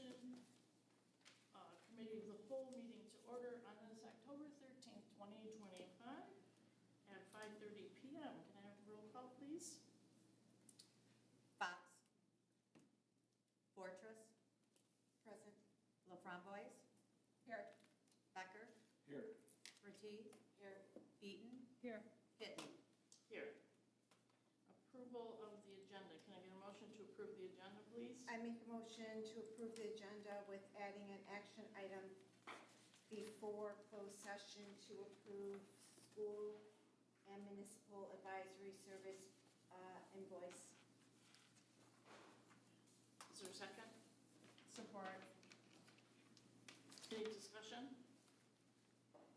Education Committee of the Whole meeting to order on this October 13th, 2025 at 5:30 p.m. Can I have a roll call, please? Fox. Fortress. Present. LaFramboise. Here. Becker. Here. Bertie. Here. Beaton. Here. Hitten. Here. Approval of the agenda. Can I get a motion to approve the agenda, please? I make a motion to approve the agenda with adding an action item before closed session to approve school and municipal advisory service invoice. Is there a second? Support. Any discussion?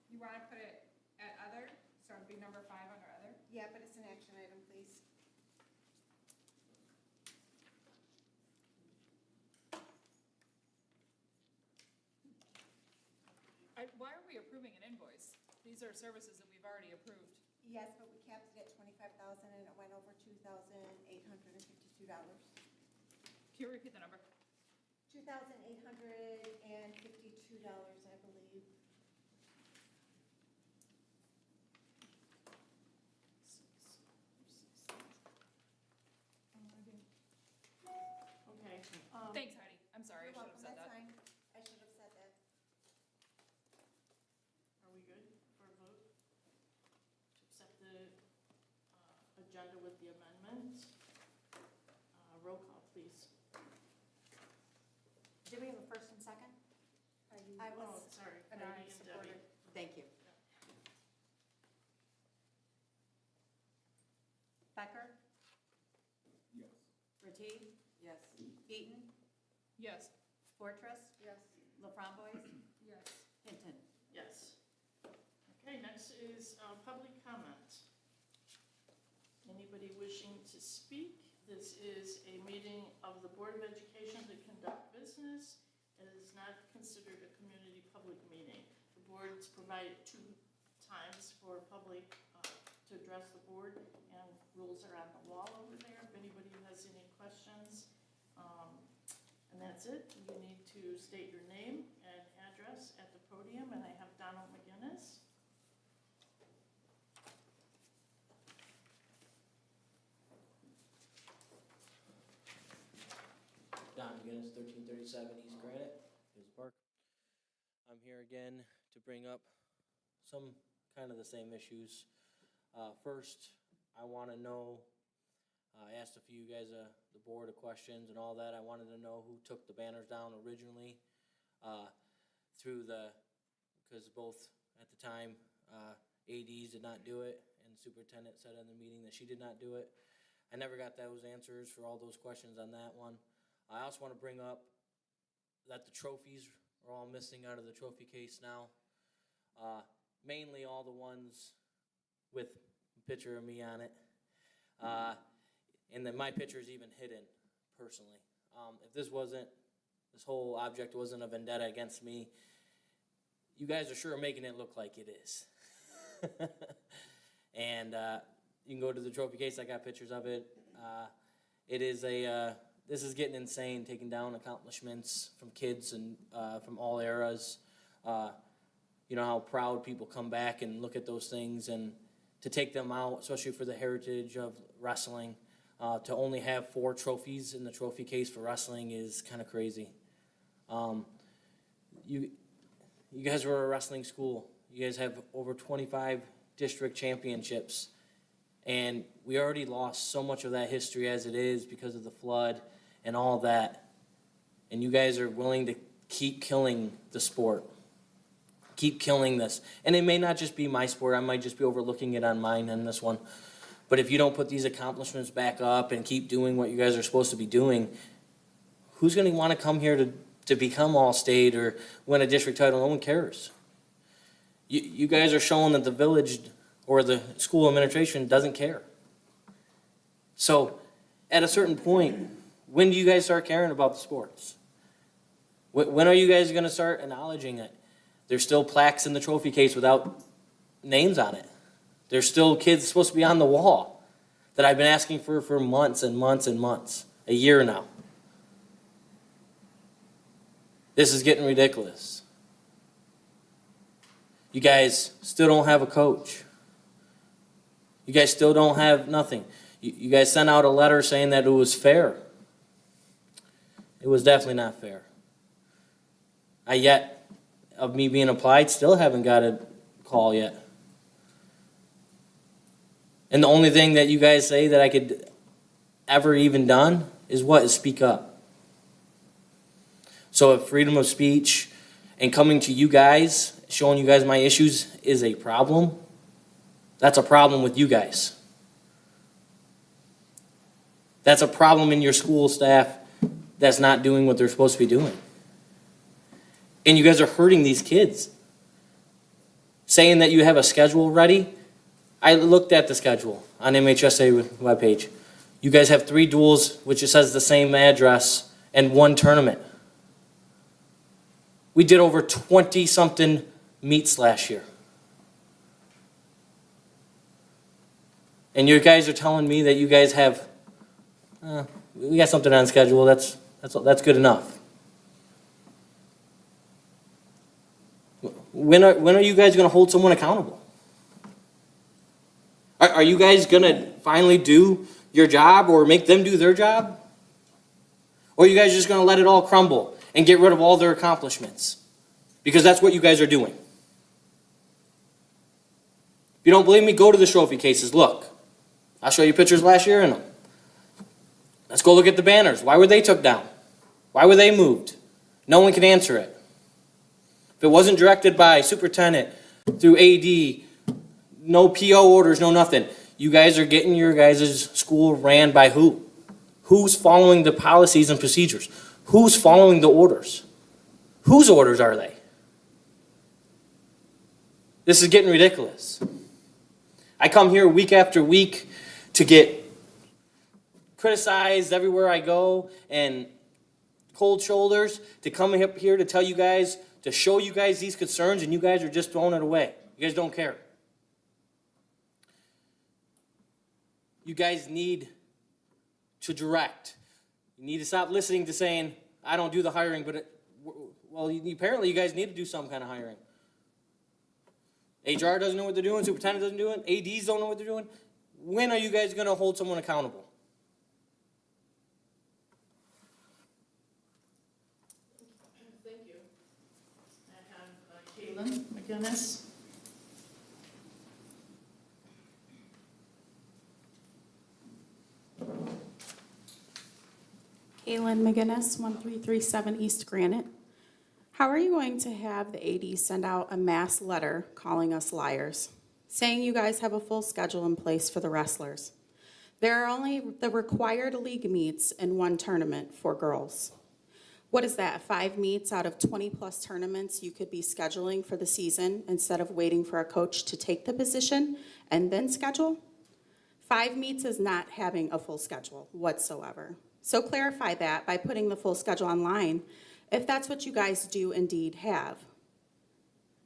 You want to put it at other, so it'd be number 5 under other? Yeah, but it's an action item, please. Why are we approving an invoice? These are services that we've already approved. Yes, but we capped it at $25,000 and it went over $2,852. Can you repeat the number? $2,852, I believe. Okay. Thanks, Heidi. I'm sorry, I You're should have welcome, said that's that. fine. I should have said that. Are we good for a vote? To accept the agenda with the amendment? Roll call, please. Did we have a first and second? I Oh, was, sorry. And Heidi I and supported. Debbie. Thank you. Becker. Yes. Bertie. Yes. Beaton. Yes. Fortress. yes. LaFramboise. Yes. Hinton. Yes. Okay, next is public comment. Anybody wishing to speak? This is a meeting of the Board of Education to conduct business. It is not considered a community public meeting. The board's provided 2 times for public to address the board, and rules are on the wall over there if anybody has any questions. And that's it. You need to state your name and address at the podium, and I have Donald McGinnis. Don McGinnis, 1337 East Granite, Hazel Park. I'm here again to bring up some kind of the same issues. First, I want to know, I asked a few guys, the board, of questions and all that. I wanted to know who took the banners down originally because both at the time, ADs did not do it, and the superintendent said in the meeting that she did not do it. I never got those answers for all those questions on that one. I also want to bring up that the trophies are all missing out of the trophy case now. Mainly all the ones with a picture of me on it. And then my picture is even hidden, personally. If this whole object wasn't a vendetta against me, you guys are sure making it look like it is. And you can go to the trophy case, I got pictures of it. It is this is getting insane, taking down accomplishments from kids and from all eras. You know how proud people come back and look at those things, and to take them out, especially for the heritage of wrestling, to only have 4 trophies in the trophy case for wrestling is kind of crazy. You guys were a wrestling school. You guys have over 25 district championships, and we already lost so much of that history as it is because of the flood and all that. And you guys are willing to keep killing the sport. Keep killing this. And it may not just be my sport. I might just be overlooking it on mine and this one. But if you don't put these accomplishments back up and keep doing what you guys are supposed to be doing, who's going to want to come here to become all-state or win a district title? No one cares. You guys are showing that the village or the school administration doesn't care. So at a certain point, when do you guys start caring about the sports? When are you guys going to start acknowledging it? There's still plaques in the trophy case without names on it. There's still kids supposed to be on the wall that I've been asking for months and months and months, a year now. This is getting ridiculous. You guys still don't have a coach. You guys still don't have nothing. You guys sent out a letter saying that it was fair. It was definitely not fair. I yet, of me being applied, still haven't got a call yet. And the only thing that you guys say that I could ever even done is what? Is speak up. So if freedom of speech and coming to you guys, showing you guys my issues is a problem, that's a problem with you guys. That's a problem in your school staff that's not doing what they're supposed to be doing. And you guys are hurting these kids. Saying that you have a schedule ready, I looked at the schedule on MHSA webpage. You guys have 3 duels, which it says the same address, and 1 tournament. We did over 20-something meets last year. And you guys are telling me that you guys have, we got something on schedule, that's good enough. When are you guys going to hold someone accountable? Are you guys going to finally do your job or make them do their job? Or are you guys just going to let it all crumble and get rid of all their accomplishments? Because that's what you guys are doing. If you don't believe me, go to the trophy cases. Look. I'll show you pictures last year in them. Let's go look at the banners. Why were they took down? Why were they moved? No one can answer it. If it wasn't directed by superintendent through AD, no PO orders, no nothing. You guys are getting your guys' school ran by who? Who's following the policies and procedures? Who's following the orders? Whose orders are they? This is getting ridiculous. I come here week after week to get criticized everywhere I go and cold shoulders to come up here to tell you guys, to show you guys these concerns, and you guys are just throwing it away. You guys don't care. You guys need to direct. You need to stop listening to saying, I don't do the hiring, but apparently you guys need to do some kind of hiring. HR doesn't know what they're doing, superintendent doesn't do it, ADs don't know what they're doing. When are you guys going to hold someone accountable? Thank you. I have Kaylin McGinnis. Kaylin McGinnis, 1337 East Granite. How are you going to have the AD send out a mass letter calling us liars, saying you guys have a full schedule in place for the wrestlers? There are only the required league meets in 1 tournament for girls. What is that, 5 meets out of 20-plus tournaments you could be scheduling for the season instead of waiting for a coach to take the position and then schedule? 5 meets is not having a full schedule whatsoever. So clarify that by putting the full schedule online if that's what you guys do indeed have.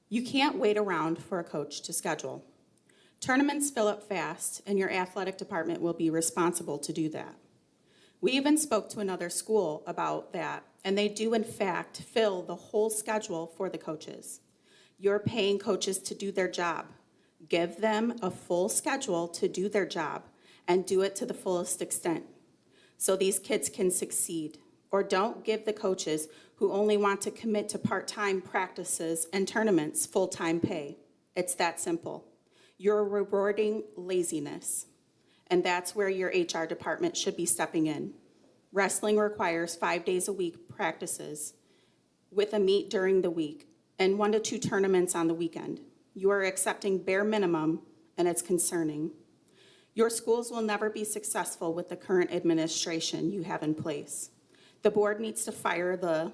You can't wait around for a coach to schedule. Tournaments fill up fast, and your athletic department will be responsible to do that. We even spoke to another school about that, and they do in fact fill the whole schedule for the coaches. You're paying coaches to do their job. Give them a full schedule to do their job and do it to the fullest extent so these kids can succeed. Or don't give the coaches who only want to commit to part-time practices and tournaments full-time pay. It's that simple. You're rewarding laziness, and that's where your HR department should be stepping in. Wrestling requires 5 days a week practices with a meet during the week and 1 to 2 tournaments on the weekend. You are accepting bare minimum, and it's concerning. Your schools will never be successful with the current administration you have in place. The board needs to fire the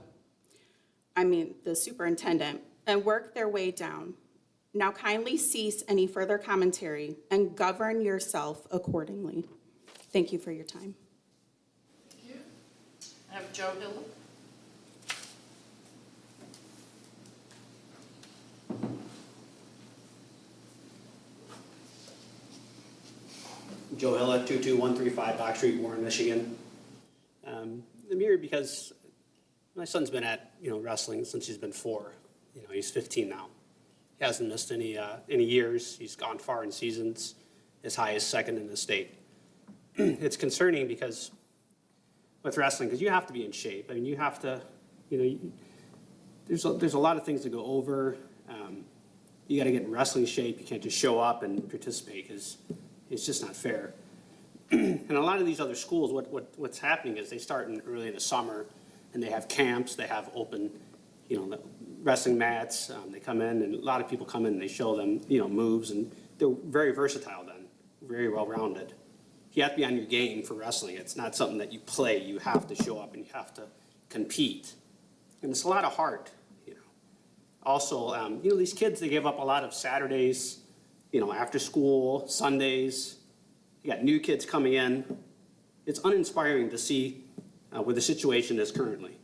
superintendent and work their way down. Now kindly cease any further commentary and govern yourself accordingly. Thank you for your time. Thank you. I have Joe Hill. Joe Hill at 22135 Dock Street, Warren, Michigan. I'm here because My son's been at, wrestling since he's been 4. He's 15 now. He hasn't missed any years. He's gone far in seasons, as high as second in the state. It's concerning because with wrestling, because you have to be in shape. I mean, you have to, there's a lot of things to go over. You got to get in wrestling shape. You can't just show up and participate because it's just not fair. And a lot of these other schools, what's happening is they start early in the summer, and they have camps. They have open, the wrestling mats. They come in, and a lot of people come in and they show them, moves, and they're very versatile then, very well-rounded. You have to be on your game for wrestling. It's not something that you play. You have to show up and you have to compete. And it's a lot of heart, Also, these kids, they give up a lot of Saturdays, after school, Sundays. You got new kids coming in. It's uninspiring to see where the situation is currently.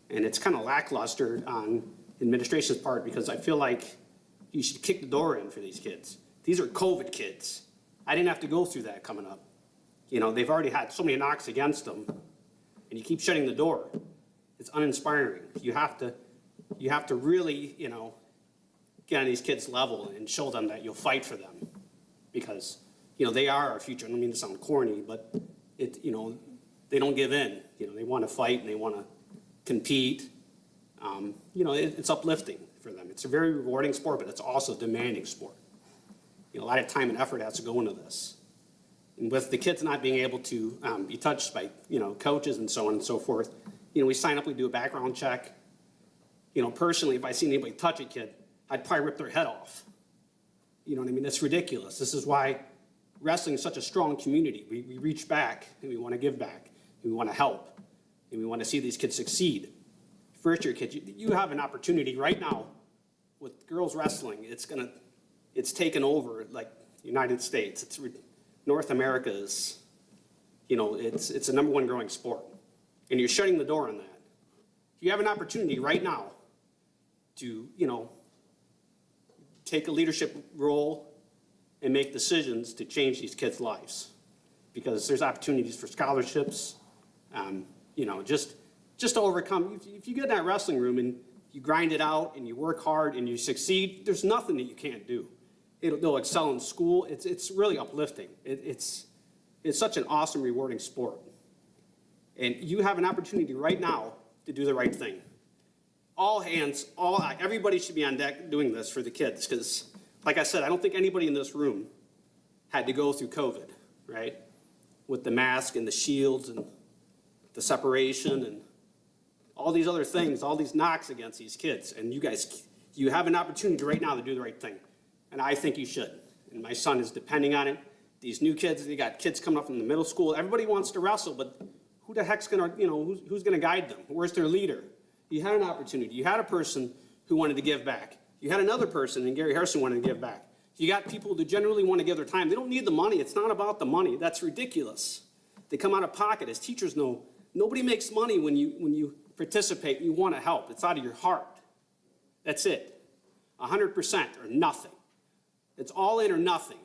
And it's kind of lackluster on administration's part because I feel like you should kick the door in for these kids. These are COVID kids. I didn't have to go through that coming up. They've already had so many knocks against them, and you keep shutting the door. It's uninspiring. You have to really, get on these kids' level and show them that you'll fight for them because, they are our future. I don't mean to sound corny, but they don't give in. They want to fight and they want to compete. It's uplifting for them. It's a very rewarding sport, but it's also a demanding sport. A lot of time and effort has to go into this. And with the kids not being able to be touched by, coaches and so on and so forth, we sign up, we do a background check. Personally, if I see anybody touch a kid, I'd probably rip their head off. You know what I mean? That's ridiculous. This is why wrestling is such a strong community. We reach back, and we want to give back, and we want to help, and we want to see these kids succeed. First-year kids, you have an opportunity right now with girls wrestling. It's taken over, like, the United States. North America is, it's a number one growing sport. And you're shutting the door on that. You have an opportunity right now to, take a leadership role and make decisions to change these kids' lives. Because there's opportunities for scholarships, just to overcome. If you get in that wrestling room and you grind it out and you work hard and you succeed, there's nothing that you can't do. They'll excel in school. It's really uplifting. It's such an awesome, rewarding sport. And you have an opportunity right now to do the right thing. All hands, everybody should be on deck doing this for the kids because, like I said, I don't think anybody in this room had to go through COVID, right? With the mask and the shields and the separation and all these other things, all these knocks against these kids. And you have an opportunity right now to do the right thing. And I think you should. And my son is depending on it. These new kids, they got kids coming up from the middle school. Everybody wants to wrestle, but who the heck's gonna, who's gonna guide them? Where's their leader? You had an opportunity. You had a person who wanted to give back. You had another person, and Gary Harrison wanted to give back. You got people who generally want to give their time. They don't need the money. It's not about the money. That's ridiculous. They come out of pocket. As teachers know, nobody makes money when you participate and you want to help. It's out of your heart. That's it. 100% or nothing. It's all in or nothing.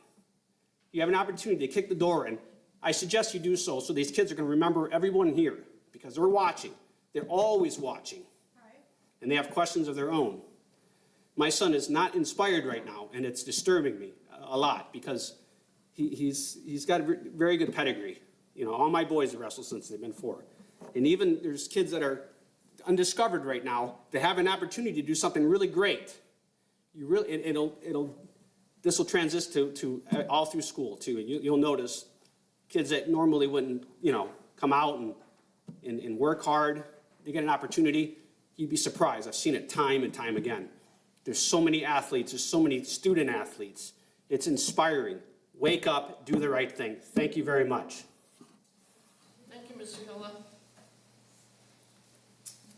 You have an opportunity to kick the door in. I suggest you do so these kids are going to remember everyone here because they're watching. They're always watching. And they have questions of their own. My son is not inspired right now, and it's disturbing me a lot because he's got a very good pedigree. All my boys have wrestled since they've been 4. And even there's kids that are undiscovered right now that have an opportunity to do something really great. This will transition to all through school too. And you'll notice kids that normally wouldn't, come out and work hard, they get an opportunity. You'd be surprised. I've seen it time and time again. There's so many athletes. There's so many student athletes. It's inspiring. Wake up, do the right thing. Thank you very much. Thank you, Mr. Hilla.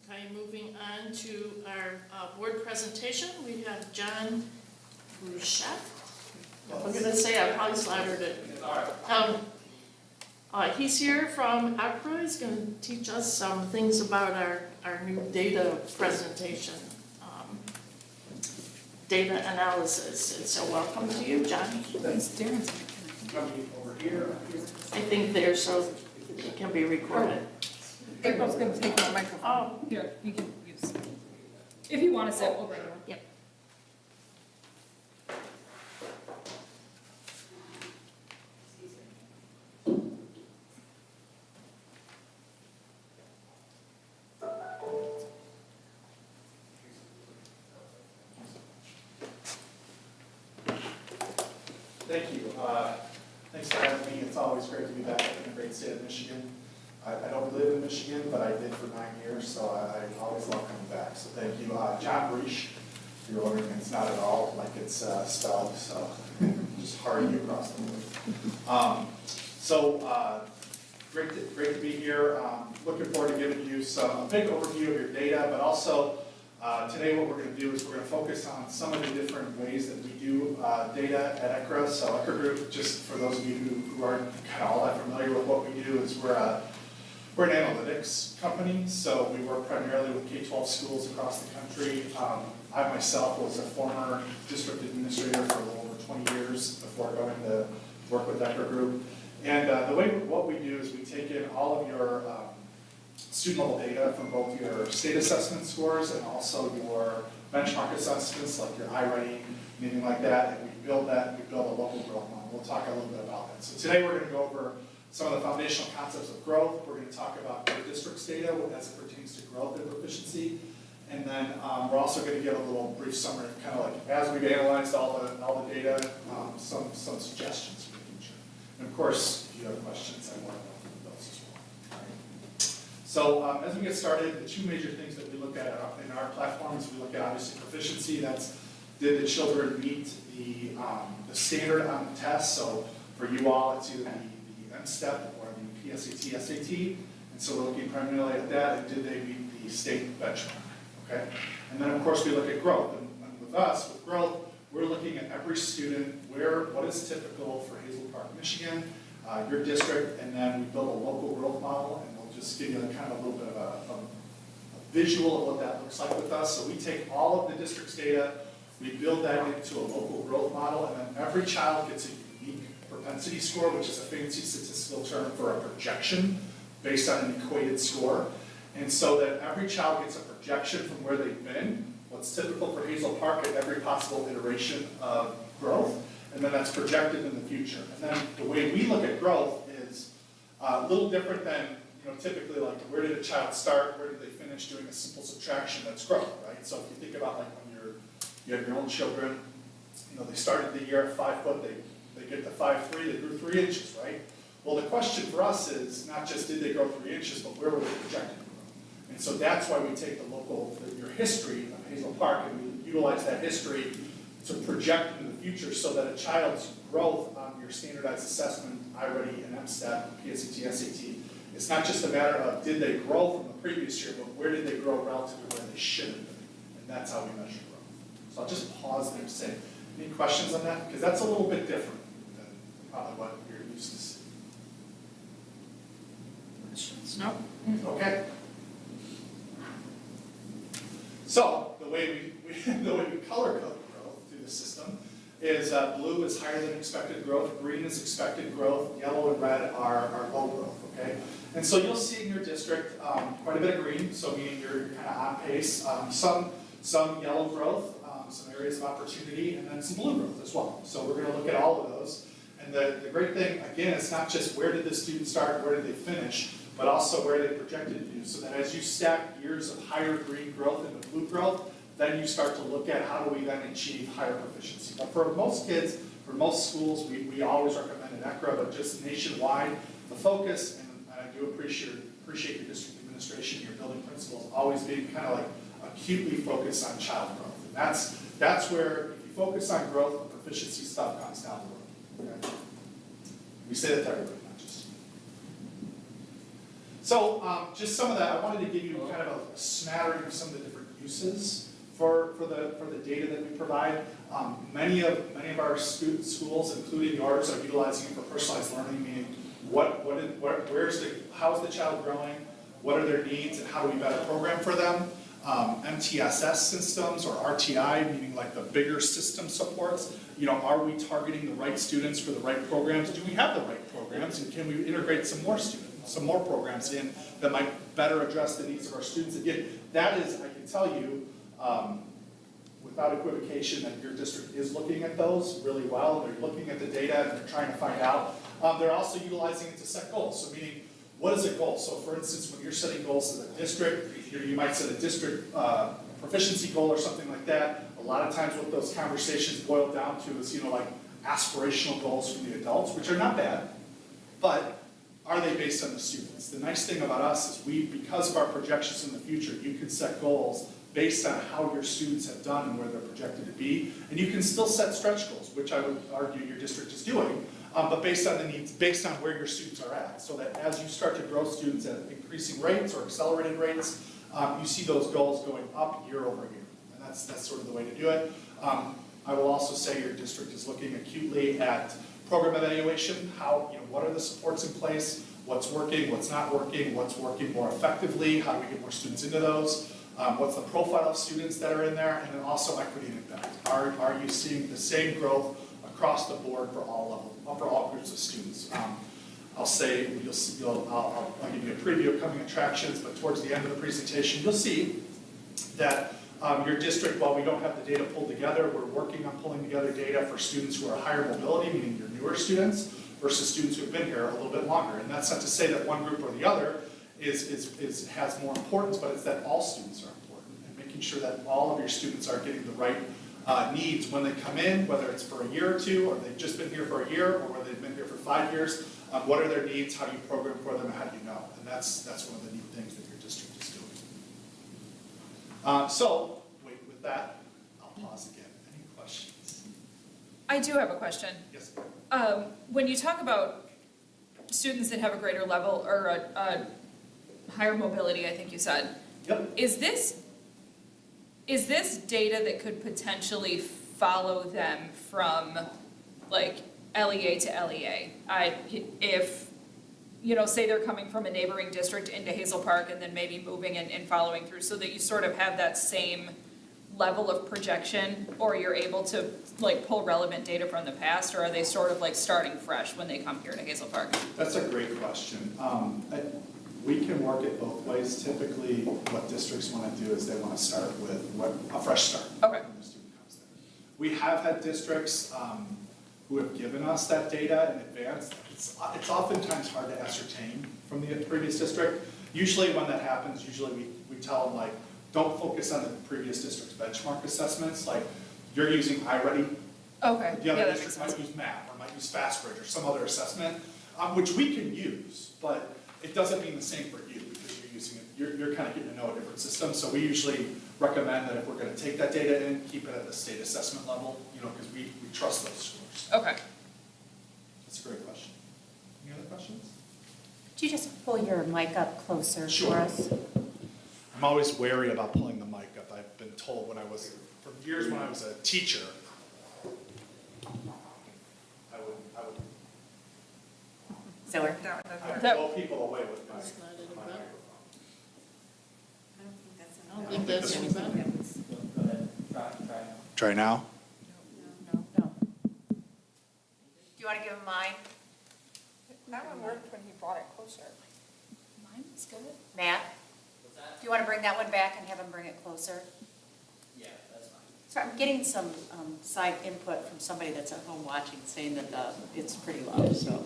Okay, moving on to our board presentation. We have John Bruchette. I'm going to say I probably slaughtered it. He's here from ACRA. He's going to teach us some things about our new data presentation, data analysis. And so welcome to you, John. I think there so it can be recorded. April's gonna take my microphone. Oh, Here, you can use. If you wanna sit, we'll bring you one. Yep. Thank you. Thanks for having me. It's always great to be back in the great state of Michigan. I don't live in Michigan, but I did for 9 years, so I always love coming back. So thank you. John Breach, if you're wondering, it's not at all like it's spelled, so just hurry you across the board. Great to be here. Looking forward to giving you a big overview of your data, but also today what we're going to do is we're going to focus on some of the different ways that we do data at ECRA. So ECRA Group, just for those of you who aren't kind of all that familiar with what we do, is we're an analytics company. So we work primarily with K-12 schools across the country. I myself was a former district administrator for a little over 20 years before going to work with ECRA Group. And what we do is we take in all of your student level data from both your state assessment scores and also your benchmark assessments, like your iReady, anything like that, and we build a local growth model. We'll talk a little bit about that. So today we're going to go over some of the foundational concepts of growth. We're going to talk about your district's data as it pertains to growth and proficiency. And then we're also going to give a little brief summary of kind of like, as we've analyzed all the data, some suggestions for the future. And of course, if you have questions, I want to know those as well. All right. So as we get started, the two major things that we look at in our platform is we look at obviously proficiency. That's did the children meet the standard on the test. So for you all, it's either the M-STEP or the PSAT, SAT. And so we're looking primarily at that, and did they meet the state benchmark, okay? And then of course we look at growth, and with us, with growth, we're looking at every student, what is typical for Hazel Park, Michigan, your district, and then we build a local growth model, and we'll just give you kind of a little bit of a visual of what that looks like with us. So we take all of the district's data, we build that into a local growth model, and then every child gets a unique propensity score, which is a fancy statistical term for a projection based on an equated score. And so that every child gets a projection from where they've been, what's typical for Hazel Park at every possible iteration of growth, and then that's projected in the future. And then the way we look at growth is a little different than, typically like where did a child start, where did they finish doing a simple subtraction, that's growth, right? So if you think about like when you have your own children, they started the year at 5 foot, they get to 5'3", they grew 3 inches, right? Well, the question for us is not just did they grow 3 inches, but where were they projected to grow? And so that's why we take your history of Hazel Park, and we utilize that history to project into the future so that a child's growth on your standardized assessment, iReady and M-STEP, PSAT, SAT, it's not just a matter of did they grow from the previous year, but where did they grow relative to where they should have been? And that's how we measure growth. So I'll just pause there to say, any questions on that? Because that's a little bit different than probably what you're used to seeing. questions? No? Okay. So the way we color code growth through the system is blue is higher than expected growth, green is expected growth, yellow and red are low growth, okay? And so you'll see in your district quite a bit of green, so meaning you're kind of on pace. Some yellow growth, some areas of opportunity, and then some blue growth as well. So we're going to look at all of those. And the great thing, again, it's not just where did the student start, where did they finish, but also where they projected to do, so that as you stack years of higher green growth into blue growth, then you start to look at how do we then achieve higher proficiency. But for most kids, for most schools, we always recommend an ECRA, but just nationwide, the focus, and I do appreciate your district administration, your building principals, always being kind of like acutely focused on child growth. And that's where, if you focus on growth, the proficiency stuff comes down the road. Okay? We say that to everybody, not just you. So just some of that, I wanted to give you kind of a smattering of some of the different uses for the data that we provide. Many of our schools, including yours, are utilizing it for personalized learning, meaning how is the child growing, what are their needs, and how do we better program for them. MTSS systems, or RTI, meaning like the bigger system supports. Are we targeting the right students for the right programs? Do we have the right programs, and can we integrate some more students, some more programs in that might better address the needs of our students. Again, that is, I can tell you, without equivocation, that your district is looking at those really well. They're looking at the data and they're trying to find out. They're also utilizing it to set goals. So meaning, what is a goal? So for instance, when you're setting goals as a district, you might set a district proficiency goal or something like that. A lot of times what those conversations boil down to is, like aspirational goals from the adults, which are not bad, but are they based on the students? The nice thing about us is because of our projections in the future, you can set goals based on how your students have done and where they're projected to be. And you can still set stretch goals, which I would argue your district is doing, but based on the needs, based on where your students are at. So that as you start to grow students at increasing rates or accelerated rates, you see those goals going up year over year. And that's sort of the way to do it. I will also say your district is looking acutely at program evaluation, what are the supports in place, what's working, what's not working, what's working more effectively, how do we get more students into those, what's the profile of students that are in there, and then also equity and impact. Are you seeing the same growth across the board for all groups of students? I'll say, I'll give you a preview of coming attractions, but towards the end of the presentation, you'll see that your district, while we don't have the data pulled together, we're working on pulling together data for students who are higher mobility, meaning your newer students, versus students who have been here a little bit longer. And that's not to say that one group or the other has more importance, but it's that all students are important, and making sure that all of your students are getting the right needs when they come in, whether it's for a year or two, or they've just been here for a year, or whether they've been here for 5 years. What are their needs? How do you program for them? And how do you know? And that's one of the neat things that your district is doing. With that, I'll pause again. Any questions? I do have a question. Yes. When you talk about students that have a greater level or a higher mobility, I think you said. Yep. Is this data that could potentially follow them from like LEA to LEA? If, say they're coming from a neighboring district into Hazel Park and then maybe moving and following through, so that you sort of have that same level of projection, or you're able to like pull relevant data from the past, or are they sort of like starting fresh when they come here to Hazel Park? That's a great question. We can work it both ways. Typically, what districts want to do is they want to start with a fresh start. Okay. When the student comes there. We have had districts who have given us that data in advance. It's oftentimes hard to ascertain from the previous district. Usually when that happens, we tell them, like, don't focus on the previous district's benchmark assessments. Like, you're using iReady. Okay. The other Yeah, that district makes might use MAP or might use FastBridge or some other assessment, which we can use, but it doesn't mean the same for you because you're using it. You're kind of getting to know a different system. So we usually recommend that if we're going to take that data in, keep it at the state assessment level, because we trust those scores. Okay. That's a great question. Any other questions? Could you just pull your mic up closer Sure. for us? I'm always wary about pulling the mic up. I've been told for years when I was a teacher, I would So we're, blow people away with my That's not any better. microphone. I don't think that's any better. Go ahead, try. Try now. no. Do you want to give him mine? That one worked when he brought it closer. Mine was good. Matt? Do you want to bring that one back and have him bring it closer? Yeah, that's fine. So I'm getting some side input from somebody that's at home watching, saying that it's pretty loud, so.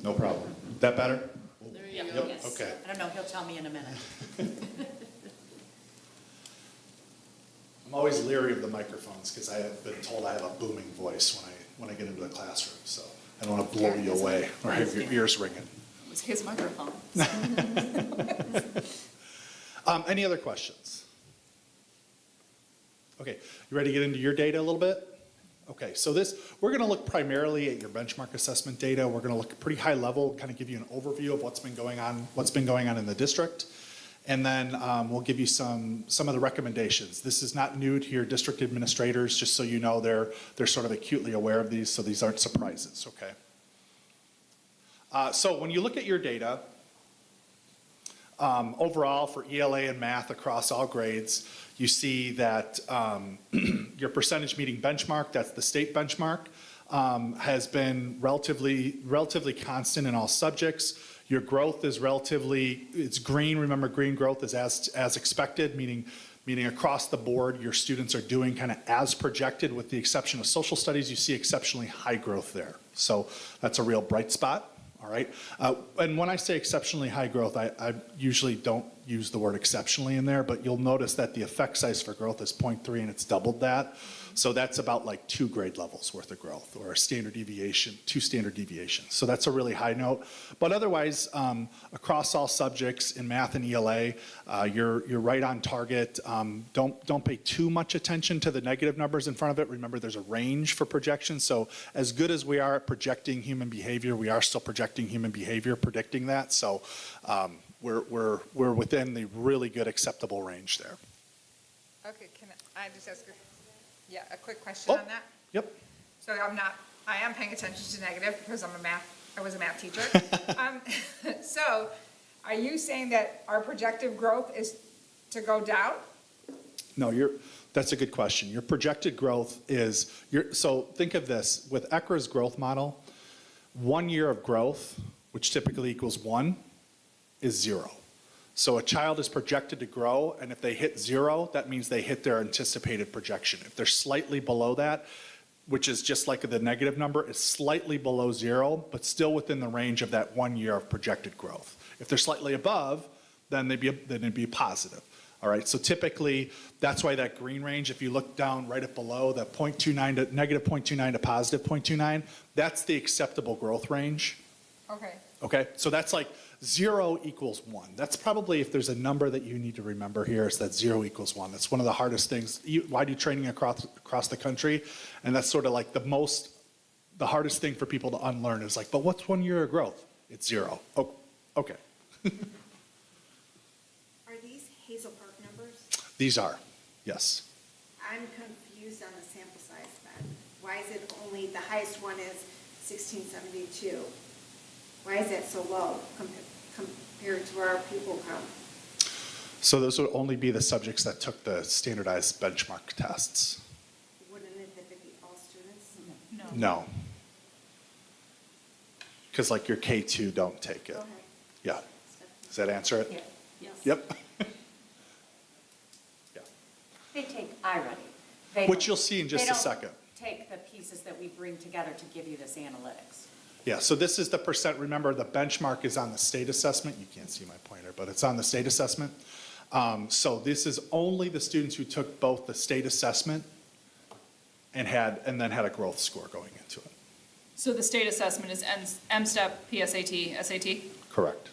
No problem. That better? There you Yeah, go. yes. Okay. I don't know, he'll tell me in a minute. I'm always leery of the microphones because I have been told I have a booming voice when I get into the classroom. So I don't want to blow you away or have your ears ringing. It was his microphone. Any other questions? Okay, you ready to get into your data a little bit? Okay, so we're going to look primarily at your benchmark assessment data. We're going to look pretty high level, kind of give you an overview of what's been going on in the district. And then we'll give you some of the recommendations. This is not new to your district administrators, just so you know they're sort of acutely aware of these, so these aren't surprises, okay? So when you look at your data, overall for ELA and math across all grades, you see that your percentage meeting benchmark, that's the state benchmark, has been relatively constant in all subjects. Your growth is relatively, it's green. Remember, green growth is as expected, meaning across the board, your students are doing kind of as projected, with the exception of social studies. You see exceptionally high growth there. So that's a real bright spot. All right. And when I say exceptionally high growth, I usually don't use the word exceptionally in there, but you'll notice that the effect size for growth is 0.3, and it's doubled that. So that's about like 2 grade levels worth of growth, or a standard deviation, 2 standard deviations. So that's a really high note. But otherwise, across all subjects in math and ELA, you're right on target. Don't pay too much attention to the negative numbers in front of it. Remember, there's a range for projection. So as good as we are at projecting human behavior, we are still projecting human behavior, predicting that. So we're within the really good acceptable range there. Okay, can I just ask a quick question on that? Yep. So I am paying attention to negative because I was a math teacher. So are you saying that our projected growth is to go down? No, that's a good question. Your projected growth is, so think of this, with ECRA's growth model, 1 year of growth, which typically equals 1, is 0. So a child is projected to grow, and if they hit 0, that means they hit their anticipated projection. If they're slightly below that, which is just like the negative number, is slightly below 0, but still within the range of that 1 year of projected growth. If they're slightly above, then it'd be positive. All right, so typically, that's why that green range, if you look down right up below, that -0.29 to +0.29, that's the acceptable growth range. Okay. Okay, so that's like 0 equals 1. That's probably, if there's a number that you need to remember here, is that 0 equals 1. That's one of the hardest things. I do training across the country, and that's sort of like the hardest thing for people to unlearn is like, but what's 1 year of growth? It's 0. Oh, okay. Are these Hazel Park numbers? These are, yes. I'm confused on the sample size then. Why is it only, the highest one is 1672? Why is that so low compared to our pupil count? So those would only be the subjects that took the standardized benchmark tests. Wouldn't it be all students? No. Because like your K2 don't take it. Okay. Yeah. Does that answer it? Yeah. Yes. Yep. Yeah. They take iReady. Which you'll see in just a second. Take the pieces that we bring together to give you this analytics. Yeah, so this is the percent. Remember, the benchmark is on the state assessment. You can't see my pointer, but it's on the state assessment. So this is only the students who took both the state assessment and then had a growth score going into it. So the state assessment is MSTEP, PSAT, SAT? Correct.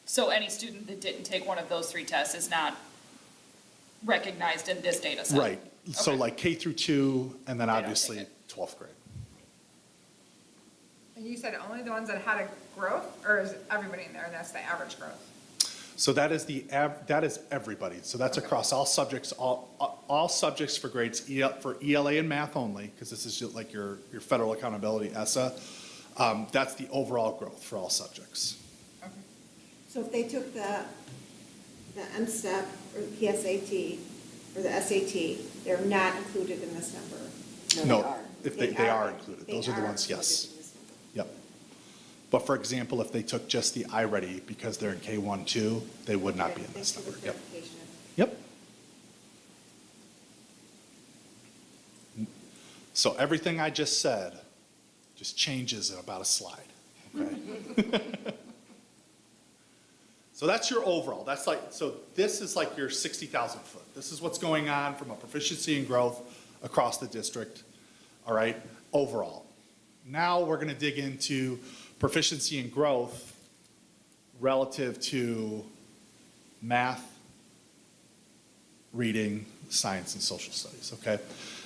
So any student that didn't take one of those 3 tests is not recognized in this data set? Right. So Okay. like K through 2, and then They don't obviously take 12th grade. And you said only the ones that had a growth, or is everybody in there, and that's the average growth? So that is that is everybody. So that's Okay. across all subjects, all subjects for grades, for ELA and math only, because this is just like your federal accountability, ESSA. That's the overall growth for all subjects. Okay. So if they took the MSTEP or the PSAT or the SAT, they're not included in this number? No, if they are included. They Those are the are ones, yes. included in this number. Yep. But for example, if they took just the iReady because they're in K1, 2, they would not be in this Thanks for number. the Yep. clarification. Yep. So everything I just said just changes in about a slide, okay? So that's your overall. That's like, so this is like your 60,000 foot. This is what's going on from a proficiency and growth across the district, all right, overall. Now we're gonna dig into proficiency and growth relative to math, reading, science, and social studies, okay?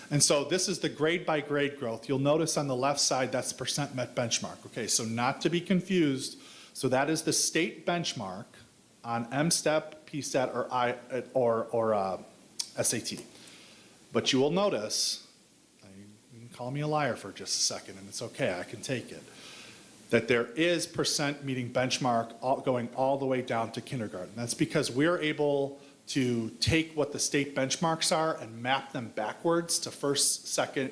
And so this is the grade by grade growth. You'll notice on the left side, that's percent met benchmark, okay? So not to be confused, so that is the state benchmark on MSTEP, PSAT, or SAT. But you will notice, you can call me a liar for just a second, and it's okay, I can take it, that there is percent meeting benchmark going all the way down to kindergarten. That's because we're able to take what the state benchmarks are and map them backwards to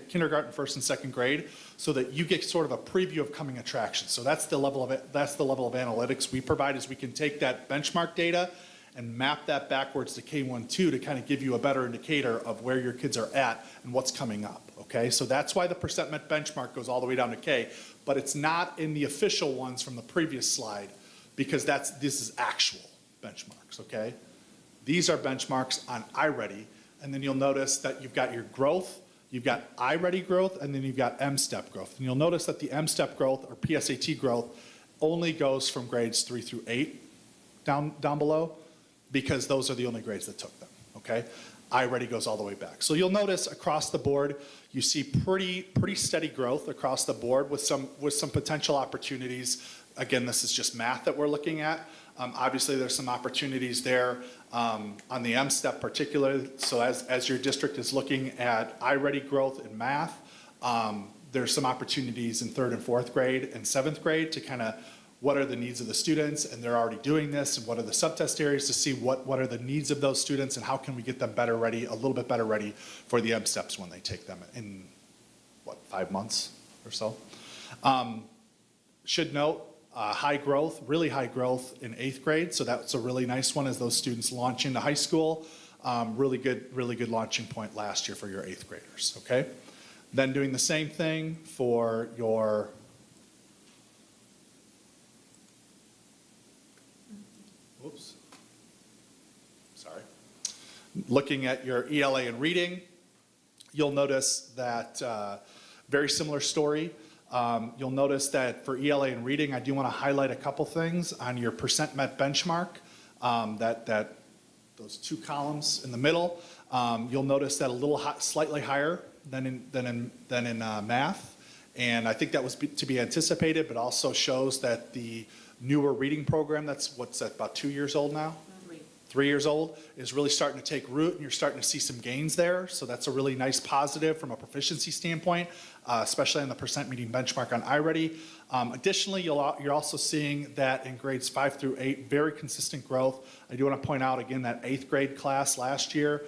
kindergarten, first and second grade, so that you get sort of a preview of coming attractions. So that's the level of analytics we provide, is we can take that benchmark data and map that backwards to K-1, 2 to kind of give you a better indicator of where your kids are at and what's coming up, okay? So that's why the percent met benchmark goes all the way down to K, but it's not in the official ones from the previous slide, because this is actual benchmarks, okay? These are benchmarks on iReady, and then you'll notice that you've got your growth, you've got iReady growth, and then you've got M-STEP growth. And you'll notice that the M-STEP growth, or PSAT growth, only goes from grades 3 through 8 down below, because those are the only grades that took them, okay? iReady goes all the way back. So you'll notice across the board, you see pretty steady growth across the board with some potential opportunities. Again, this is just math that we're looking at. Obviously, there's some opportunities there on the M-STEP particularly. So as your district is looking at iReady growth in math, there's some opportunities in 3rd and 4th grade and 7th grade to kind of what are the needs of the students, and they're already doing this, and what are the subtest areas to see what are the needs of those students, and how can we get them better ready, a little bit better ready for the M-STEPs when they take them in, 5 months or so. Should note, high growth, really high growth in 8th grade, so that's a really nice one as those students launch into high school. Really good launching point last year for your 8th graders, okay? Then doing the same thing for your looking at your ELA and reading, you'll notice that very similar story. You'll notice that for ELA and reading, I do want to highlight a couple things on your percent met benchmark, those 2 columns in the middle. You'll notice that a little slightly higher than in math, and I think that was to be anticipated, but also shows that the newer reading program, what's that, about 2 years old now? 3 years old, is really starting to take root, and you're starting to see some gains there. So that's a really nice positive from a proficiency standpoint, especially on the percent meeting benchmark on iReady. Additionally, you're also seeing that in grades 5 through 8, very consistent growth. I do want to point out again that 8th grade class last year,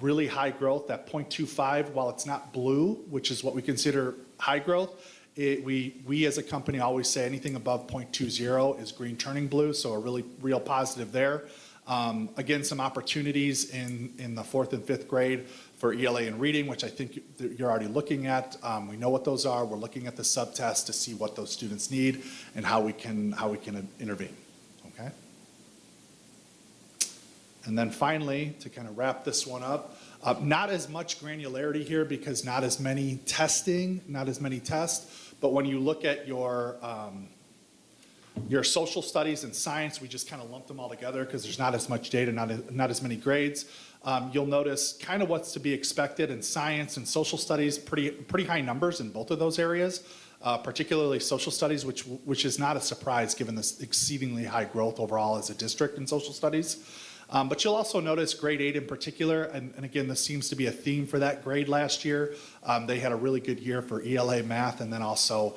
really high growth, that 0.25, while it's not blue, which is what we consider high growth, we as a company always say anything above 0.20 is green turning blue, so a really real positive there. Again, some opportunities in the 4th and 5th grade for ELA and reading, which I think you're already looking at. We know what those are. We're looking at the subtest to see what those students need and how we can intervene, okay? And then finally, to kind of wrap this one up, not as much granularity here because not as many tests, but when you look at your social studies and science, we just kind of lumped them all together because there's not as much data, not as many grades. You'll notice kind of what's to be expected in science and social studies, pretty high numbers in both of those areas, particularly social studies, which is not a surprise given this exceedingly high growth overall as a district in social studies. But you'll also notice grade 8 in particular, and again, this seems to be a theme for that grade last year. They had a really good year for ELA math and then also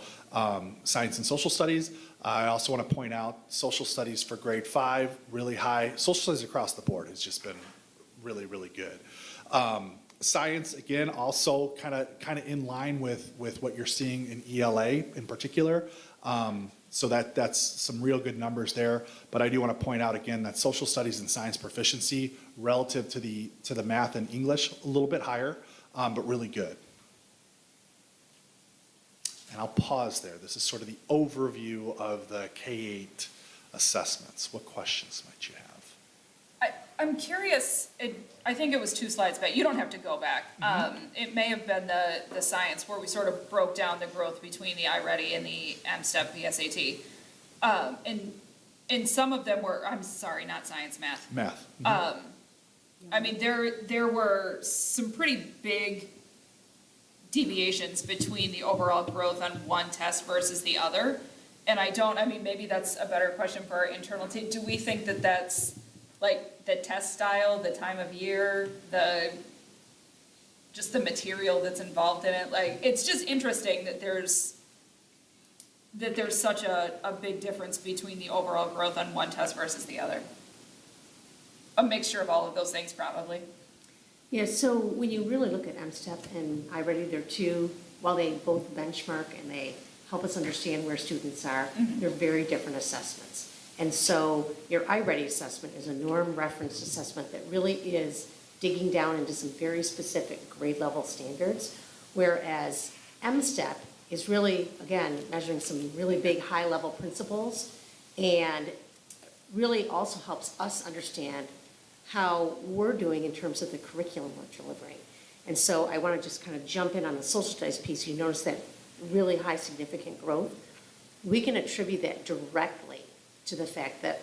science and social studies. I also want to point out social studies for grade 5, really high. Social studies across the board has just been really, really good. Science, again, also kind of in line with what you're seeing in ELA in particular. So that's some real good numbers there. But I do want to point out again that social studies and science proficiency relative to the math and English, a little bit higher, but really good. And I'll pause there. This is sort of the overview of the K-8 assessments. What questions might you have? I'm curious, I think it was 2 slides back, you don't have to go back. It may have been the science where we sort of broke down the growth between the iReady and the M-STEP PSAT. And some of them were, I'm sorry, not science, math. Math. I mean, there were some pretty big deviations between the overall growth on one test versus the other. And maybe that's a better question for our internal team. Do we think that that's like the test style, the time of year, just the material that's involved in it? Like, it's just interesting that there's such a big difference between the overall growth on one test versus the other. a mixture of all of those things probably. Yeah, so when you really look at MSTEP and iReady, they're two, while they both benchmark and they help us understand where students are, they're very different assessments. And so your iReady assessment is a norm reference assessment that really is digging down into some very specific grade level standards, whereas MSTEP is really, again, measuring some really big high level principles and really also helps us understand how we're doing in terms of the curriculum we're delivering. And so I want to just kind of jump in on the social studies piece. You notice that really high significant growth. We can attribute that directly to the fact that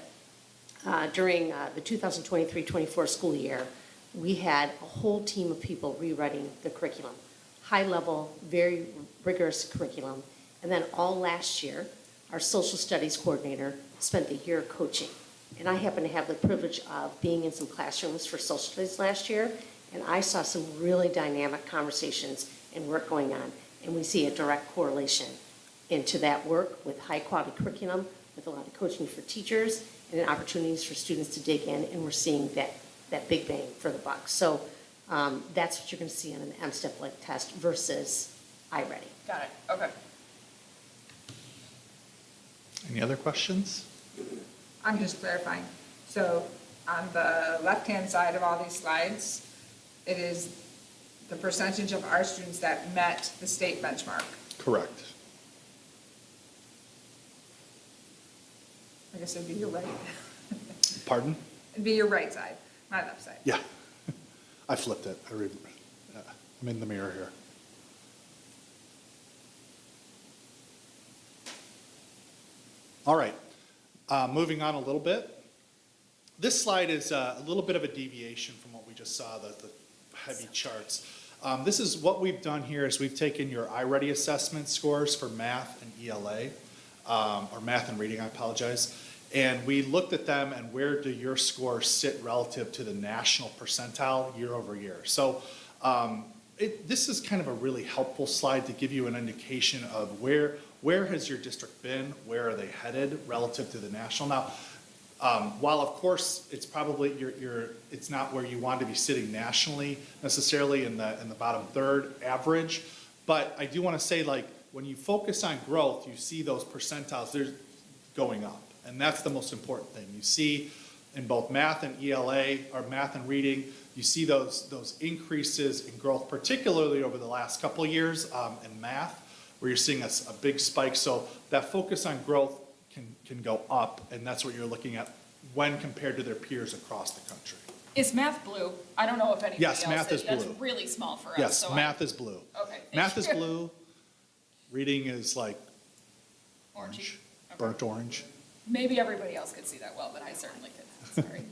during the 2023-24 school year, we had a whole team of people rewriting the curriculum. High level, very rigorous curriculum. And then all last year, our social studies coordinator spent the year coaching. And I happen to have the privilege of being in some classrooms for social studies last year, and I saw some really dynamic conversations and work going on. And we see a direct correlation into that work with high quality curriculum, with a lot of coaching for teachers, and then opportunities for students to dig in, and we're seeing that big bang for the buck. So that's what you're going to see on an MSTEP-like test versus iReady. Got it, okay. Any other questions? I'm just clarifying. So on the left-hand side of all these slides, it is the percentage of our students that met the state benchmark. Correct. I guess it'd be your right. Pardon? It'd be your right side, my left side. Yeah. I flipped it. I'm in the mirror here. All right. Moving on a little bit. This slide is a little bit of a deviation from what we just saw, the heavy charts. This is what we've done here is we've taken your iReady assessment scores for math and ELA, or math and reading, I apologize. And we looked at them and where do your scores sit relative to the national percentile year over year. So this is kind of a really helpful slide to give you an indication of where has your district been, where are they headed relative to the national. Now, while of course it's probably it's not where you want to be sitting nationally necessarily in the bottom third average, but I do want to say, like, when you focus on growth, you see those percentiles they're going up, and that's the most important thing. You see in both math and ELA, or math and reading, you see those increases in growth, particularly over the last couple of years in math, where you're seeing a big spike. So that focus on growth can go up, and that's what you're looking at when compared to their peers across the country. Is math blue? I don't know if anybody else Yes, math is blue. That's really small for us. Yes, so math is blue. Okay. Math is blue. Reading is like Orangey. orange, Okay. burnt orange. Maybe everybody else could see that well, but I certainly couldn't, sorry.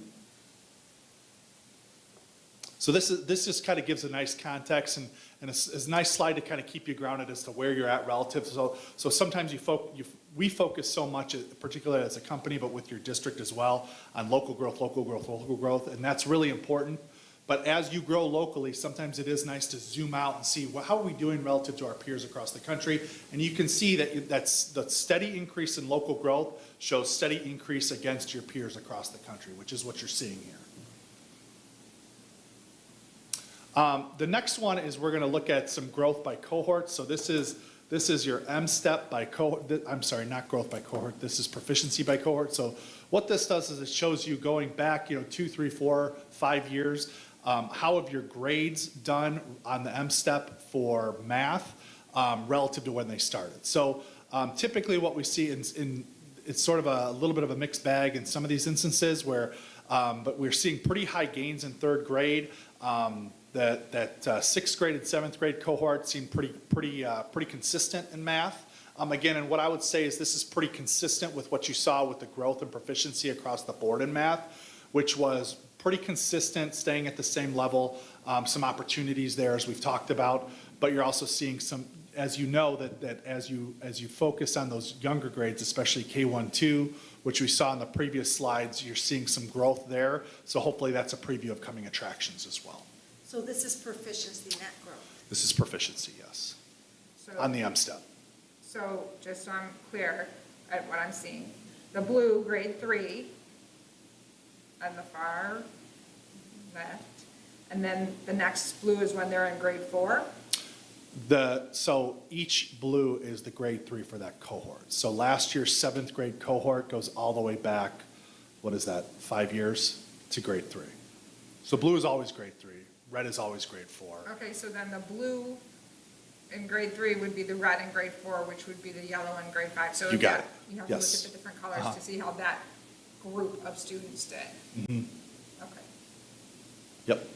So this just kind of gives a nice context and a nice slide to kind of keep you grounded as to where you're at relative. So sometimes we focus so much, particularly as a company, but with your district as well, on local growth, and that's really important. But as you grow locally, sometimes it is nice to zoom out and see, well, how are we doing relative to our peers across the country? And you can see that that's the steady increase in local growth shows steady increase against your peers across the country, which is what you're seeing here. The next one is we're going to look at some growth by cohort. So this is your MSTEP by cohort. I'm sorry, not growth by cohort. This is proficiency by cohort. So what this does is it shows you going back, 2, 3, 4, 5 years, how have your grades done on the MSTEP for math relative to when they started. So typically what we see it's sort of a little bit of a mixed bag in some of these instances where, but we're seeing pretty high gains in third grade. That sixth grade and seventh grade cohort seem pretty consistent in math. Again, and what I would say is this is pretty consistent with what you saw with the growth and proficiency across the board in math, which was pretty consistent, staying at the same level. Some opportunities there, as we've talked about, but you're also seeing some, as you know, that as you focus on those younger grades, especially K1, 2, which we saw in the previous slides, you're seeing some growth there. So hopefully that's a preview of coming attractions as well. So this is proficiency, not growth. This is proficiency, yes, So, on the MSTEP. so just so I'm clear at what I'm seeing, the blue, grade 3, on the far left. And then the next blue is when they're in grade 4? So each blue is the grade 3 for that cohort. So last year's 7th grade cohort goes all the way back, what is that, 5 years to grade 3. So blue is always grade 3, red is always grade 4. Okay, so then the blue in grade 3 would be the red in grade 4, which would be the yellow in grade 5. So You got yeah, it. you have to look Yes. at the different colors Uh-huh. to see how that group of students did. Mhm. Okay. Yep.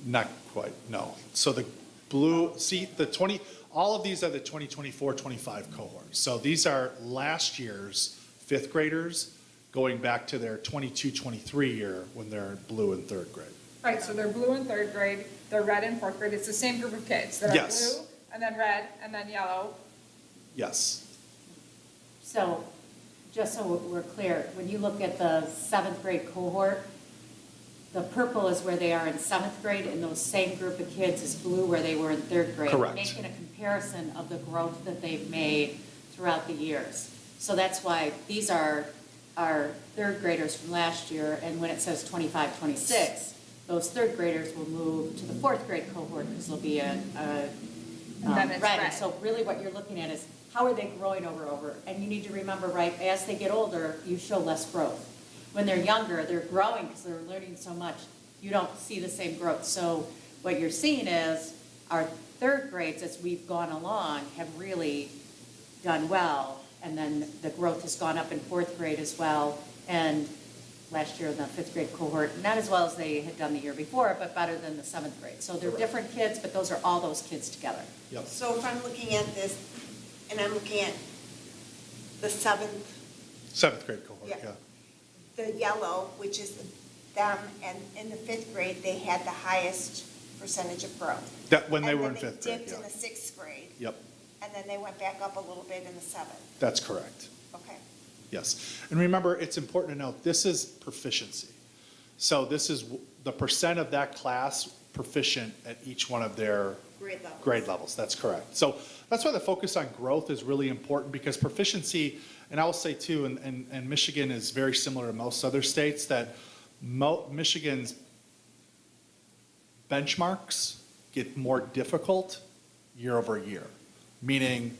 Not quite, no. So the blue, see, all of these are the 2024-25 cohorts. So these are last year's 5th graders going back to their 22-23 year when they're blue in 3rd grade. Right, so they're blue in 3rd grade, they're red in 4th grade. It's the same group of kids that are Yes. blue, and then red, and then yellow. Yes. So, just so we're clear, when you look at the 7th grade cohort, the purple is where they are in 7th grade, and those same group of kids is blue where they were in 3rd grade. Correct. Making a comparison of the growth that they've made throughout the years. So that's why these are our 3rd graders from last year, and when it says 25, 26, those 3rd graders will move to the 4th grade cohort, because they'll be And then it's red. And so really what you're looking at is, how are they growing over? And you need to remember, right, as they get older, you show less growth. When they're younger, they're growing because they're learning so much. You don't see the same growth. So what you're seeing is our 3rd grades, as we've gone along, have really done well. And then the growth has gone up in 4th grade as well. And last year in the 5th grade cohort, not as well as they had done the year before, but better than the 7th grade. So they're different kids, but those are all those kids together. Yep. So if I'm looking at this, and I'm looking at the 7th grade cohort, Yeah. yeah. the yellow, which is them, and in the 5th grade, they had the highest percentage of growth. That, when they were in And then 5th they grade, dipped in yeah. the 6th grade, Yep, and then they went back up a little bit in the 7th. that's correct. Okay. Yes. And remember, it's important to note, this is proficiency. So this is the percent of that class proficient at each one of their grade levels. That's correct. So that's why the focus on growth is really important, because proficiency, and I will say too, and Michigan is very similar to most other states, that Michigan's benchmarks get more difficult year over year. Meaning,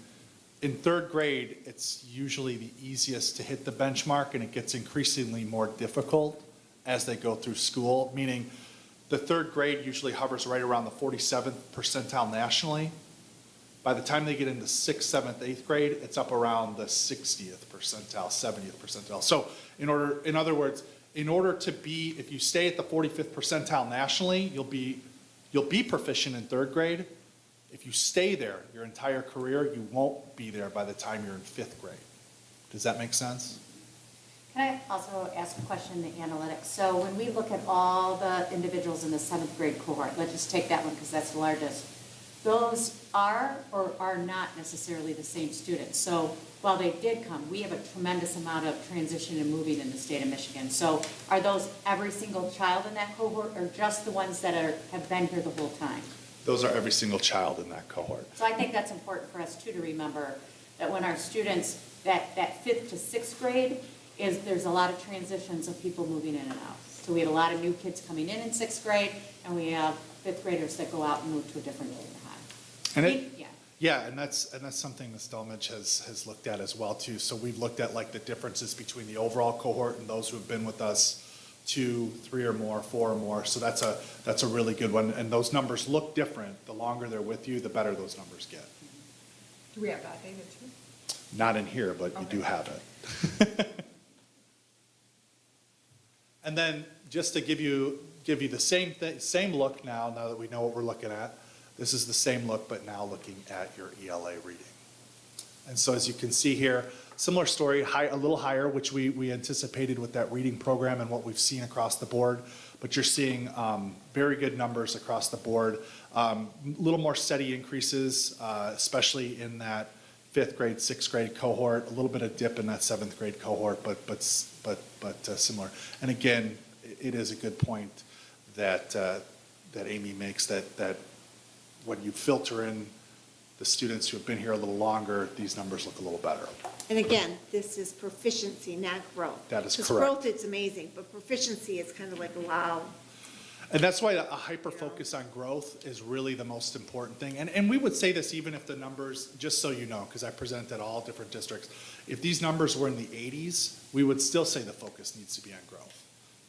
in 3rd grade, it's usually the easiest to hit the benchmark, and it gets increasingly more difficult as they go through school, meaning the 3rd grade usually hovers right around the 47th percentile nationally. By the time they get into 6th, 7th, 8th grade, it's up around the 60th percentile, 70th percentile. So in other words, in order to be, if you stay at the 45th percentile nationally, you'll be proficient in 3rd grade. If you stay there your entire career, you won't be there by the time you're in 5th grade. Does that make sense? Can I also ask a question in the analytics? So when we look at all the individuals in the 7th grade cohort, let's just take that one because that's the largest. Those are or are not necessarily the same students. So while they did come, we have a tremendous amount of transition and moving in the state of Michigan. So are those every single child in that cohort, or just the ones that have been here the whole time? Those are every single child in that cohort. So I think that's important for us too, to remember that when our students, that 5th to 6th grade, there's a lot of transitions of people moving in and out. So we have a lot of new kids coming in 6th grade, and we have 5th graders that go out and move to a different junior high. And Yeah. and that's something Ms. Delmage has looked at as well too. So we've looked at like the differences between the overall cohort and those who have been with us 2, 3 or more, 4 or more. So that's a really good one. And those numbers look different. The longer they're with you, the better those numbers get. Do we have that data too? Not in here, but you do have it. And then just to give you the same look now that we know what we're looking at, this is the same look, but now looking at your ELA reading. And so as you can see here, similar story, a little higher, which we anticipated with that reading program and what we've seen across the board, but you're seeing very good numbers across the board. A little more steady increases, especially in that 5th grade, 6th grade cohort, a little bit of dip in that 7th grade cohort, but similar. And again, it is a good point that Amy makes, that when you filter in The students who have been here a little longer, these numbers look a little better. And again, this is proficiency, not growth. That is correct. Because growth, it's amazing, but proficiency is kind of like, wow. And that's why a hyper focus on growth is really the most important thing. And we would say this even if the numbers, just so you know, because I present at all different districts, if these numbers were in the 80s, we would still say the focus needs to be on growth.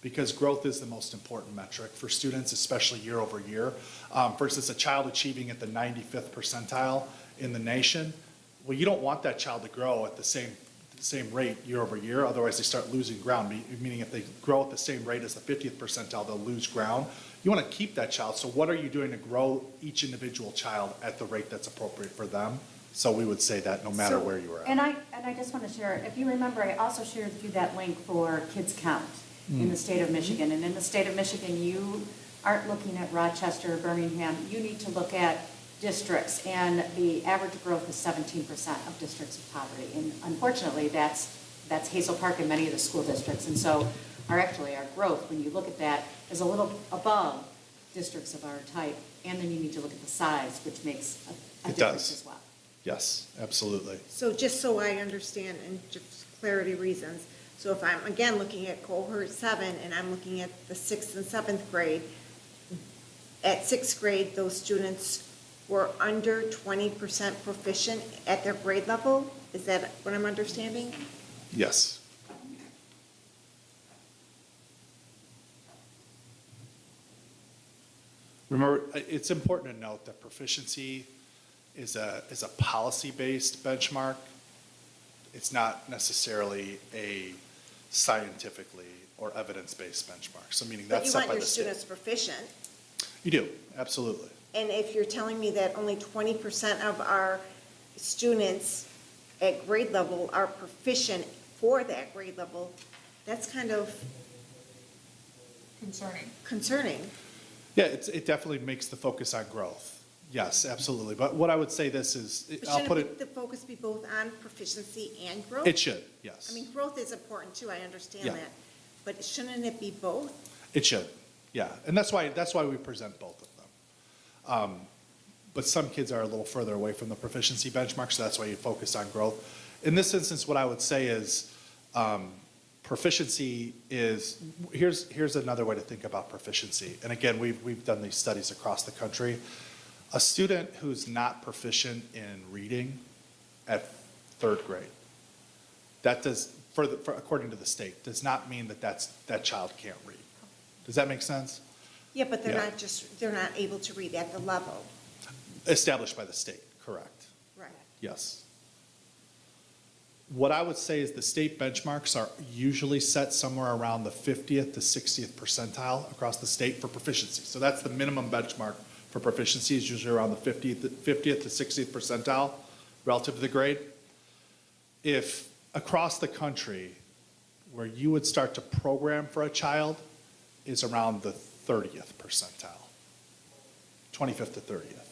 Because growth is the most important metric for students, especially year over year. For instance, a child achieving at the 95th percentile in the nation, well, you don't want that child to grow at the same rate year over year, otherwise they start losing ground, meaning if they grow at the same rate as the 50th percentile, they'll lose ground. You want to keep that child, so what are you doing to grow each individual child at the rate that's appropriate for them? So we would say that no matter where you are at. And I just want to share, if you remember, I also shared with you that link for Kids Count in the state of Michigan. And in the state of Michigan, you aren't looking at Rochester, Birmingham, you need to look at districts, and the average growth is 17% of districts of poverty. And unfortunately, that's Hazel Park and many of the school districts. And so our growth, when you look at that, is a little above districts of our type. And then you need to look at the size, which makes a It difference does. as well. Yes, absolutely. So just so I understand, and just clarity reasons, so if I'm, again, looking at cohort 7, and I'm looking at the 6th and 7th grade, at 6th grade, those students were under 20% proficient at their grade level? Is that what I'm understanding? Yes. Remember, it's important to note that proficiency is a policy-based benchmark. It's not necessarily a scientifically or evidence-based benchmark. So meaning that's set by the But you want your state. students proficient, You do, absolutely. and if you're telling me that only 20% of our students at grade level are proficient for that grade level, that's kind of concerning. Yeah, it definitely makes the focus on growth. Yes, absolutely. But what I would say this is, But I'll put shouldn't it, the focus be both on proficiency and growth? it should, yes. I mean, growth is important too, I understand Yeah. that, but shouldn't it be both? It should, yeah. And that's why we present both of them. But some kids are a little further away from the proficiency benchmark, so that's why you focus on growth. In this instance, what I would say is, proficiency is, here's another way to think about proficiency. And again, we've done these studies across the country. A student who's not proficient in reading at 3rd grade, that does, according to the state, does not mean that child can't read. Does that make sense? Yeah, but Yeah. they're not able to read at the level. Established by the state, correct. Right. Yes. What I would say is the state benchmarks are usually set somewhere around the 50th to 60th percentile across the state for proficiency. So that's the minimum benchmark for proficiency, is usually around the 50th to 60th percentile relative to the grade. If across the country, where you would start to program for a child is around the 30th percentile, 25th to 30th,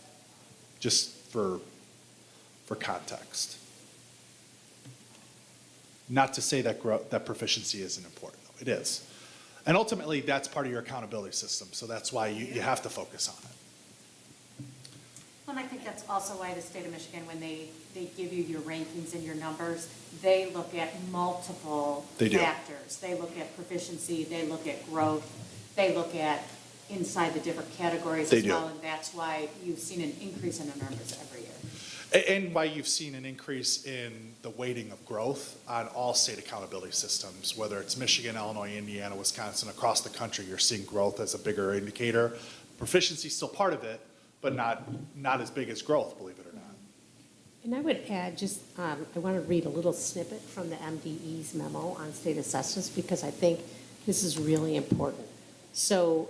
just for context. Not to say that proficiency isn't important, though. It is. And ultimately, that's part of your accountability system, so that's why you have to focus on it. Well, and I think that's also why the state of Michigan, when they give you your rankings and your numbers, they look at multiple They do. factors. They look at proficiency, they look at growth, they look at inside the different categories They as do. well. And that's why you've seen an increase in the numbers every year. And why you've seen an increase in the weighting of growth on all state accountability systems, whether it's Michigan, Illinois, Indiana, Wisconsin, across the country, you're seeing growth as a bigger indicator. Proficiency is still part of it, but not as big as growth, believe it or not. And I would add, just, I want to read a little snippet from the MDE's memo on state assessments, because I think this is really important. So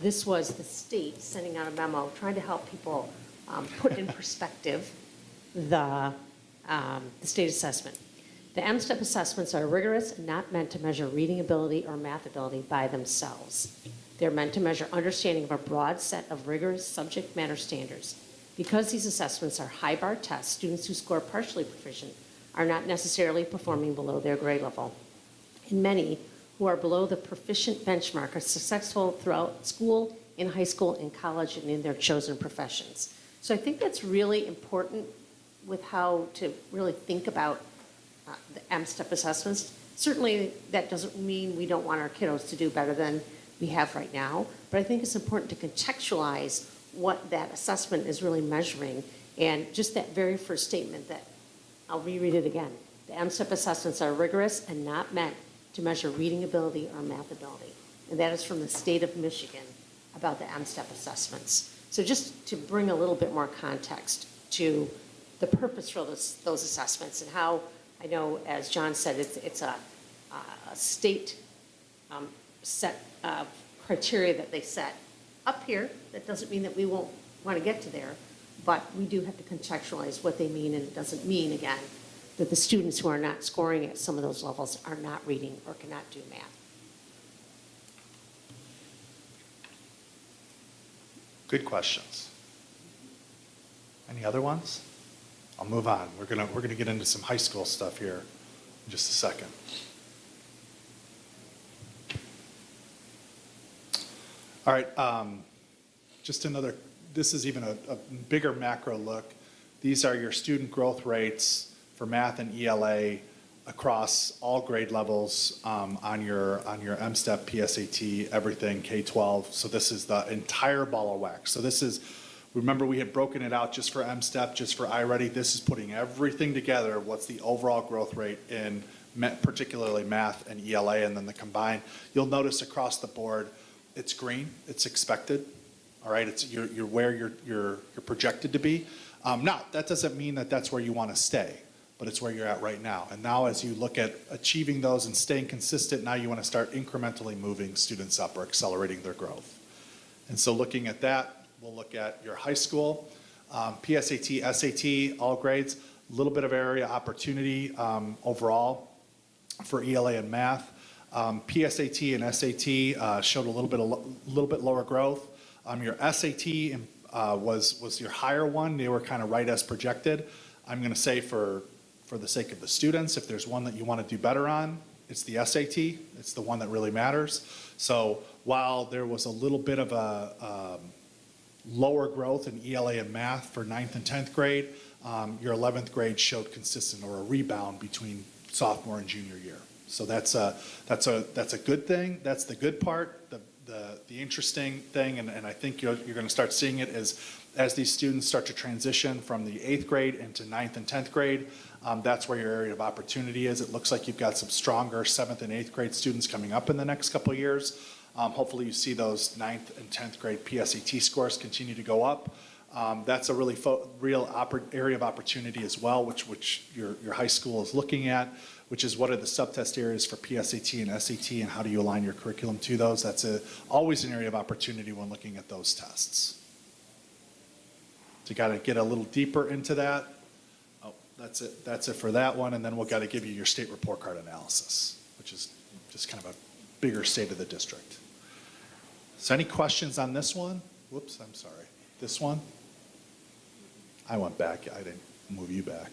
this was the state sending out a memo, trying to help people put in perspective the state assessment. The M-STEP assessments are rigorous and not meant to measure reading ability or math ability by themselves. They're meant to measure understanding of a broad set of rigorous subject matter standards. Because these assessments are high bar tests, students who score partially proficient are not necessarily performing below their grade level. And many who are below the proficient benchmark are successful throughout school, in high school, in college, and in their chosen professions. So I think that's really important with how to really think about the M-STEP assessments. Certainly, that doesn't mean we don't want our kiddos to do better than we have right now, but I think it's important to contextualize what that assessment is really measuring. And just that very first statement that, I'll reread it again. The M-STEP assessments are rigorous and not meant to measure reading ability or math ability. And that is from the state of Michigan about the M-STEP assessments. So just to bring a little bit more context to the purpose for those assessments and how, I know, as John said, it's a state set of criteria that they set up here. That doesn't mean that we won't want to get to there, but we do have to contextualize what they mean, and it doesn't mean, again, that the students who are not scoring at some of those levels are not reading or cannot do math. Good questions. Any other ones? I'll move on. We're gonna get into some high school stuff here in just a second. All right, just another, this is even a bigger macro look. These are your student growth rates for math and ELA across all grade levels on your M-STEP, PSAT, everything, K-12. So this is the entire ball of wax. So this is, remember we had broken it out just for M-STEP, just for iReady. This is putting everything together. What's the overall growth rate in particularly math and ELA, and then the combined. You'll notice across the board, it's green, it's expected. All right, it's you're where you're projected to be. Now, that doesn't mean that that's where you want to stay, but it's where you're at right now. And now as you look at achieving those and staying consistent, now you want to start incrementally moving students up or accelerating their growth. And so looking at that, we'll look at your high school, PSAT, SAT, all grades, a little bit of area opportunity overall for ELA and math. PSAT and SAT showed a little bit lower growth. Your SAT was your higher one. They were kind of right as projected. I'm going to say for the sake of the students, if there's one that you want to do better on, it's the SAT. It's the one that really matters. So while there was a little bit of a lower growth in ELA and math for 9th and 10th grade, your 11th grade showed consistent or a rebound between sophomore and junior year. So that's a good thing. That's the good part. The interesting thing, and I think you're going to start seeing it, is as these students start to transition from the 8th grade into 9th and 10th grade, that's where your area of opportunity is. It looks like you've got some stronger 7th and 8th grade students coming up in the next couple of years. Hopefully you see those 9th and 10th grade PSAT scores continue to go up. That's a really real area of opportunity as well, which your high school is looking at, which is what are the subtest areas for PSAT and SAT, and how do you align your curriculum to those? That's always an area of opportunity when looking at those tests. So you got to get a little deeper into that. Oh, that's it. That's it for that one, and then we've got to give you your state report card analysis, which is just kind of a bigger state of the district. So any questions on this one? Whoops, I'm sorry. This one? I went back. I didn't move you back.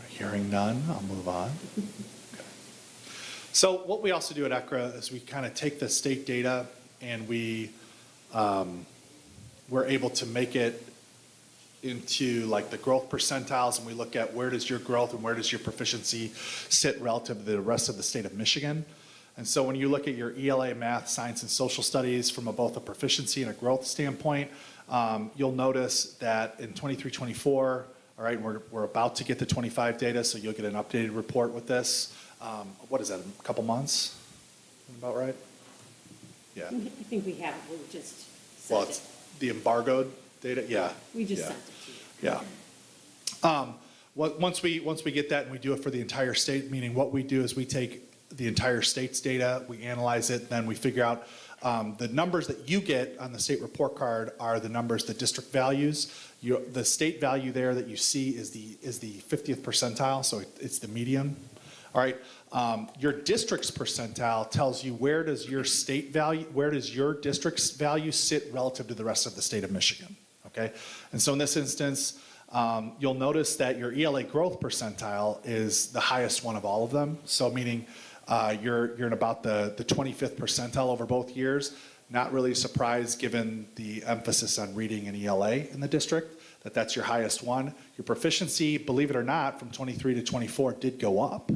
Hearing none, I'll move on. Okay. So what we also do at ECRA is we kind of take the state data and we're able to make it into like the growth percentiles, and we look at where does your growth and where does your proficiency sit relative to the rest of the state of Michigan. And so when you look at your ELA, math, science, and social studies from both a proficiency and a growth standpoint, you'll notice that in 23-24, all right, we're about to get the 25 data, so you'll get an updated report with this. What is that, a couple months? About right? Yeah. I think we have it, we just Well, sent it's it. the embargoed data, yeah. We just yeah. sent it to you. Yeah. Once we get that and we do it for the entire state, meaning what we do is we take the entire state's data, we analyze it, then we figure out the numbers that you get on the state report card are the numbers the district values. The state value there that you see is the 50th percentile, so it's the median. All right, your district's percentile tells you where does your state value, where does your district's value sit relative to the rest of the state of Michigan, okay? And so in this instance, you'll notice that your ELA growth percentile is the highest one of all of them. So meaning you're in about the 25th percentile over both years. Not really surprised given the emphasis on reading and ELA in the district, that's your highest one. Your proficiency, believe it or not, from 23 to 24 did go up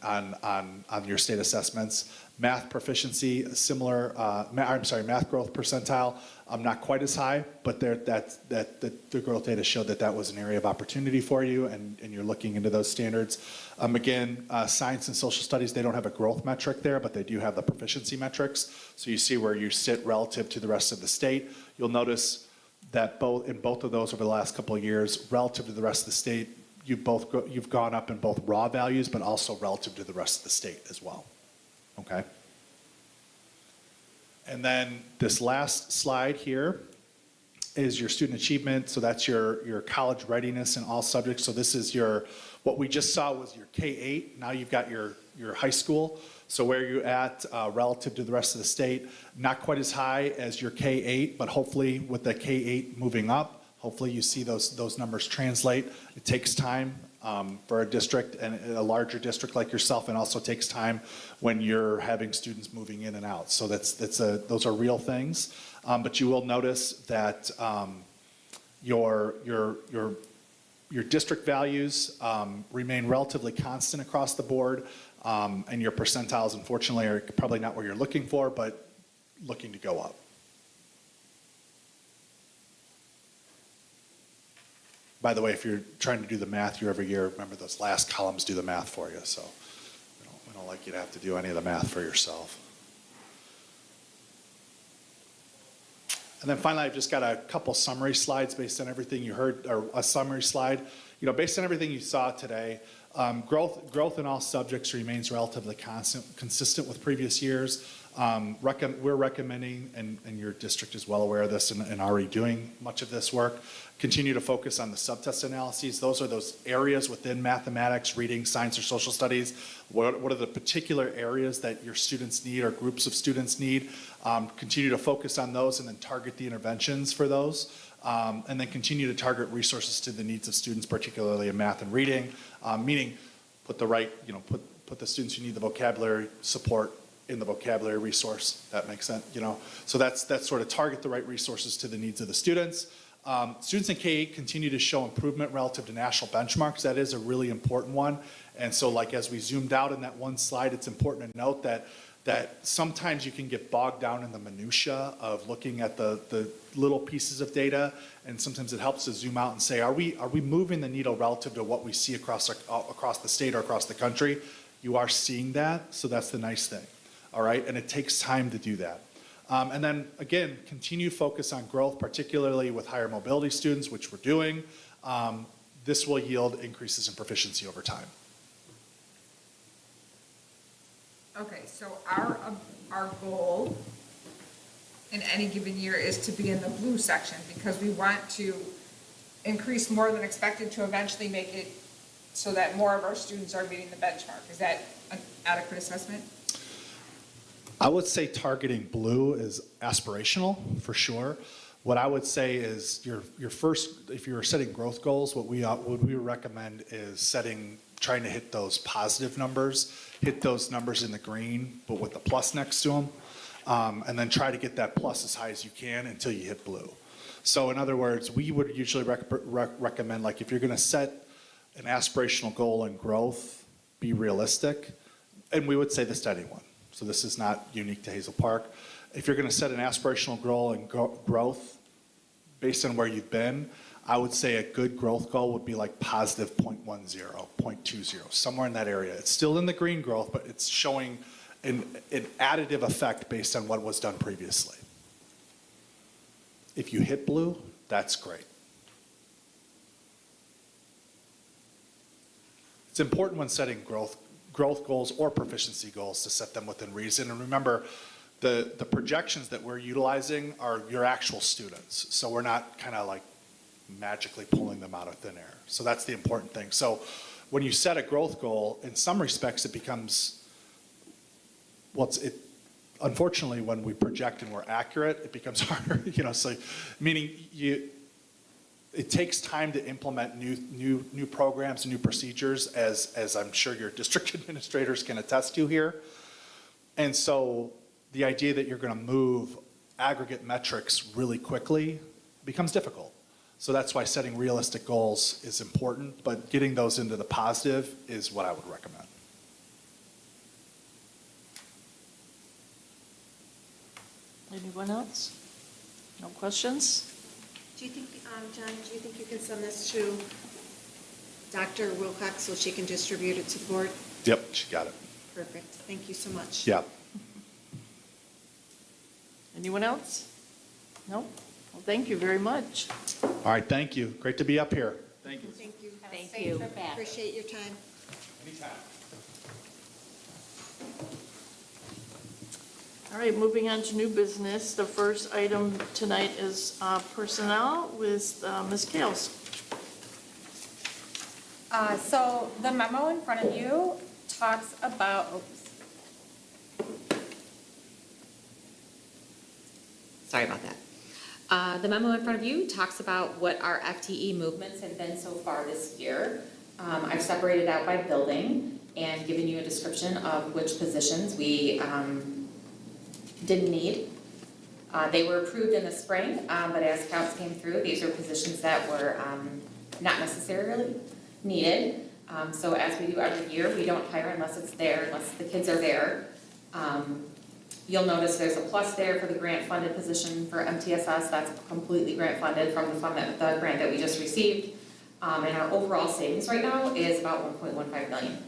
on your state assessments. Math proficiency, similar, math growth percentile, not quite as high, but the growth data showed that was an area of opportunity for you, and you're looking into those standards. Again, science and social studies, they don't have a growth metric there, but they do have the proficiency metrics. So you see where you sit relative to the rest of the state. You'll notice that in both of those over the last couple of years, relative to the rest of the state, you've gone up in both raw values, but also relative to the rest of the state as well. Okay. And then this last slide here is your student achievement. So that's your college readiness in all subjects. So this is what we just saw was your K-8. Now you've got your high school. So where you're at relative to the rest of the state, not quite as high as your K-8, but hopefully with the K-8 moving up, hopefully you see those numbers translate. It takes time for a district and a larger district like yourself, and also takes time when you're having students moving in and out. So those are real things. But you will notice that your district values remain relatively constant across the board, and your percentiles, unfortunately, are probably not where you're looking for, but looking to go up. By the way, if you're trying to do the math year over year, remember those last columns do the math for you, so we don't like you to have to do any of the math for yourself. And then finally, I've just got a couple summary slides based on everything you heard, or a summary slide. Based on everything you saw today, growth in all subjects remains relatively consistent with previous years. We're recommending, and your district is well aware of this and already doing much of this work, continue to focus on the subtest analyses. Those are those areas within mathematics, reading, science, or social studies. What are the particular areas that your students need or groups of students need? Continue to focus on those and then target the interventions for those. And then continue to target resources to the needs of students, particularly in math and reading, meaning put the students who need the vocabulary support in the vocabulary resource. That makes sense, So that's sort of target the right resources to the needs of the students. Students in K-8 continue to show improvement relative to national benchmarks. That is a really important one. And so as we zoomed out in that one slide, it's important to note that sometimes you can get bogged down in the minutia of looking at the little pieces of data, and sometimes it helps to zoom out and say, are we moving the needle relative to what we see across the state or across the country? You are seeing that, so that's the nice thing, all right? And it takes time to do that. And then, again, continue focus on growth, particularly with higher mobility students, which we're doing. This will yield increases in proficiency over time. Okay, so our goal in any given year is to be in the blue section, because we want to increase more than expected to eventually make it so that more of our students are meeting the benchmark. Is that an adequate assessment? I would say targeting blue is aspirational, for sure. What I would say is your first, if you're setting growth goals, what we recommend is trying to hit those positive numbers, hit those numbers in the green, but with the plus next to them, and then try to get that plus as high as you can until you hit blue. So in other words, we would usually recommend, if you're gonna set an aspirational goal in growth, be realistic, and we would say this to anyone. So this is not unique to Hazel Park. If you're gonna set an aspirational goal in growth, based on where you've been, I would say a good growth goal would be positive 0.10, 0.20, somewhere in that area. It's still in the green growth, but it's showing an additive effect based on what was done previously. If you hit blue, that's great. It's important when setting growth goals or proficiency goals to set them within reason. And remember, the projections that we're utilizing are your actual students. So we're not kind of magically pulling them out of thin air. So that's the important thing. So when you set a growth goal, in some respects, it becomes, unfortunately, when we project and we're accurate, it becomes harder, so, meaning it takes time to implement new programs, new procedures, as I'm sure your district administrators can attest to here. And so the idea that you're gonna move aggregate metrics really quickly becomes difficult. So that's why setting realistic goals is important, but getting those into the positive is what I would recommend. Anyone else? No questions? Do you think, John, do you think you can send this to Dr. Wilcox so she can distribute it to the board? Yep, she got it. Perfect, thank you so much. Yeah. Anyone else? No? Well, thank you very much. All right, thank you. Great to be up here. Thank you. Thank you. Appreciate your time. Anytime. All right, moving on to new business. The first item tonight is personnel with Ms. Kales. So the memo in front of you talks about, Sorry about that. The memo in front of you talks about what our FTE movements have been so far this year. I've separated out by building and given you a description of which positions we didn't need. They were approved in the spring, but as counts came through, these are positions that were not necessarily needed. So as we do every year, we don't hire unless it's there, unless the kids are there. You'll notice there's a plus there for the grant-funded position for MTSS. That's completely grant-funded from the grant that we just received. And our overall savings right now is about 1.15 million.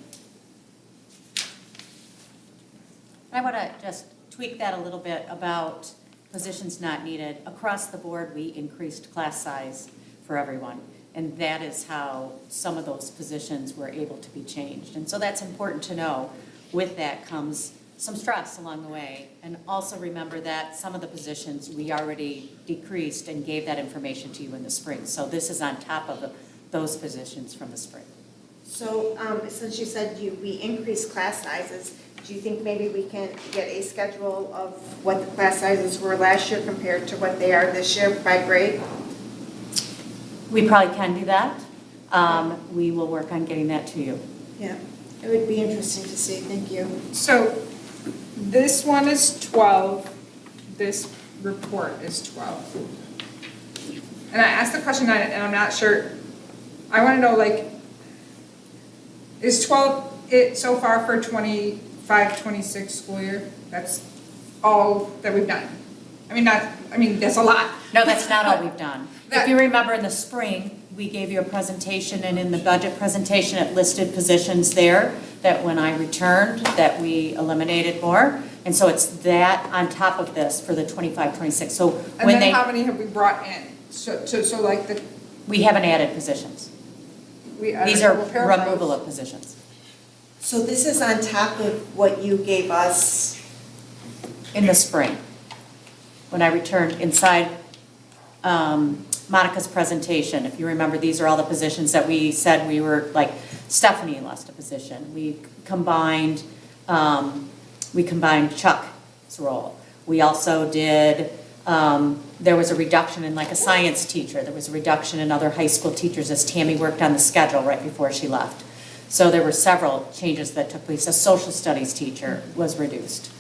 I want to just tweak that a little bit about positions not needed. Across the board, we increased class size for everyone. And that is how some of those positions were able to be changed. And so that's important to know. With that comes some stress along the way. And also remember that some of the positions we already decreased and gave that information to you in the spring. So this is on top of those positions from the spring. So, since you said we increased class sizes, do you think maybe we can get a schedule of what the class sizes were last year compared to what they are this year by grade? We probably can do that. We will work on getting that to you. Yeah, it would be interesting to see, thank you. So this one is 12, this report is 12. And I asked the question and I'm not sure, I want to know, like, is 12 it so far for 25-26 school year? That's all that we've done? I mean, that's a lot. No, that's not all we've done. If you remember in the spring, we gave you a presentation, and in the budget presentation, it listed positions there that when I returned, that we eliminated more. And so it's that on top of this for the 25-26. So And when then how many have we brought in? So like we haven't added positions. These are removal of positions. So this is on top of what you gave us? In the spring, when I returned inside Monica's presentation. If you remember, these are all the positions that we said we were, like Stephanie lost a position. We combined Chuck's role. We also did, there was a reduction in like a science teacher. There was a reduction in other high school teachers as Tammy worked on the schedule right before she left. So there were several changes that took place. A social studies teacher was reduced.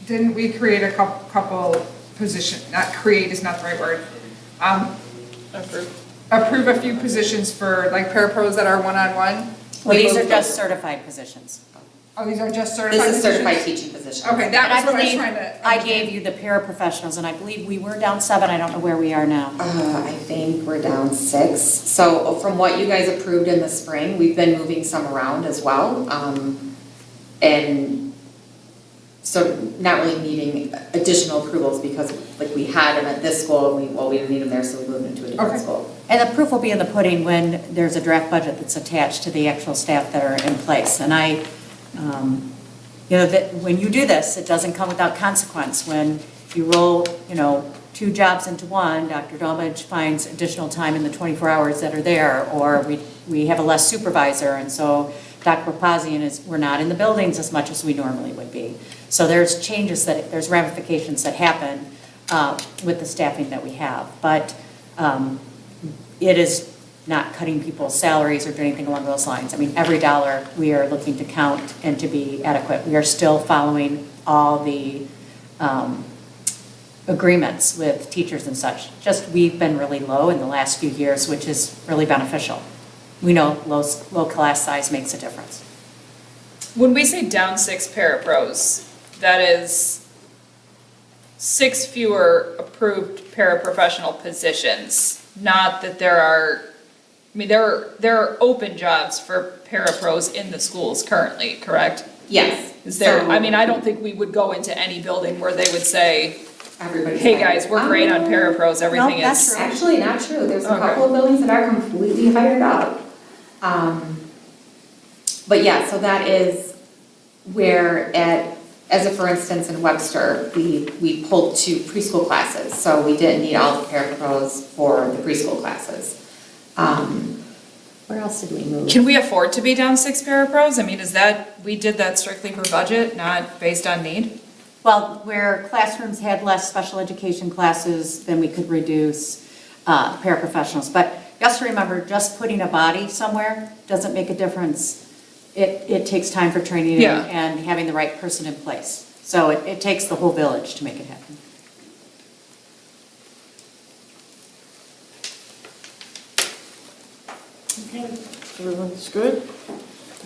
Didn't we create a couple position, not create is not the right word. Approve a few positions for like parapros that are one-on-one? Well, these are just certified positions. Oh, these are just certified This is positions? certified teaching position. Okay, that was what I was trying to I understand. gave you the paraprofessionals, and I believe we were down 7. I don't know where we are now. I think we're down 6. So from what you guys approved in the spring, we've been moving some around as well. And so not really needing additional approvals because like we had them at this school and we didn't need them there, so we moved into a different school. And the proof will be in the pudding when there's a draft budget that's attached to the actual staff that are in place. And that when you do this, it doesn't come without consequence. When you roll, two jobs into one, Dr. Dolmage finds additional time in the 24 hours that are there, or we have a less supervisor, and so Dr. Papazian we're not in the buildings as much as we normally would be. So there's there's ramifications that happen with the staffing that we have. But it is not cutting people's salaries or doing anything along those lines. I mean, every dollar we are looking to count and to be adequate. We are still following all the agreements with teachers and such. Just we've been really low in the last few years, which is really beneficial. We know low class size makes a difference. When we say down 6 parapros, that is 6 fewer approved paraprofessional positions. Not that there are, I mean, there are open jobs for parapros in the schools currently, correct? Yes. Is there, So- I mean, I don't think we would go into any building where they would say, Everybody's hey hired. guys, we're great on parapros, everything that's is. true. Actually, not true. There's a Okay. couple of buildings that are completely hired out. But yeah, so that is where as a for instance in Webster, we pulled 2 preschool classes. So we didn't need all the parapros for the preschool classes. Where else did we move? Can we afford to be down 6 parapros? I mean, we did that strictly for budget, not based on need? Well, where classrooms had less special education classes, then we could reduce paraprofessionals. But you have to remember, just putting a body somewhere doesn't make a difference. It takes time for training Yeah. and having the right person in place. So it takes the whole village to make it happen. Okay, everyone's good?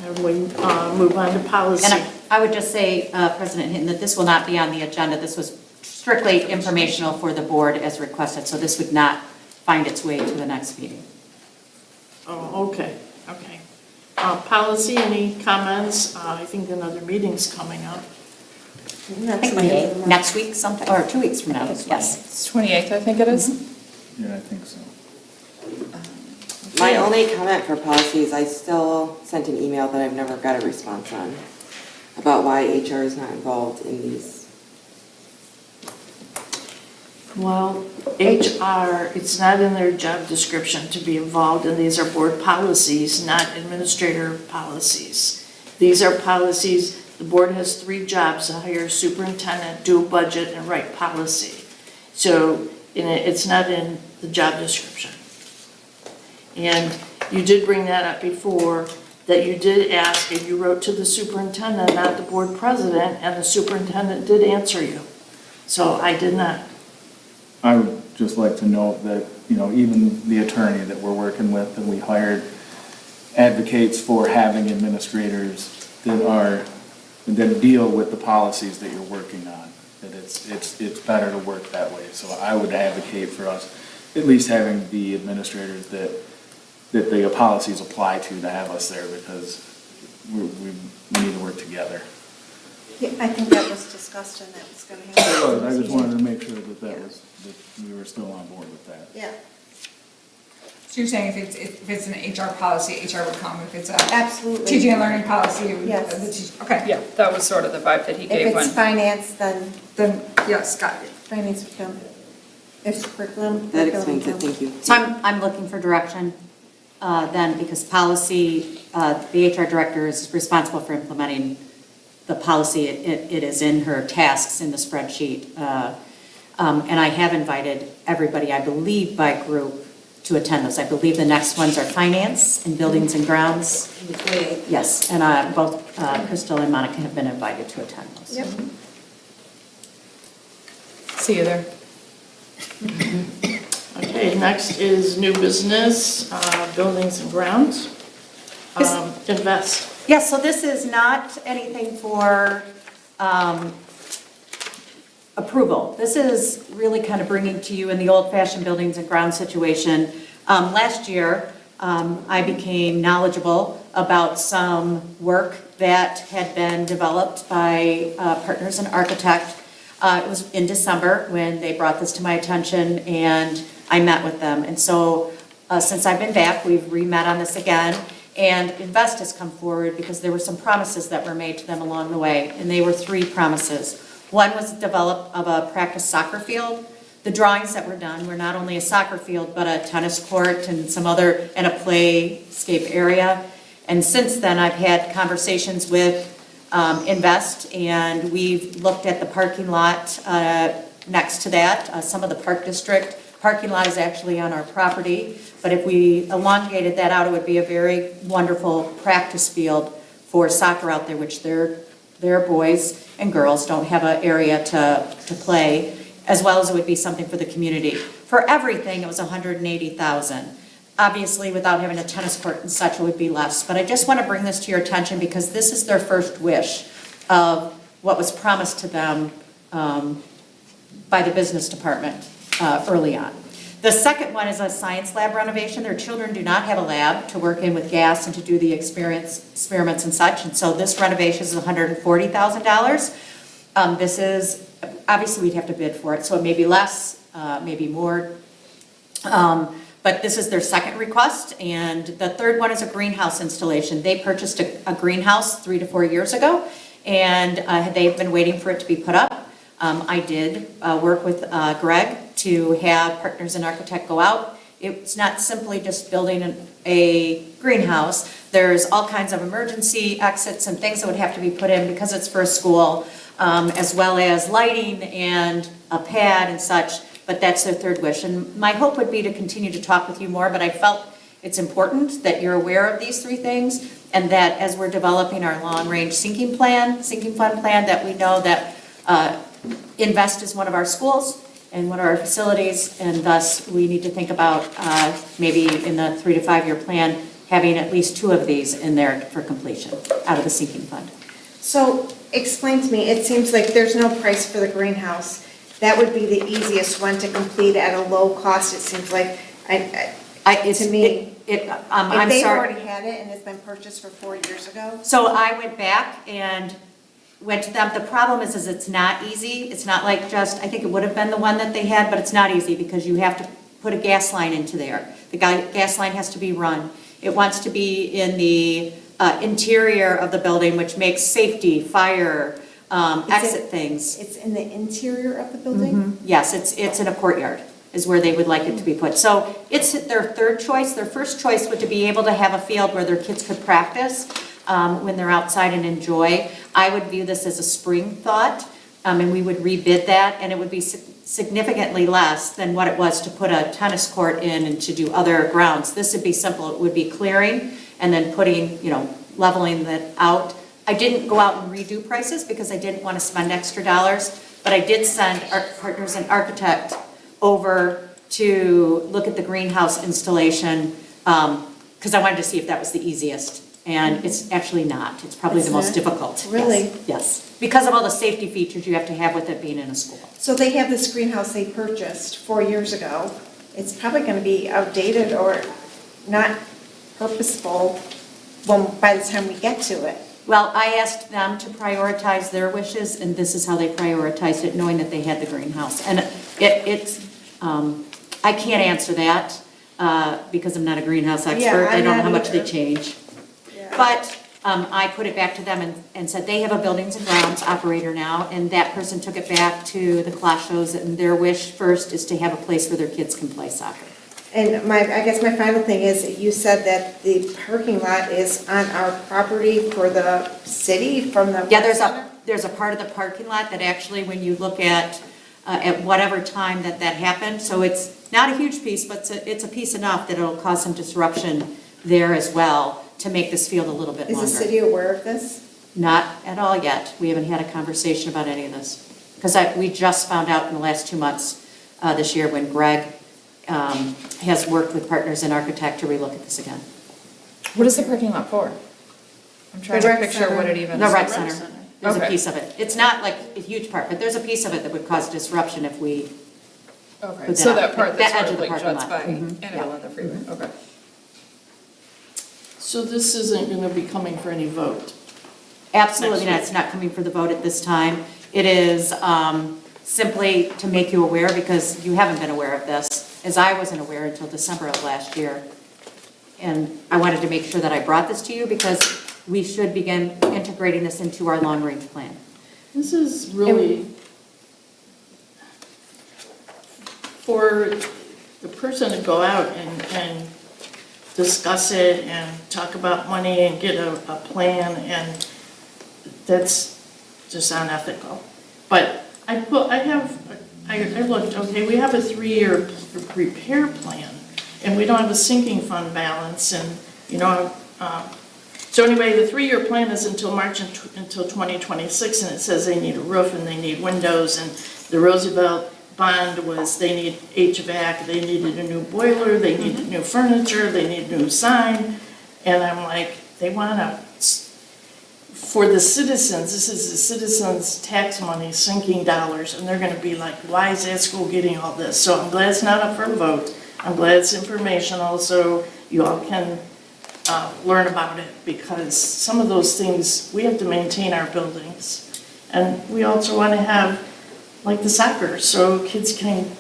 And we move on to policy. And I would just say, President Hinton, that this will not be on the agenda. This was strictly informational for the board as requested, so this would not find its way to the next meeting. Oh, okay. Policy, any comments? I think another meeting's coming up. I think next week sometime, or 2 weeks from now, yes. It's 28th, I think it is. Yeah, I think so. My only comment for policy is I still sent an email that I've never got a response on about why HR is not involved in these. Well, HR, it's not in their job description to be involved, and these are board policies, not administrator policies. These are policies, the board has 3 jobs: to hire a superintendent, do a budget, and write policy. So it's not in the job description. And you did bring that up before, that you did ask, and you wrote to the superintendent, not the board president, and the superintendent did answer you. So I did not. I would just like to note that, even the attorney that we're working with, that we hired, advocates for having administrators that deal with the policies that you're working on. That it's better to work that way. So I would advocate for us at least having the administrators that the policies apply to have us there, because we need to work together. Yeah, I think that was discussed and that was going to happen. I just wanted to make sure that we were still on board with that. Yeah, So you're saying if it's an HR policy, HR would come, if it's a absolutely. teaching and learning policy, it would, Yes. okay. Yeah, that was sort of the vibe that he If gave it's when. finance, then Then, yes, got it. finance would come. If it's curriculum. That curriculum explains it, would thank you. So I'm looking for direction then, because policy, the HR director is responsible for implementing the policy. It is in her tasks in the spreadsheet. And I have invited everybody, I believe by group, to attend those. I believe the next ones are finance and buildings and grounds. Yes, and both Crystal and Monica have been invited to attend those. Yep. See you there. Okay, next is new business, buildings and grounds. Invest. Yes, so this is not anything for approval. This is really kind of bringing to you in the old-fashioned buildings and grounds situation. Last year, I became knowledgeable about some work that had been developed by Partners and Architect. It was in December when they brought this to my attention, and I met with them. And so since I've been back, we've re-met on this again. And Invest has come forward because there were some promises that were made to them along the way, and they were 3 promises. One was develop of a practice soccer field. the drawings that were done were not only a soccer field, but a tennis court and some other, and a playscape area. And since then, I've had conversations with Invest, and we've looked at the parking lot next to that. Some of the Park District parking lot is actually on our property, but if we elongated that out, it would be a very wonderful practice field for soccer out there, which their boys and girls don't have an area to play, as well as it would be something for the community. For everything, it was $180,000. Obviously, without having a tennis court and such, it would be less. But I just want to bring this to your attention because this is their first wish of what was promised to them by the business department early on. The second one is a science lab renovation. Their children do not have a lab to work in with gas and to do the experiments and such. And so this renovation is $140,000. This is, obviously we'd have to bid for it, so it may be less, maybe more. But this is their second request. And the third one is a greenhouse installation. They purchased a greenhouse 3 to 4 years ago, and they've been waiting for it to be put up. I did work with Greg to have Partners in Architect go out. It's not simply just building a greenhouse. There's all kinds of emergency exits and things that would have to be put in because it's for a school, as well as lighting and a pad and such, but that's their third wish. And my hope would be to continue to talk with you more, but I felt it's important that you're aware of these three things, and that as we're developing our long-range sinking fund plan, that we know that Invest is one of our schools and one of our facilities, and thus we need to think about maybe in the 3 to 5 year plan, having at least 2 of these in there for completion out of the sinking fund. So explain to me, it seems like there's no price for the greenhouse. That would be the easiest one to complete at a low cost, it seems like, to me. I'm If they've sorry. already had it and it's been purchased for 4 years ago? So I went back and went to them. The problem is it's not easy. It's not like just, I think it would have been the one that they had, but it's not easy because you have to put a gas line into there. The gas line has to be run. It wants to be in the interior of the building, which makes safety, fire, exit things. It's in the interior of the building? Yes, it's in a courtyard is where they would like it to be put. So it's their third choice. Their first choice would to be able to have a field where their kids could practice when they're outside and enjoy. I would view this as a spring thought, and we would rebid that, and it would be significantly less than what it was to put a tennis court in and to do other grounds. This would be simple. It would be clearing and then putting, leveling that out. I didn't go out and redo prices because I didn't want to spend extra dollars, but I did send our Partners in Architect over to look at the greenhouse installation because I wanted to see if that was the easiest. And it's actually not. It's probably the most difficult. Really? Yes. Because of all the safety features you have to have with it being in a school. So they have this greenhouse they purchased 4 years ago. It's probably going to be outdated or not purposeful by the time we get to it. Well, I asked them to prioritize their wishes, and this is how they prioritized it, knowing that they had the greenhouse. And I can't answer that because I'm not a greenhouse expert. I don't know how much they change. But I put it back to them and said they have a buildings and grounds operator now, and that person took it back to the Colashos, and their wish first is to have a place where their kids can play soccer. And I guess my final thing is, you said that the parking lot is on our property for the city from the. Yeah, there's a part of the parking lot that actually, when you look at whatever time that happened, so it's not a huge piece, but it's a piece enough that it'll cause some disruption there as well to make this field a little bit longer. Is the city aware of this? Not at all yet. We haven't had a conversation about any of this. Because we just found out in the last 2 months this year when Greg has worked with Partners in Architect to relook at this again. What is the parking lot for? I'm trying to picture what it even The is. rec center. There's a Okay. piece of it. It's not like a huge part, but there's a piece of it that would cause disruption if we Okay, put so out. that part The that's edge sort of of the like parking juts lot. by Mhm. Annabelle on the freeway, okay. So this isn't going to be coming for any vote? Absolutely Next not. week. It's not coming for the vote at this time. It is simply to make you aware, because you haven't been aware of this, as I wasn't aware until December of last year. And I wanted to make sure that I brought this to you because we should begin integrating this into our long-range plan. This is really, for the person to go out and discuss it and talk about money and get a plan, and that's just unethical. But I looked, okay, we have a 3-year repair plan, and we don't have a sinking fund balance, and, so anyway, the 3-year plan is until March, until 2026, and it says they need a roof and they need windows, and the Roosevelt bond was they need HVAC, they needed a new boiler, they needed new furniture, they need a new sign, and I'm like, they wanna, for the citizens, this is the citizens' tax money sinking dollars, and they're gonna be like, why is that school getting all this? So I'm glad it's not up for a vote, I'm glad it's informational, so you all can learn about it, because some of those things, we have to maintain our buildings. And we also want to have, like the soccer, so kids can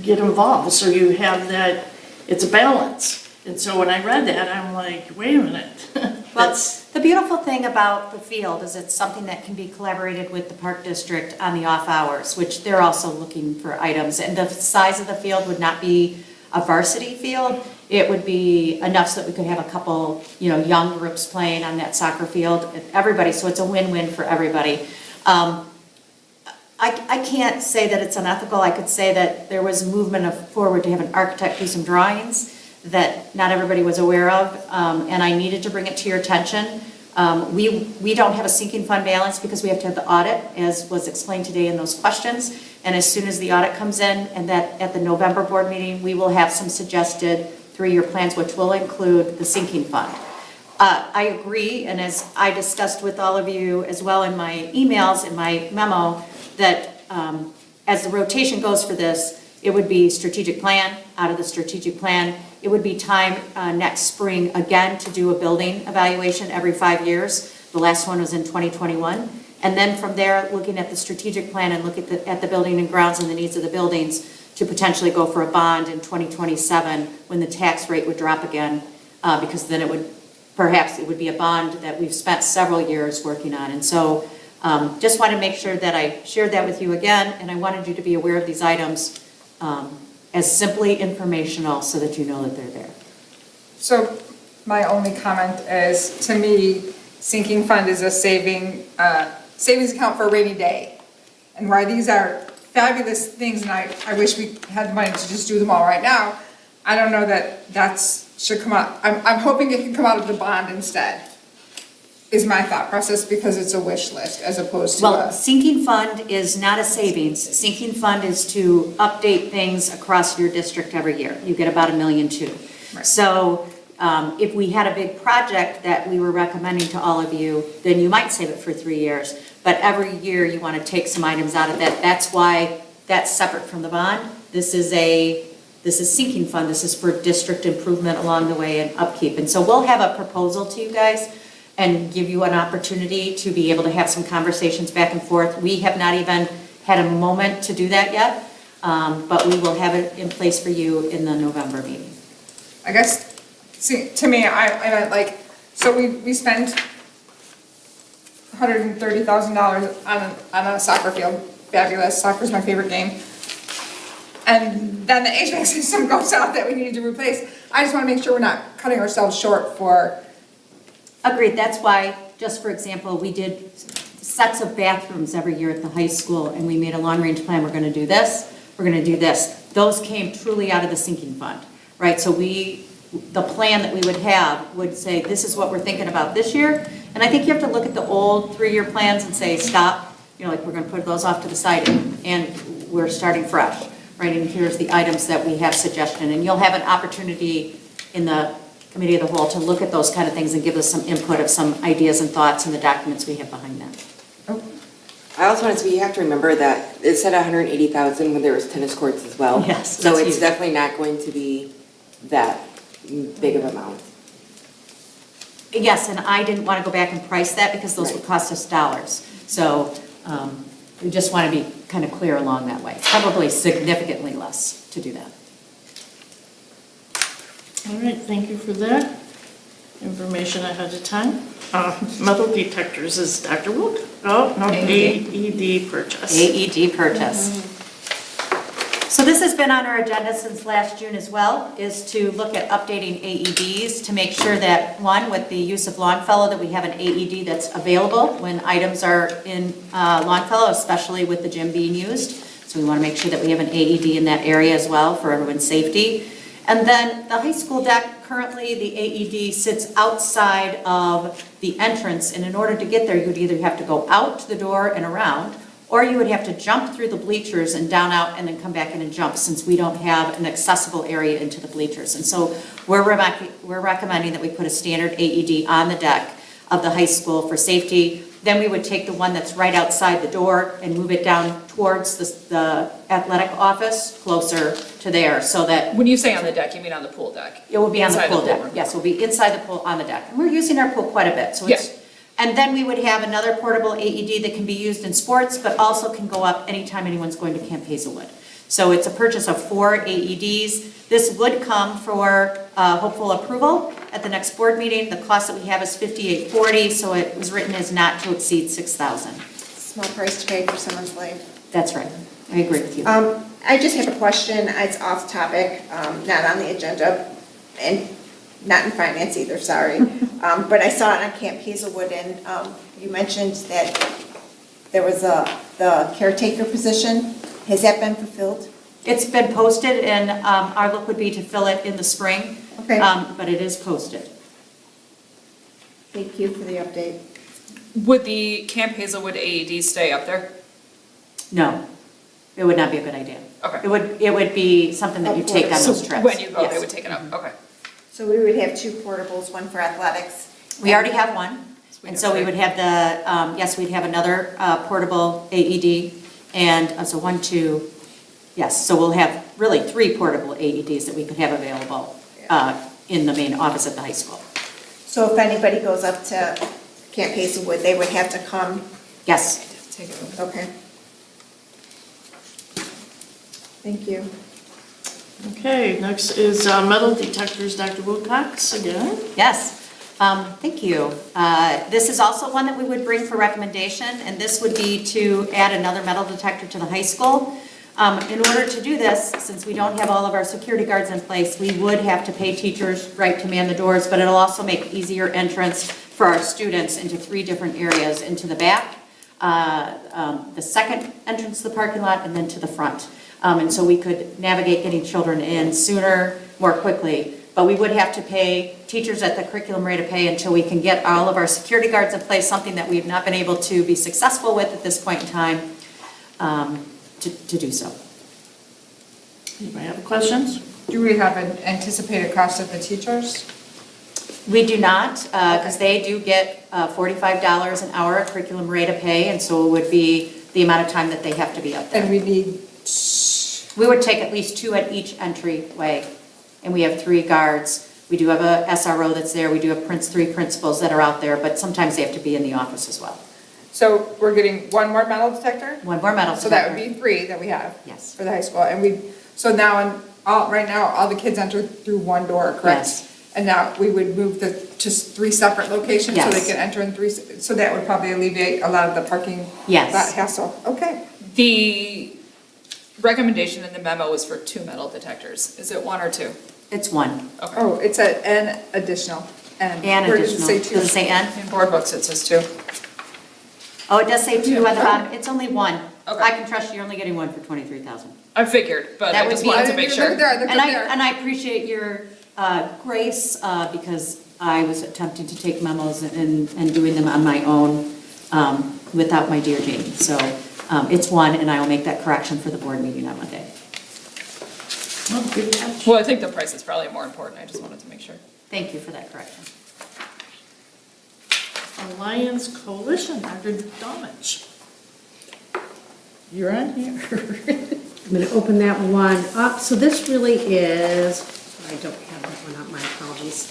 get involved, so you have that, it's a balance. And so when I read that, I'm like, wait a minute. Well, the beautiful thing about the field is it's something that can be collaborated with the park district on the off hours, which they're also looking for items. And the size of the field would not be a varsity field. It would be enough so that we could have a couple, young groups playing on that soccer field, everybody, so it's a win-win for everybody. I can't say that it's unethical. I could say that there was movement forward to have an architect do some drawings that not everybody was aware of, and I needed to bring it to your attention. We don't have a sinking fund balance because we have to have the audit, as was explained today in those questions. And as soon as the audit comes in, and that at the November board meeting, we will have some suggested 3-year plans, which will include the sinking fund. I agree, and as I discussed with all of you as well in my emails, in my memo, that as the rotation goes for this, it would be strategic plan. Out of the strategic plan, it would be time next spring again to do a building evaluation every 5 years. The last one was in 2021. And then from there, looking at the strategic plan and look at the building and grounds and the needs of the buildings to potentially go for a bond in 2027 when the tax rate would drop again, because then it would be a bond that we've spent several years working on. And so just want to make sure that I shared that with you again, and I wanted you to be aware of these items as simply informational so that you know that they're there. So my only comment is, to me, sinking fund is a savings account for a rainy day. And while these are fabulous things, and I wish we had the money to just do them all right now, I don't know that should come out. I'm hoping it can come out of the bond instead, is my thought process, because it's a wish list as opposed to Well, sinking fund is not a savings. Sinking fund is to update things across your district every year. You get about $1.2 million. Right. So if we had a big project that we were recommending to all of you, then you might save it for 3 years. But every year you want to take some items out of that. That's why that's separate from the bond. This is sinking fund. This is for district improvement along the way and upkeep. And so we'll have a proposal to you guys and give you an opportunity to be able to have some conversations back and forth. We have not even had a moment to do that yet, but we will have it in place for you in the November meeting. I guess, see, to me, I meant like, so we spend $130,000 on a soccer field. Fabulous, soccer's my favorite game. And then the HVAC system goes out that we need to replace. I just want to make sure we're not cutting ourselves short for. Agreed, that's why, just for example, we did sets of bathrooms every year at the high school, and we made a long-range plan, we're gonna do this, we're gonna do this. Those came truly out of the sinking fund, right? So the plan that we would have would say, this is what we're thinking about this year, and I think you have to look at the old 3-year plans and say, stop, like we're gonna put those off to the side, and we're starting fresh, right? And here's the items that we have suggestion, and you'll have an opportunity in the committee of the whole to look at those kind of things and give us some input of some ideas and thoughts in the documents we have behind that. I also want to say, you have to remember that it said 180,000 when there was tennis courts as well. Yes, So that's it's huge. definitely not going to be that big of an amount. Yes, and I didn't want to go back and price that because those would cost us dollars. So we just want to be kind of clear along that way. It's probably significantly less to do that. All right, thank you for that information ahead of time. Metal detectors is Dr. Wilk. Oh, no, AED purchase. AED purchase. So this has been on our agenda since last June as well, is to look at updating AEDs to make sure that, one, with the use of Longfellow, that we have an AED that's available when items are in Longfellow, especially with the gym being used. So we want to make sure that we have an AED in that area as well for everyone's safety. And then the high school deck, currently the AED sits outside of the entrance, and in order to get there, you would either have to go out to the door and around, or you would have to jump through the bleachers and down out and then come back in and jump, since we don't have an accessible area into the bleachers. And so we're recommending that we put a standard AED on the deck of the high school for safety. Then we would take the one that's right outside the door and move it down towards the athletic office, closer to there, so that When you say on the deck, you mean on the pool deck? it will be on the Inside the pool pool deck. room. Yes, it will be inside the pool, on the deck. And we're using our pool quite a bit, so it's. Yeah. And then we would have another portable AED that can be used in sports, but also can go up anytime anyone's going to Camp Hazelwood. So it's a purchase of 4 AEDs. This would come for hopeful approval at the next board meeting. The cost that we have is $58.40, so it was written as not to exceed $6,000. Small price to pay for someone's life. That's right. I agree with you. I just have a question, it's off topic, not on the agenda, and not in finance either, sorry. But I saw it on Camp Hazelwood, and you mentioned that there was the caretaker position. Has that been fulfilled? It's been posted, and our look would be to fill it in the spring. Okay. But it is posted. Thank you for the update. Would the Camp Hazelwood AED stay up there? No, it would not be a good idea. Okay. It would be something that you take on those trips. When you go, they Yes. would take it up, okay. So we would have 2 portables, one for athletics. We already have one, and so we would have yes, we'd have another portable AED, and so 1, 2, yes, so we'll have really 3 portable AEDs that we could have available in the main office at the high school. So if anybody goes up to Camp Hazelwood, they would have to come, Yes. Take it over. okay. Thank you. Okay, next is metal detectors, Dr. Wilcox again. Yes, thank you. This is also one that we would bring for recommendation, and this would be to add another metal detector to the high school. In order to do this, since we don't have all of our security guards in place, we would have to pay teachers, right, to man the doors, but it'll also make easier entrance for our students into 3 different areas, into the back, the second entrance to the parking lot, and then to the front. And so we could navigate getting children in sooner, more quickly. But we would have to pay teachers at the curriculum rate of pay until we can get all of our security guards in place, something that we've not been able to be successful with at this point in time, to do so. Anybody have questions? Do we have an anticipated cost of the teachers? We do not, because they do get $45 an hour at curriculum rate of pay, and so it would be the amount of time that they have to be up there. And we need, We would take at least 2 at each entryway, and we have 3 guards. We do have a SRO that's there, we do have 3 principals that are out there, but sometimes they have to be in the office as well. so we're getting 1 more metal detector? 1 more metal So that would detector. be 3 that we have? Yes. For the high school, and so now, right now, all the kids enter through 1 door, correct? Yes. And now we would move to 3 separate locations, so they Yes. can enter in 3, so that would probably alleviate a lot of the parking. Yes. That hassle, okay. The recommendation in the memo was for 2 metal detectors. Is it 1 or 2? It's 1. Okay. Oh, it's an additional, and. And Where does it additional, say does 2? it say N? In board books, it says 2. Oh, it does say 2 at the bottom, it's only 1. Okay. I can trust you're only getting 1 for 23,000. I figured, but That I would just be- wanted to make Look sure. there, look And there. I appreciate your grace, because I was attempting to take memos and doing them on my own without my dear Jamie. So it's 1, and I will make that correction for the board meeting on Monday. Oh, good catch. Well, I think the price is probably more important. I just wanted to make sure. Thank you for that correction. Alliance Coalition, Dr. Domich. You're on here. I'm going to open that one up. So this really is, I don't have that one up, my apologies.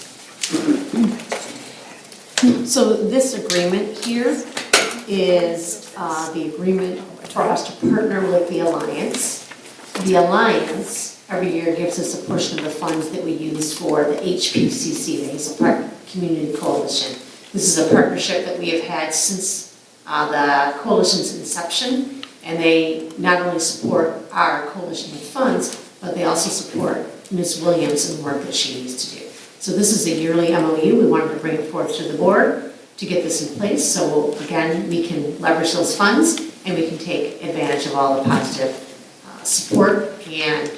So this agreement here is the agreement for us to partner with the Alliance. The Alliance every year gives us a portion of the funds that we use for the HPCC, the Hazel Park Community Coalition. This is a partnership that we have had since the coalition's inception, And they not only support our coalition with funds, but they also support Ms. Williams and the work that she needs to do. So this is a yearly MOU. We wanted to bring it forth to the board to get this in place. So again, we can leverage those funds and we can take advantage of all the positive support and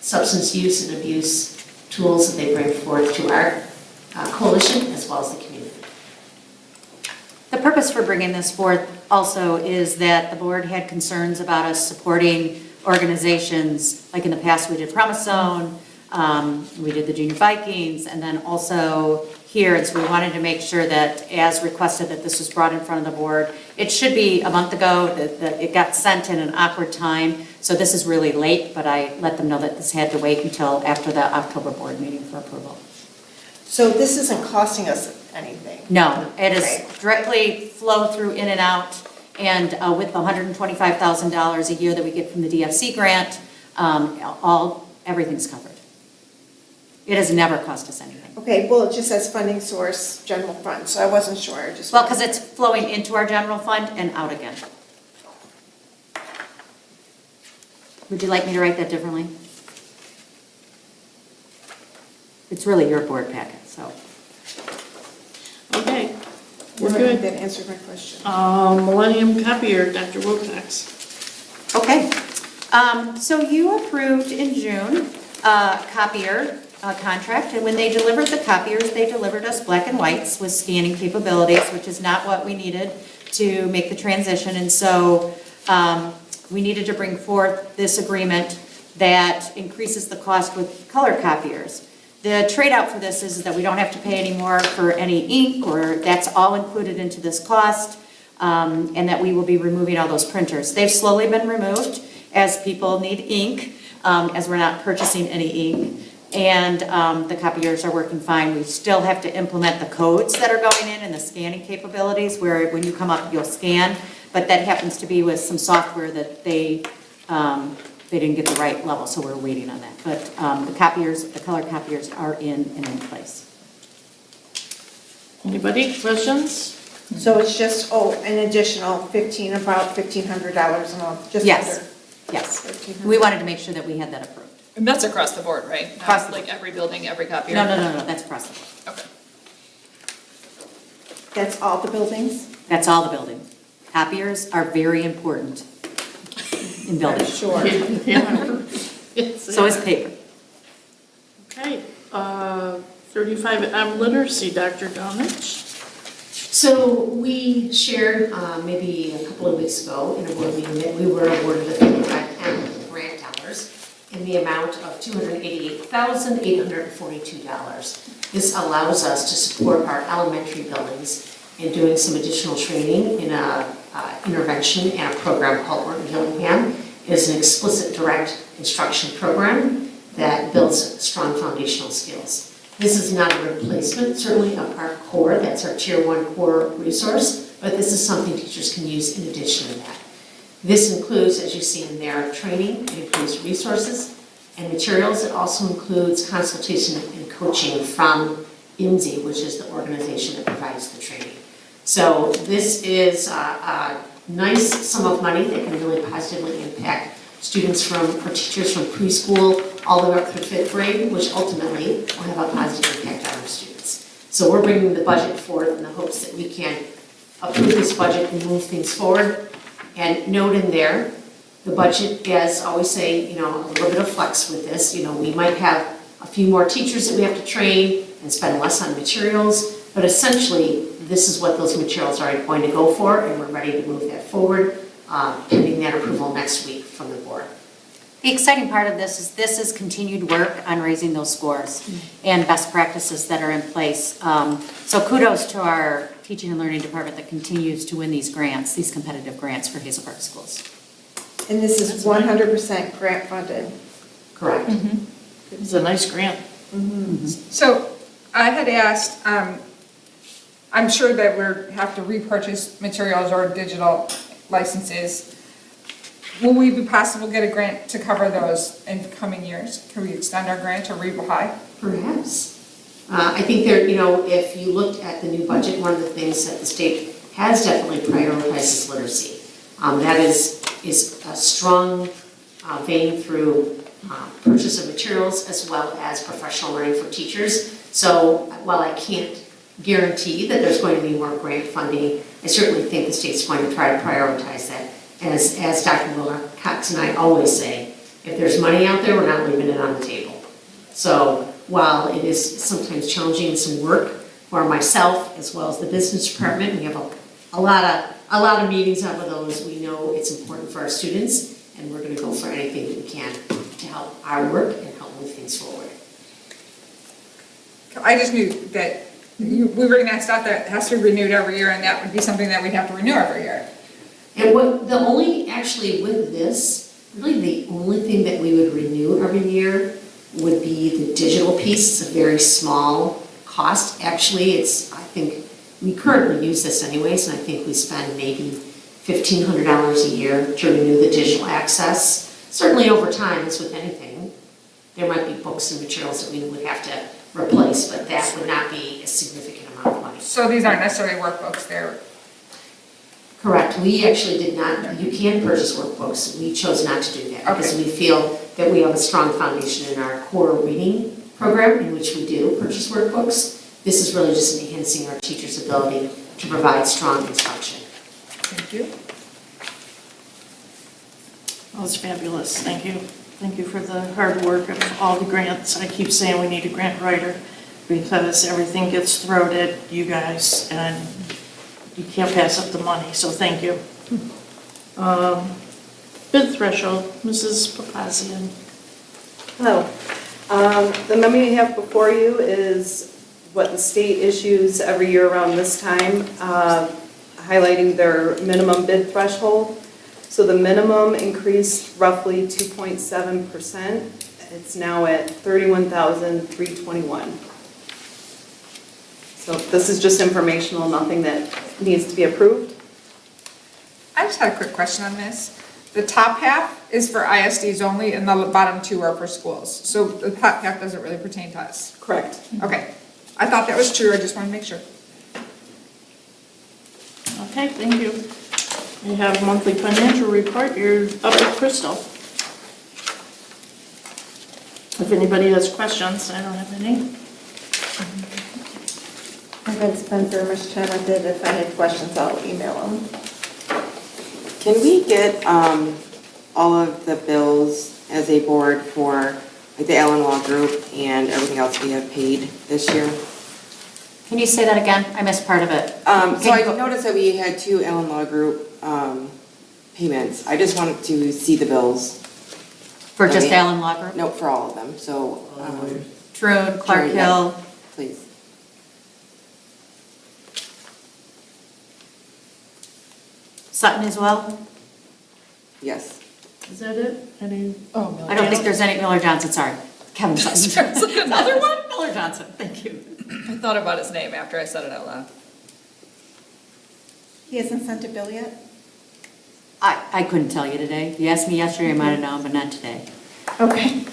substance use and abuse tools that they bring forth to our coalition as well as the community. The purpose for bringing this forth also is that the board had concerns about us supporting organizations, like in the past we did Promise Zone, we did the Junior Vikings, and then also here, and so we wanted to make sure that as requested that this was brought in front of the board. It should be a month ago, that it got sent in an awkward time, so this is really late, but I let them know that this had to wait until after the October board meeting for approval. So this isn't costing us anything? No, it is Okay. directly flow through in and out, and with the $125,000 a year that we get from the DFC grant, everything's covered. It has never cost us anything. Okay, well, it just says funding source, general fund, so I wasn't sure, I just. Well, because it's flowing into our general fund and out again. Would you like me to write that differently? It's really your board packet, so. Okay, we're That good. answered my question. Millennium Copier, Dr. Wilcox. Okay, so you approved in June a copier contract, and when they delivered the copiers, they delivered us black and whites with scanning capabilities, which is not what we needed to make the transition, and so we needed to bring forth this agreement that increases the cost with color copiers. The trade-out for this is that we don't have to pay any more for any ink, or that's all included into this cost, and that we will be removing all those printers. They've slowly been removed as people need ink, as we're not purchasing any ink, and the copiers are working fine. We still have to implement the codes that are going in and the scanning capabilities, where when you come up, you'll scan, but that happens to be with some software that they didn't get the right level, so we're waiting on that. But the copiers, the color copiers are in and in place. Anybody, questions? So it's just, an additional about $1,500 a month, just Yes. under. Yes, 1,500. we wanted to make sure that we had that approved. And that's across the board, right? Across Not the like every building, every copier? No, that's across the board. Okay. That's all the buildings? That's all the buildings. Copiers are very important in buildings. Sure. So is paper. Okay, 35M literacy, Dr. Donich. So we shared maybe a couple of weeks ago in a board meeting that we were awarded the 55M grant dollars in the amount of $288,842. This allows us to support our elementary buildings in doing some additional training in a intervention and a program called Orton Gillingham. It is an explicit direct instruction program that builds strong foundational skills. This is not a replacement, certainly, of our core, that's our tier 1 core resource, but this is something teachers can use in addition to that. This includes, as you see in there, training, it includes resources and materials. It also includes consultation and coaching from IMSI, which is the organization that provides the training. So this is a nice sum of money that can really positively impact students or teachers from preschool all the way up through 5th grade, which ultimately will have a positive impact on our students. So we're bringing the budget forth in the hopes that we can approve this budget and move things forward. And note in there, the budget, as I always say, a little bit of flex with this. We might have a few more teachers that we have to train and spend less on materials, but essentially, this is what those materials are going to go for, and we're ready to move that forward, pending that approval next week from the board. The exciting part of this is continued work on raising those scores and best practices that are in place. So kudos to our teaching and learning department that continues to win these grants, these competitive grants for Hazel Park schools. And this is 100% grant funded? Correct. It's a nice grant. So I had asked, I'm sure that we have to repurchase materials or digital licenses. Will we be possible to get a grant to cover those in coming years? Can we extend our grant to Reba High? Perhaps. I think there, if you looked at the new budget, one of the things that the state has definitely prioritized is literacy. That is a strong vein through purchase of materials as well as professional learning for teachers. So while I can't guarantee that there's going to be more grant funding, I certainly think the state's going to try to prioritize that. As Dr. Wilcox and I always say, if there's money out there, we're not leaving it on the table. So while it is sometimes challenging and some work for myself as well as the business department, we have a lot of meetings out of those. We know it's important for our students, and we're going to go for anything that we can to help our work and help move things forward. I just knew that we were gonna ask that it has to be renewed every year, and that would be something that we'd have to renew every year. And actually with this, really the only thing that we would renew every year would be the digital piece. It's a very small cost. Actually, I think we currently use this anyways, and I think we spend maybe $1,500 a year to renew the digital access. Certainly over time, as with anything, there might be books and materials that we would have to replace, but that would not be a significant amount of money. So these aren't necessarily workbooks, they're, Correct, we actually did not, you can purchase workbooks, we chose not to do that because we feel that we have a strong foundation in our core reading program in which we do purchase workbooks. This is really just enhancing our teachers' ability to provide strong instruction. thank you. That was fabulous, thank you. Thank you for the hard work of all the grants. I keep saying we need a grant writer because everything gets thrown at you guys and you can't pass up the money, so thank you. Bid threshold, Mrs. Papazian. Hello. The memo you have before you is what the state issues every year around this time, highlighting their minimum bid threshold. So the minimum increased roughly 2.7%. It's now at $31,321. So this is just informational, nothing that needs to be approved. I just had a quick question on this. The top half is for ISDs only, and the bottom two are for schools. So the top half doesn't really pertain to us. Correct. Okay, I thought that was true, I just wanted to make sure. Okay, thank you. We have monthly financial report. You're up with Crystal. If anybody has questions, I don't have any. I've been Spencer, Ms. Chana did. If I had questions, I'll email them. Can we get all of the bills as a board for like the Allen Law Group and everything else we have paid this year? Can you say that again? I missed part of it. So I noticed that we had 2 Allen Law Group payments. I just wanted to see the bills. For just Allen Law Group? No, for all of them, so. Troon, Clark yeah, Hill. Please. Sutton as well? Yes. Is that it? Any? Oh, I don't think there's any, Miller Johnson, sorry. Kevin Sutton. Another one? Miller Johnson, thank you. I thought about his name after I said it out loud. He hasn't sent a bill yet? I couldn't tell you today. You asked me yesterday, I might have known, but not today. Okay.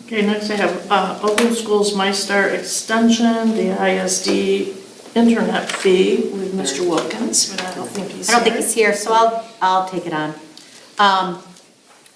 Okay, next I have Open Schools MyStar Extension, the ISD internet fee with Mr. Wilkins, but I don't think he's here. I don't think he's here, so I'll take it on.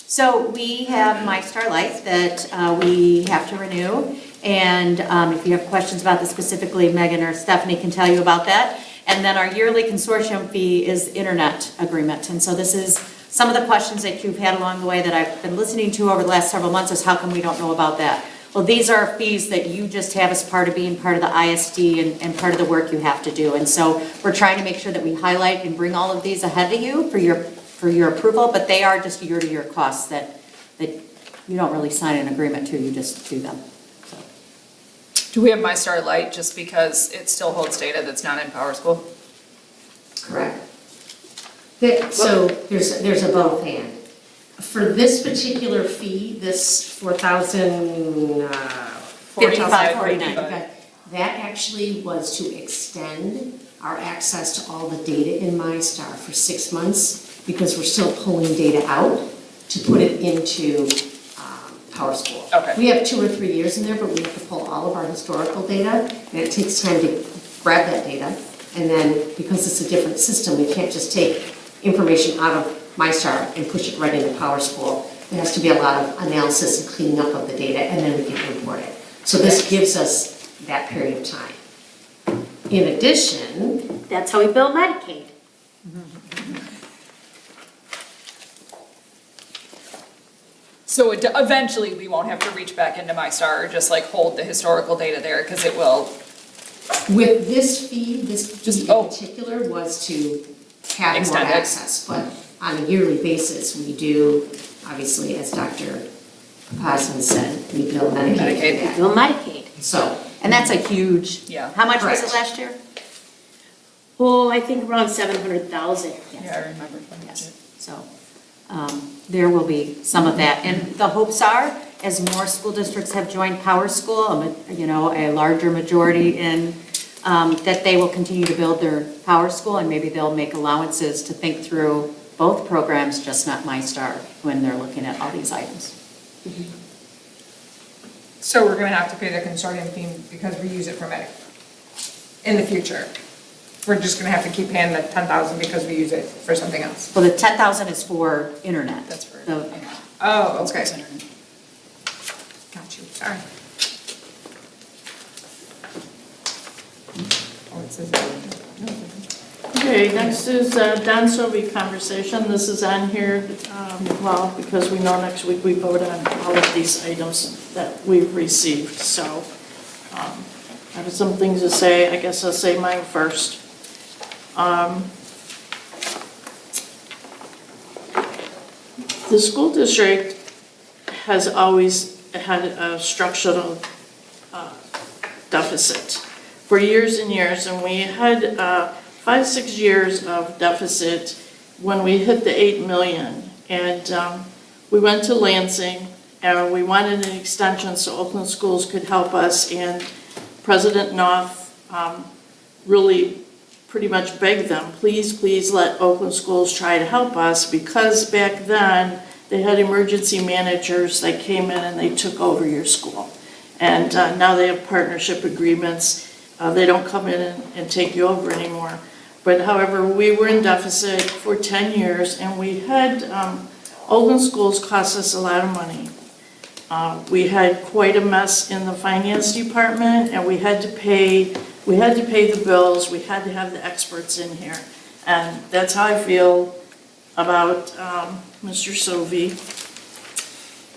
So we have My Starlight that we have to renew. And if you have questions about this specifically, Megan or Stephanie can tell you about that. And then our yearly consortium fee is internet agreement. And so this is some of the questions that you've had along the way that I've been listening to over the last several months is how come we don't know about that? Well, these are fees that you just have as part of being part of the ISD and part of the work you have to do. And so we're trying to make sure that we highlight and bring all of these ahead of you for your approval, but they are just year-to-year costs that you don't really sign an agreement to, you just do them. So. Do we have MyStar Lite just because it still holds data that's not in PowerSchool? Correct. So there's a both and. For this particular fee, this $4,055.49, that actually was to extend our access to all the data in MyStar for 6 months because we're still pulling data out to put it into PowerSchool. Okay. We have 2 or 3 years in there, but we have to pull all of our historical data, and it takes time to grab that data. And then, because it's a different system, we can't just take information out of MyStar and push it right into Power School. There has to be a lot of analysis and cleaning up of the data, and then we can import it. So this gives us that period of time. In addition, that's how we bill Medicaid. So eventually, we won't have to reach back into MyStar or just like hold the historical data there, because it will. With this fee, this Just- fee in particular was to have more Extend it. access, but on a yearly basis, we do, obviously, as Dr. Osmond said, we bill Medicaid for Medicaid. that. Bill Medicaid. So, And that's a huge, Yeah. how much was it Correct. last year? Oh, I think around 700,000. Yeah, I remember from Yes. So, there will be some of that. And the hopes are, as more school districts have joined Power School, a larger majority in, that they will continue to build their Power School, and maybe they'll make allowances to think through both programs, just not MyStar, when they're looking at all these items. So we're gonna have to pay the consortium fee because we use it for Medicaid in the future. We're just gonna have to keep paying the 10,000 because we use it for something else. Well, the 10,000 is for internet. That's for. The- Oh, That's okay. considered. Got you, sorry. Oh, it says. Okay, next is Don Sovey conversation. This is on here, because we know next week we vote on all of these items that we've received, so I have some things to say. I guess I'll say mine first. The school district has always had a structural deficit for years and years, and we had 5-6 years of deficit when we hit the 8 million. And we went to Lansing, and we wanted an extension so Oakland Schools could help us, and President Knopf really pretty much begged them, please let Oakland Schools try to help us, because back then, they had emergency managers that came in and they took over your school. And now they have partnership agreements. They don't come in and take you over anymore. But however, we were in deficit for 10 years, and we had, Oakland Schools cost us a lot of money. We had quite a mess in the finance department, and we had to pay the bills, we had to have the experts in here. And that's how I feel about Mr. Sovey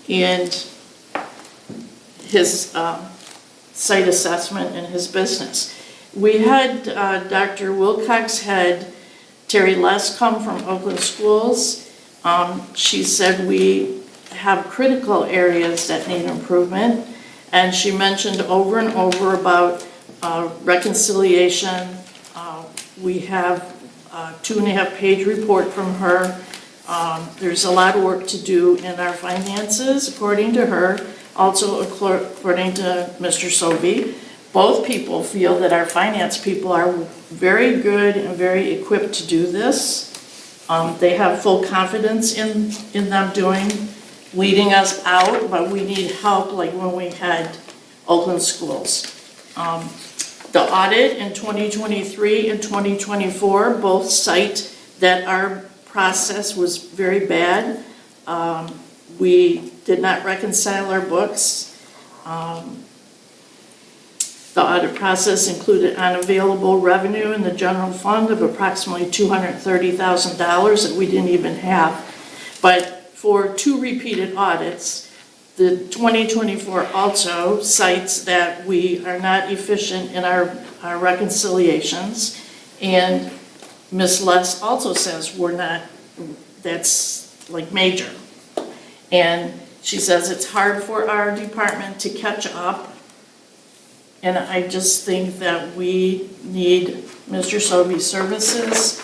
and his site assessment and his business. We had Dr. Wilcox had Terry Less come from Oakland Schools. She said we have critical areas that need improvement, and she mentioned over and over about reconciliation. We have a 2.5-page report from her. There's a lot of work to do in our finances, according to her, also according to Mr. Sovey. Both people feel that our finance people are very good and very equipped to do this. They have full confidence in them leading us out, but we need help like when we had Oakland Schools. The audit in 2023 and 2024 both cite that our process was very bad. We did not reconcile our books. The audit process included unavailable revenue in the general fund of approximately $230,000 that we didn't even have. But for 2 repeated audits, the 2024 also cites that we are not efficient in our reconciliations. And Ms. Less also says we're not, that's like major. And she says it's hard for our department to catch up. And I just think that we need Mr. Sovey's services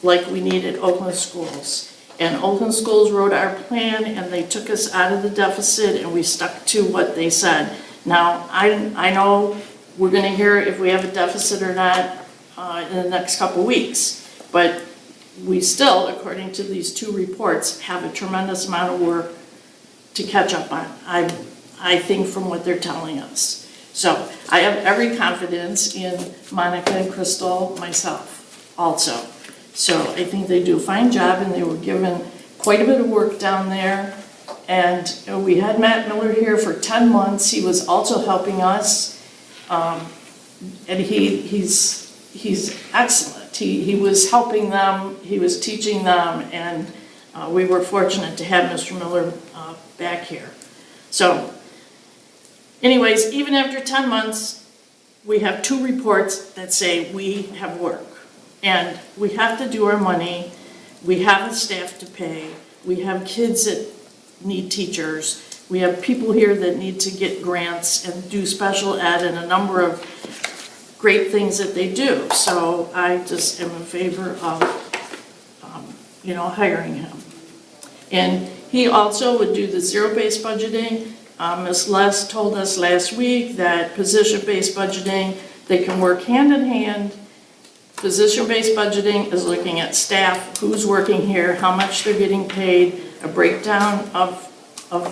like we needed Oakland Schools. And Oakland Schools wrote our plan, and they took us out of the deficit, and we stuck to what they said. Now, I know we're gonna hear if we have a deficit or not in the next couple weeks, but we still, according to these 2 reports, have a tremendous amount of work to catch up on, I think, from what they're telling us. So I have every confidence in Monica and Crystal, myself also. So I think they do a fine job, and they were given quite a bit of work down there. And we had Matt Miller here for 10 months. He was also helping us. And he's excellent. He was helping them, he was teaching them, and we were fortunate to have Mr. Miller back here. So anyways, even after 10 months, we have 2 reports that say we have work. And we have to do our money. We have a staff to pay. We have kids that need teachers. We have people here that need to get grants and do special ed and a number of great things that they do. So I just am in favor of, hiring him. And he also would do the zero-based budgeting. Ms. Les told us last week that position-based budgeting, they can work hand in hand. Position-based budgeting is looking at staff, who's working here, how much they're getting paid, a breakdown of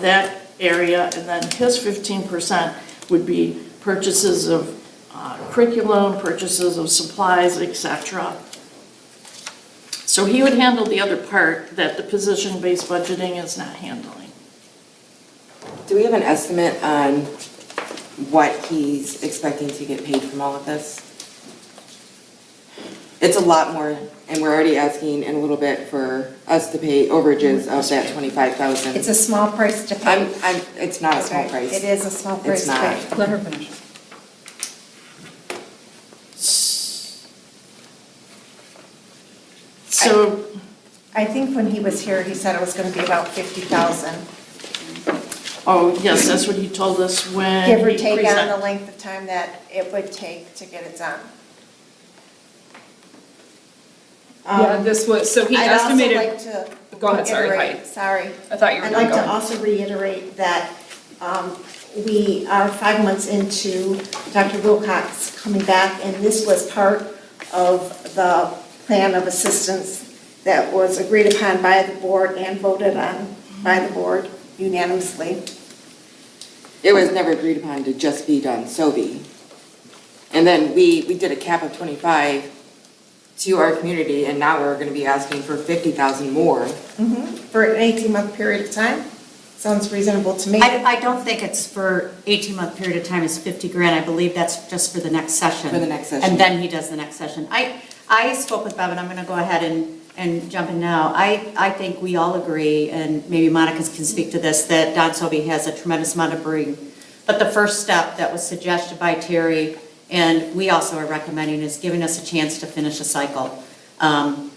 that area, and then his 15% would be purchases of curriculum, purchases of supplies, etc. So he would handle the other part that the position-based budgeting is not handling. Do we have an estimate on what he's expecting to get paid from all of this? It's a lot more, and we're already asking in a little bit for us to pay overages of that 25,000. It's a small price to pay. It's not a small Okay, price. It is a small price It's to pay. not. Let her finish. So, I think when he was here, he said it was gonna be about 50,000, oh, yes, that's what he told us when give or he take on presented. the length of time that it would take to get it done. Yeah, this was, so he estimated, I'd also like to go ahead, sorry, reiterate- Heidi. Sorry. I thought you were I'd gonna like go. to also reiterate that we are 5 months into Dr. Wilcox coming back, and this was part of the plan of assistance that was agreed upon by the board and voted on by the board unanimously. It was never agreed upon to just be done SOBI. And then we did a cap of 25 to our community, and now we're gonna be asking for 50,000 more. For an 18-month period of time. Sounds reasonable to me. I don't think it's for 18-month period of time, it's 50 grand. I believe that's just for the next session. For the next session. And then he does the next session. I spoke with Bob, and I'm going to go ahead and jump in now. I think we all agree, and maybe Monica can speak to this, that Don Sobey has a tremendous amount of bring. But the first step that was suggested by Terry, and we also are recommending, is giving us a chance to finish a cycle. And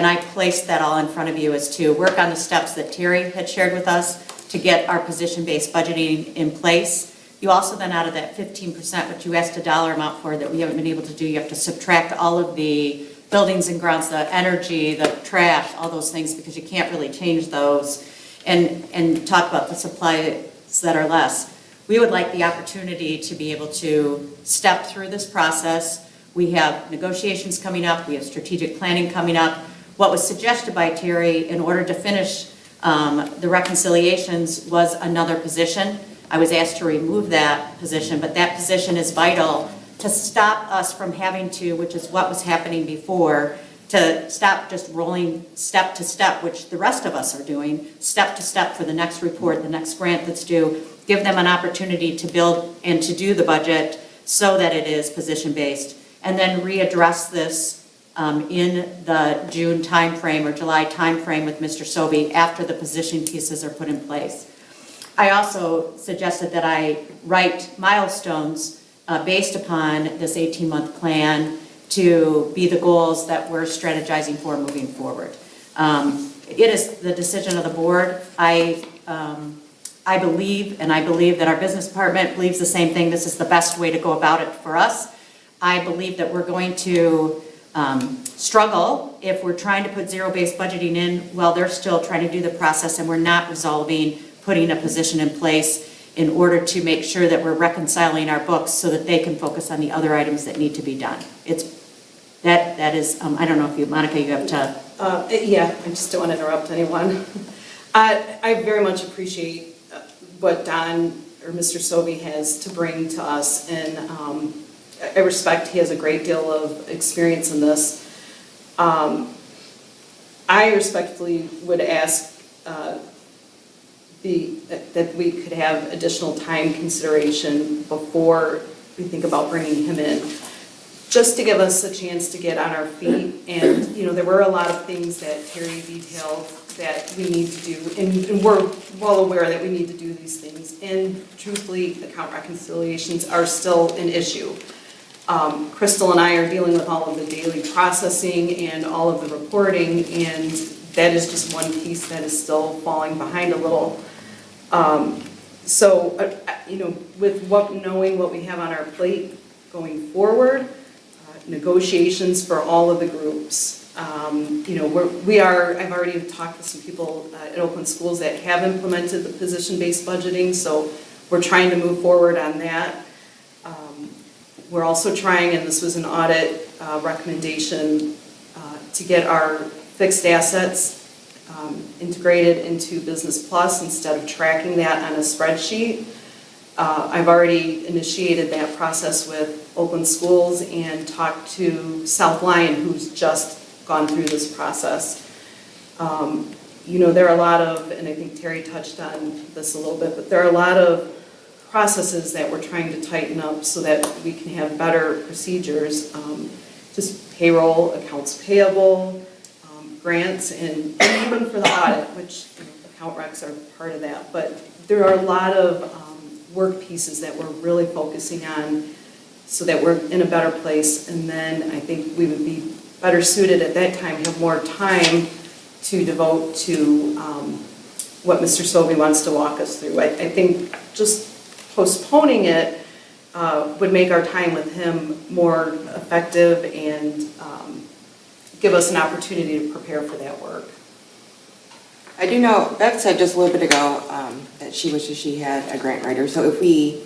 I placed that all in front of you, is to work on the steps that Terry had shared with us to get our position-based budgeting in place. You also then, out of that 15%, which you asked a dollar amount for that we haven't been able to do, you have to subtract all of the buildings and grounds, the energy, the trash, all those things, because you can't really change those, and talk about the supplies that are less. We would like the opportunity to be able to step through this process. We have negotiations coming up, we have strategic planning coming up. What was suggested by Terry in order to finish the reconciliations was another position. I was asked to remove that position, but that position is vital to stop us from having to, which is what was happening before, to stop just rolling step to step, which the rest of us are doing, step to step for the next report, the next grant that's due. Give them an opportunity to build and to do the budget so that it is position-based, and then readdress this in the June timeframe or July timeframe with Mr. Sobey after the position pieces are put in place. I also suggested that I write milestones based upon this 18-month plan to be the goals that we're strategizing for moving forward. It is the decision of the board. I believe, and I believe that our business department believes the same thing. This is the best way to go about it for us. I believe that we're going to struggle if we're trying to put zero-based budgeting in while they're still trying to do the process and we're not resolving putting a position in place in order to make sure that we're reconciling our books so that they can focus on the other items that need to be done. That is, I don't know if you, Monica, you have to. Yeah, I just don't want to interrupt anyone. I very much appreciate what Don or Mr. Sobey has to bring to us, and I respect he has a great deal of experience in this. I respectfully would ask that we could have additional time consideration before we think about bringing him in, just to give us a chance to get on our feet. And, you know, there were a lot of things that Terry detailed that we need to do, and we're well aware that we need to do these things. And truthfully, account reconciliations are still an issue. Crystal and I are dealing with all of the daily processing and all of the reporting, and that is just one piece that is still falling behind a little. You know, with knowing what we have on our plate going forward, negotiations for all of the groups. You know, I've already talked with some people at Oakland Schools that have implemented the position-based budgeting, so we're trying to move forward on that. We're also trying, and this was an audit recommendation, to get our fixed assets integrated into Business Plus instead of tracking that on a spreadsheet. I've already initiated that process with Oakland Schools and talked to South Lyon, who's just gone through this process. You know, there are a lot of, and I think Terry touched on this a little bit, but there are a lot of processes that we're trying to tighten up so that we can have better procedures. Just payroll, accounts payable, grants, and even for the audit, which, you know, account recs are part of that. But there are a lot of work pieces that we're really focusing on so that we're in a better place. And then I think we would be better suited at that time, have more time to devote to what Mr. Sobey wants to walk us through. I think just postponing it would make our time with him more effective and give us an opportunity to prepare for that work. I do know, Beth said just a little bit ago that she wishes she had a grant writer. So if we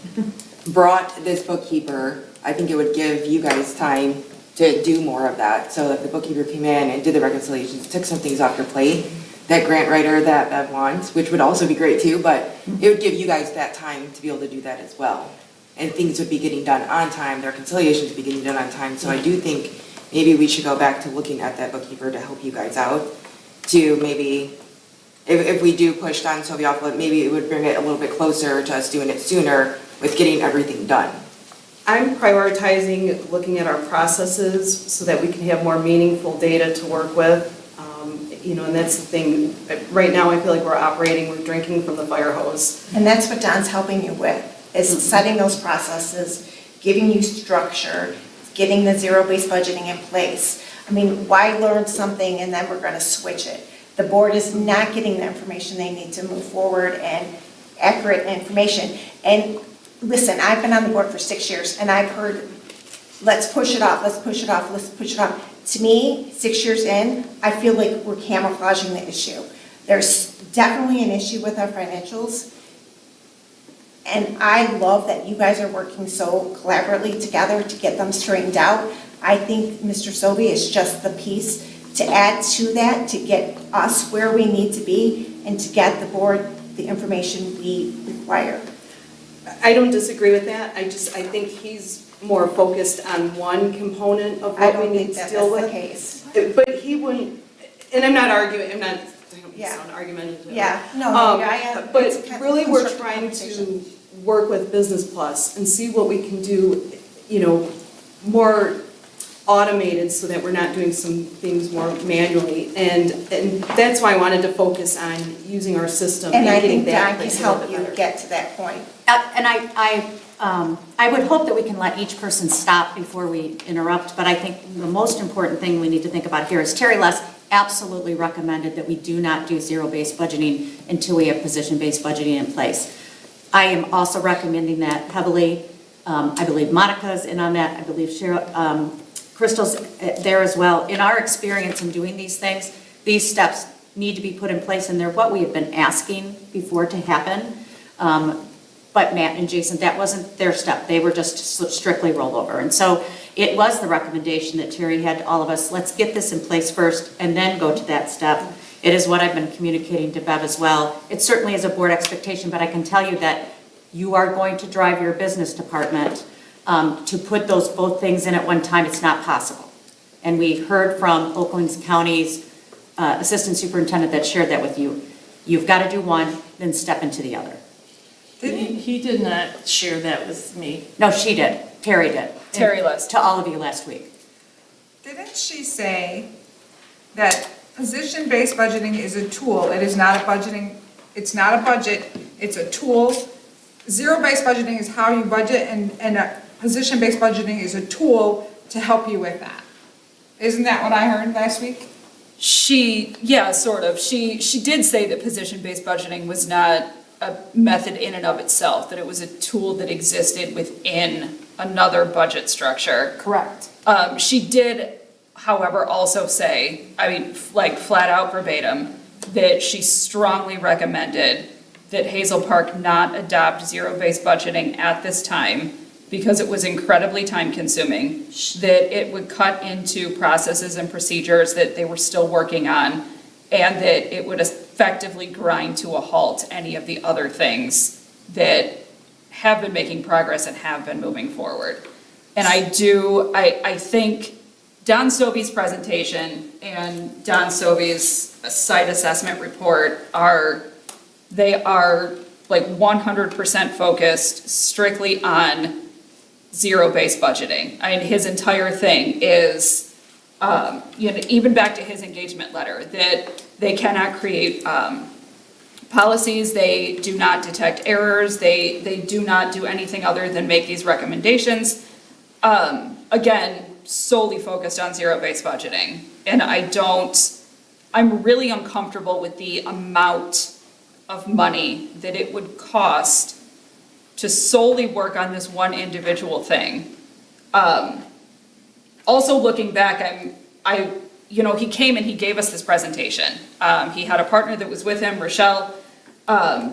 brought this bookkeeper, I think it would give you guys time to do more of that. So if the bookkeeper came in and did the reconciliations, took some things off your plate, that grant writer that Bev wants, which would also be great too, but it would give you guys that time to be able to do that as well. And things would be getting done on time, the reconciliations would be getting done on time. So I do think maybe we should go back to looking at that bookkeeper to help you guys out, to maybe, if we do push Don Sobey off, maybe it would bring it a little bit closer to us doing it sooner with getting everything done. I'm prioritizing looking at our processes so that we can have more meaningful data to work with. You know, and that's the thing. Right now, I feel like we're drinking from the fire hose. And that's what Don's helping you with, is setting those processes, giving you structure, getting the zero-based budgeting in place. I mean, why learn something and then we're going to switch it? The board is not getting the information they need to move forward and accurate information. And listen, I've been on the board for 6 years and I've heard, let's push it off, let's push it off, let's push it off. To me, 6 years in, I feel like we're camouflaging the issue. There's definitely an issue with our financials. And I love that you guys are working so collaboratively together to get them straightened out. I think Mr. Sobey is just the piece to add to that, to get us where we need to be and to get the board the information we require. I don't disagree with that. I think he's more focused on one component of what we need to deal with. I don't think that's the case. But he wouldn't, and I'm not arguing, I don't Yeah. sound argumentative. Yeah, no, I am. But really, we're trying to work with Business Plus and see what we can do, you know, more automated so that we're not doing some things more manually. And that's why I wanted to focus on using our system And I getting think that Don can place a little help bit you better. get to that point. And I would hope that we can let each person stop before we interrupt, but I think the most important thing we need to think about here is Terry Les absolutely recommended that we do not do zero-based budgeting until we have position-based budgeting in place. I am also recommending that heavily. I believe Monica's in on that. I believe Cheryl, Crystal's there as well. In our experience in doing these things, these steps need to be put in place, and they're what we have been asking before to happen. But Matt and Jason, that wasn't their step. They were just strictly rollover. And so it was the recommendation that Terry had to all of us, let's get this in place first and then go to that step. It is what I've been communicating to Bev as well. It certainly is a board expectation, but I can tell you that You are going to drive your business department to put those both things in at one time. It's not possible. And we heard from Oakland County's Assistant Superintendent that shared that with you. You've got to do one, then step into the other. He did not share that with me. No, she did. Terry did. Terry List. To all of you last week. Didn't she say that position-based budgeting is a tool? It is not a budgeting, it's not a budget, it's a tool. Zero-based budgeting is how you budget, and position-based budgeting is a tool to help you with that. Isn't that what I heard last week? Yeah, sort of. She did say that position-based budgeting was not a method in and of itself, that it was a tool that existed within another budget structure. Correct. She did, however, also say, I mean, like flat out verbatim, that she strongly recommended that Hazel Park not adopt zero-based budgeting at this time because it was incredibly time-consuming, that it would cut into processes and procedures that they were still working on, and that it would effectively grind to a halt any of the other things that have been making progress and have been moving forward. And I think Don Sobey's presentation and Don Sobey's site assessment report are like 100% focused strictly on zero-based budgeting. I mean, his entire thing is, even back to his engagement letter, that they cannot create policies, they do not detect errors, they do not do anything other than make these recommendations. Again, solely focused on zero-based budgeting. And I'm really uncomfortable with the amount of money that it would cost to solely work on this one individual thing. Also looking back, he came and he gave us this presentation. He had a partner that was with him, Rochelle.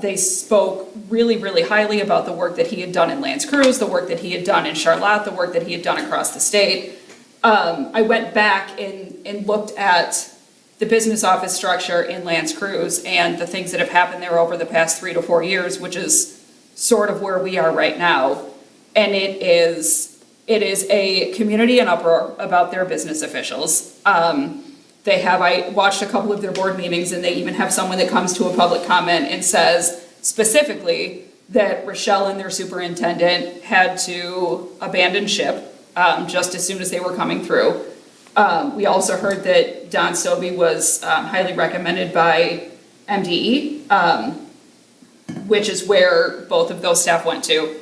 They spoke really, really highly about the work that he had done in L'Anse Creuse, the work that he had done in Charlotte, the work that he had done across the state. I went back and looked at the business office structure in L'Anse Creuse and the things that have happened there over the past 3 to 4 years, which is sort of where we are right now. And it is a community in uproar about their business officials. I watched a couple of their board meetings, and they even have someone that comes to a public comment and says specifically that Rochelle and their superintendent had to abandon ship just as soon as they were coming through. We also heard that Don Sobey was highly recommended by MDE, which is where both of those staff went to.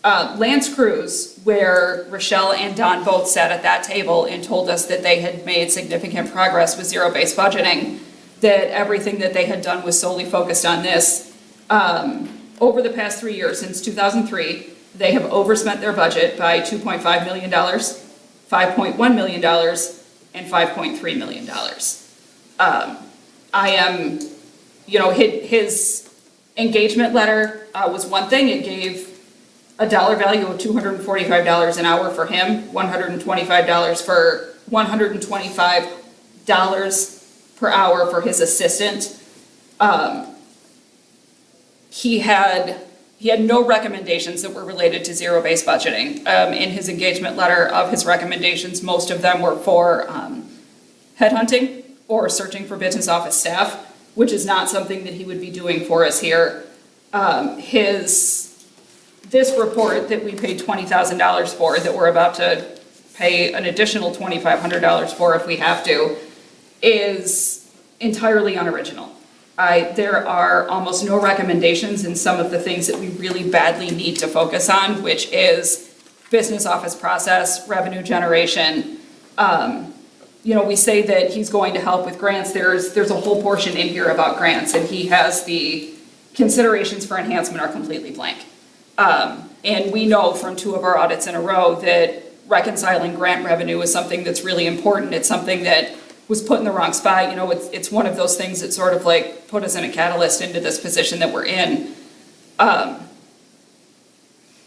L'Anse Creuse, where Rochelle and Don both sat at that table and told us that they had made significant progress with zero-based budgeting, that everything that they had done was solely focused on this. Over the past 3 years, since 2003, they have overspent their budget by $2.5 million, $5.1 million, and $5.3 million. His engagement letter was one thing. It gave a dollar value of $245 an hour for him, $125 per hour for his assistant. He had no recommendations that were related to zero-based budgeting. In his engagement letter, of his recommendations, most of them were for headhunting or searching for business office staff, which is not something that he would be doing for us here. This report that we paid $20,000 for, that we're about to pay an additional $2,500 for if we have to, is entirely unoriginal. There are almost no recommendations in some of the things that we really badly need to focus on, which is business office process, revenue generation. We say that he's going to help with grants. There's a whole portion in here about grants, and he has the considerations for enhancement are completely blank. And we know from 2 of our audits in a row that reconciling grant revenue is something that's really important. It's something that was put in the wrong spot. It's one of those things that sort of like put us in a catalyst into this position that we're in.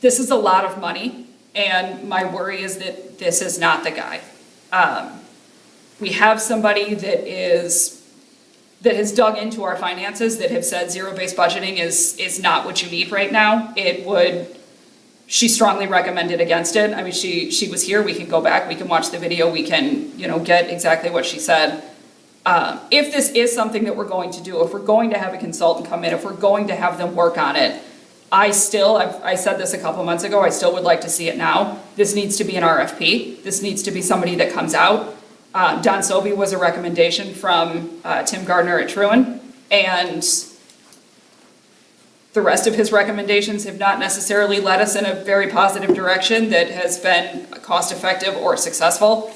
This is a lot of money, and my worry is that this is not the guy. We have somebody that that has dug into our finances, that have said zero-based budgeting is not what you need right now. She strongly recommended against it. I mean, she was here, we can go back, we can watch the video, we can, get exactly what she said. If this is something that we're going to do, if we're going to have a consultant come in, if we're going to have them work on it, I said this a couple months ago, I still would like to see it now. This needs to be an RFP. This needs to be somebody that comes out. Don Sobey was a recommendation from Tim Gardner at Truon, and the rest of his recommendations have not necessarily led us in a very positive direction that has been cost-effective or successful.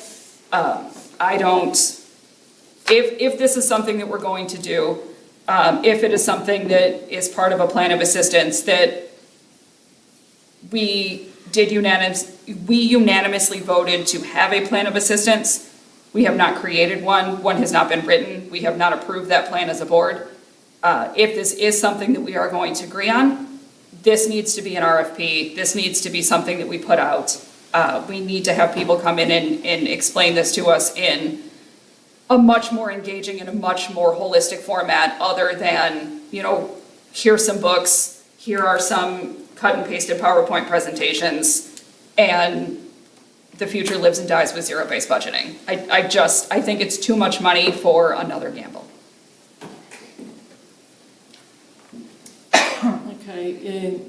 If this is something that we're going to do, if it is something that is part of a plan of assistance that we unanimously voted to have a plan of assistance, we have not created one has not been written, we have not approved that plan as a board. If this is something that we are going to agree on, this needs to be an RFP, this needs to be something that we put out. We need to have people come in and explain this to us in a much more engaging and a much more holistic format, other than, here's some books, here are some cut and pasted PowerPoint presentations, and the future lives and dies with zero-based budgeting. I think it's too much money for another gamble. Okay,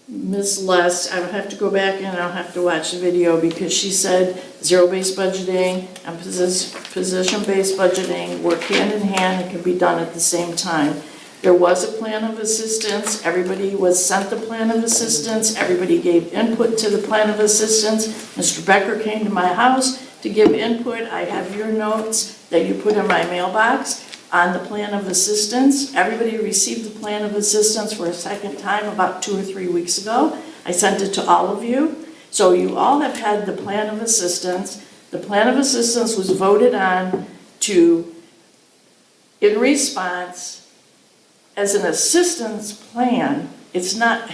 Ms. Les, I would have to go back and I'll have to watch the video, because she said zero-based budgeting and position-based budgeting work hand in hand and can be done at the same time. There was a plan of assistance, everybody was sent the plan of assistance, everybody gave input to the plan of assistance. Mr. Becker came to my house to give input. I have your notes that you put in my mailbox on the plan of assistance. Everybody received the plan of assistance for a second time about 2 or 3 weeks ago. I sent it to all of you. So you all have had the plan of assistance. The plan of assistance was voted on in response as an assistance plan. It's not,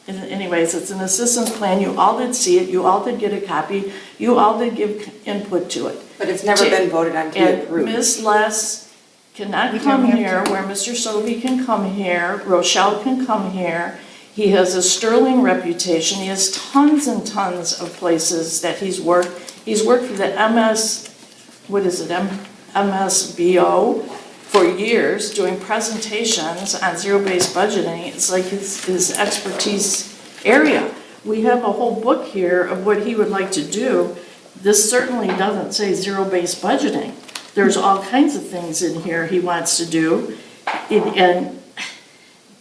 anyways, it's an assistance plan. You all did see it. You all did get a copy. You all did give input to it. But it's never been voted on to be approved. And Ms. Les cannot come here, where Mr. Sobey can come here, Rochelle can come here. He has a sterling reputation. He has tons and tons of places that he's worked. He's worked for the MSBO for years, doing presentations on zero-based budgeting. It's like his expertise area. We have a whole book here of what he would like to do. This certainly doesn't say zero-based budgeting. There's all kinds of things in here he wants to do. And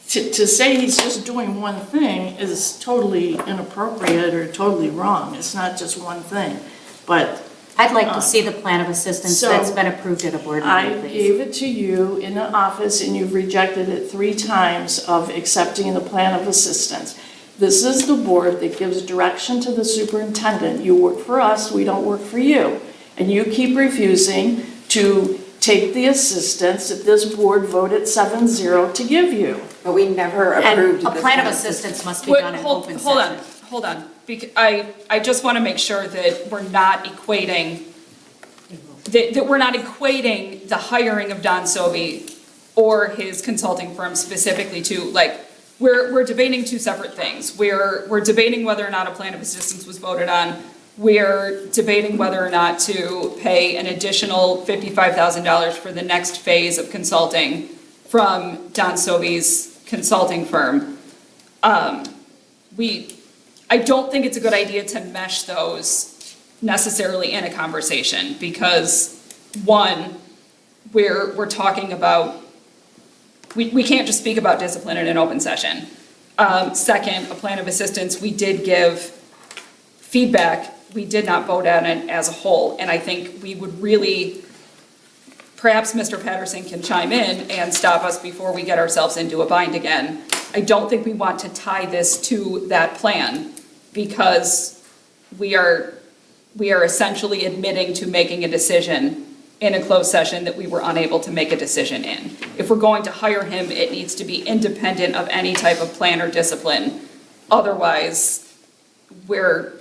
to say he's just doing one thing is totally inappropriate or totally wrong. It's not just one thing. But I'd like to see the plan of assistance that's been approved at a board meeting, please. I gave it to you in the office, and you've rejected it 3 times of accepting the plan of assistance. This is the board that gives direction to the superintendent. You work for us, we don't work for you. And you keep refusing to take the assistance that this board voted 7-0 to give you. But we never approved And a this plan of assistance must be done in open session. Hold on. I just want to make sure that we're not equating, that we're not equating the hiring of Don Sobey or his consulting firm specifically to, like, we're debating 2 separate things. We're debating whether or not a plan of assistance was voted on. We're debating whether or not to pay an additional $55,000 for the next phase of consulting from Don Sobey's consulting firm. I don't think it's a good idea to mesh those necessarily in a conversation, because one, we're talking about, we can't just speak about discipline in an open session. Second, a plan of assistance, we did give feedback, we did not vote on it as a whole, and I think we would really, perhaps Mr. Patterson can chime in and stop us before we get ourselves into a bind again. I don't think we want to tie this to that plan, because we are essentially admitting to making a decision in a closed session that we were unable to make a decision in. If we're going to hire him, it needs to be independent of any type of plan or discipline. Otherwise, we're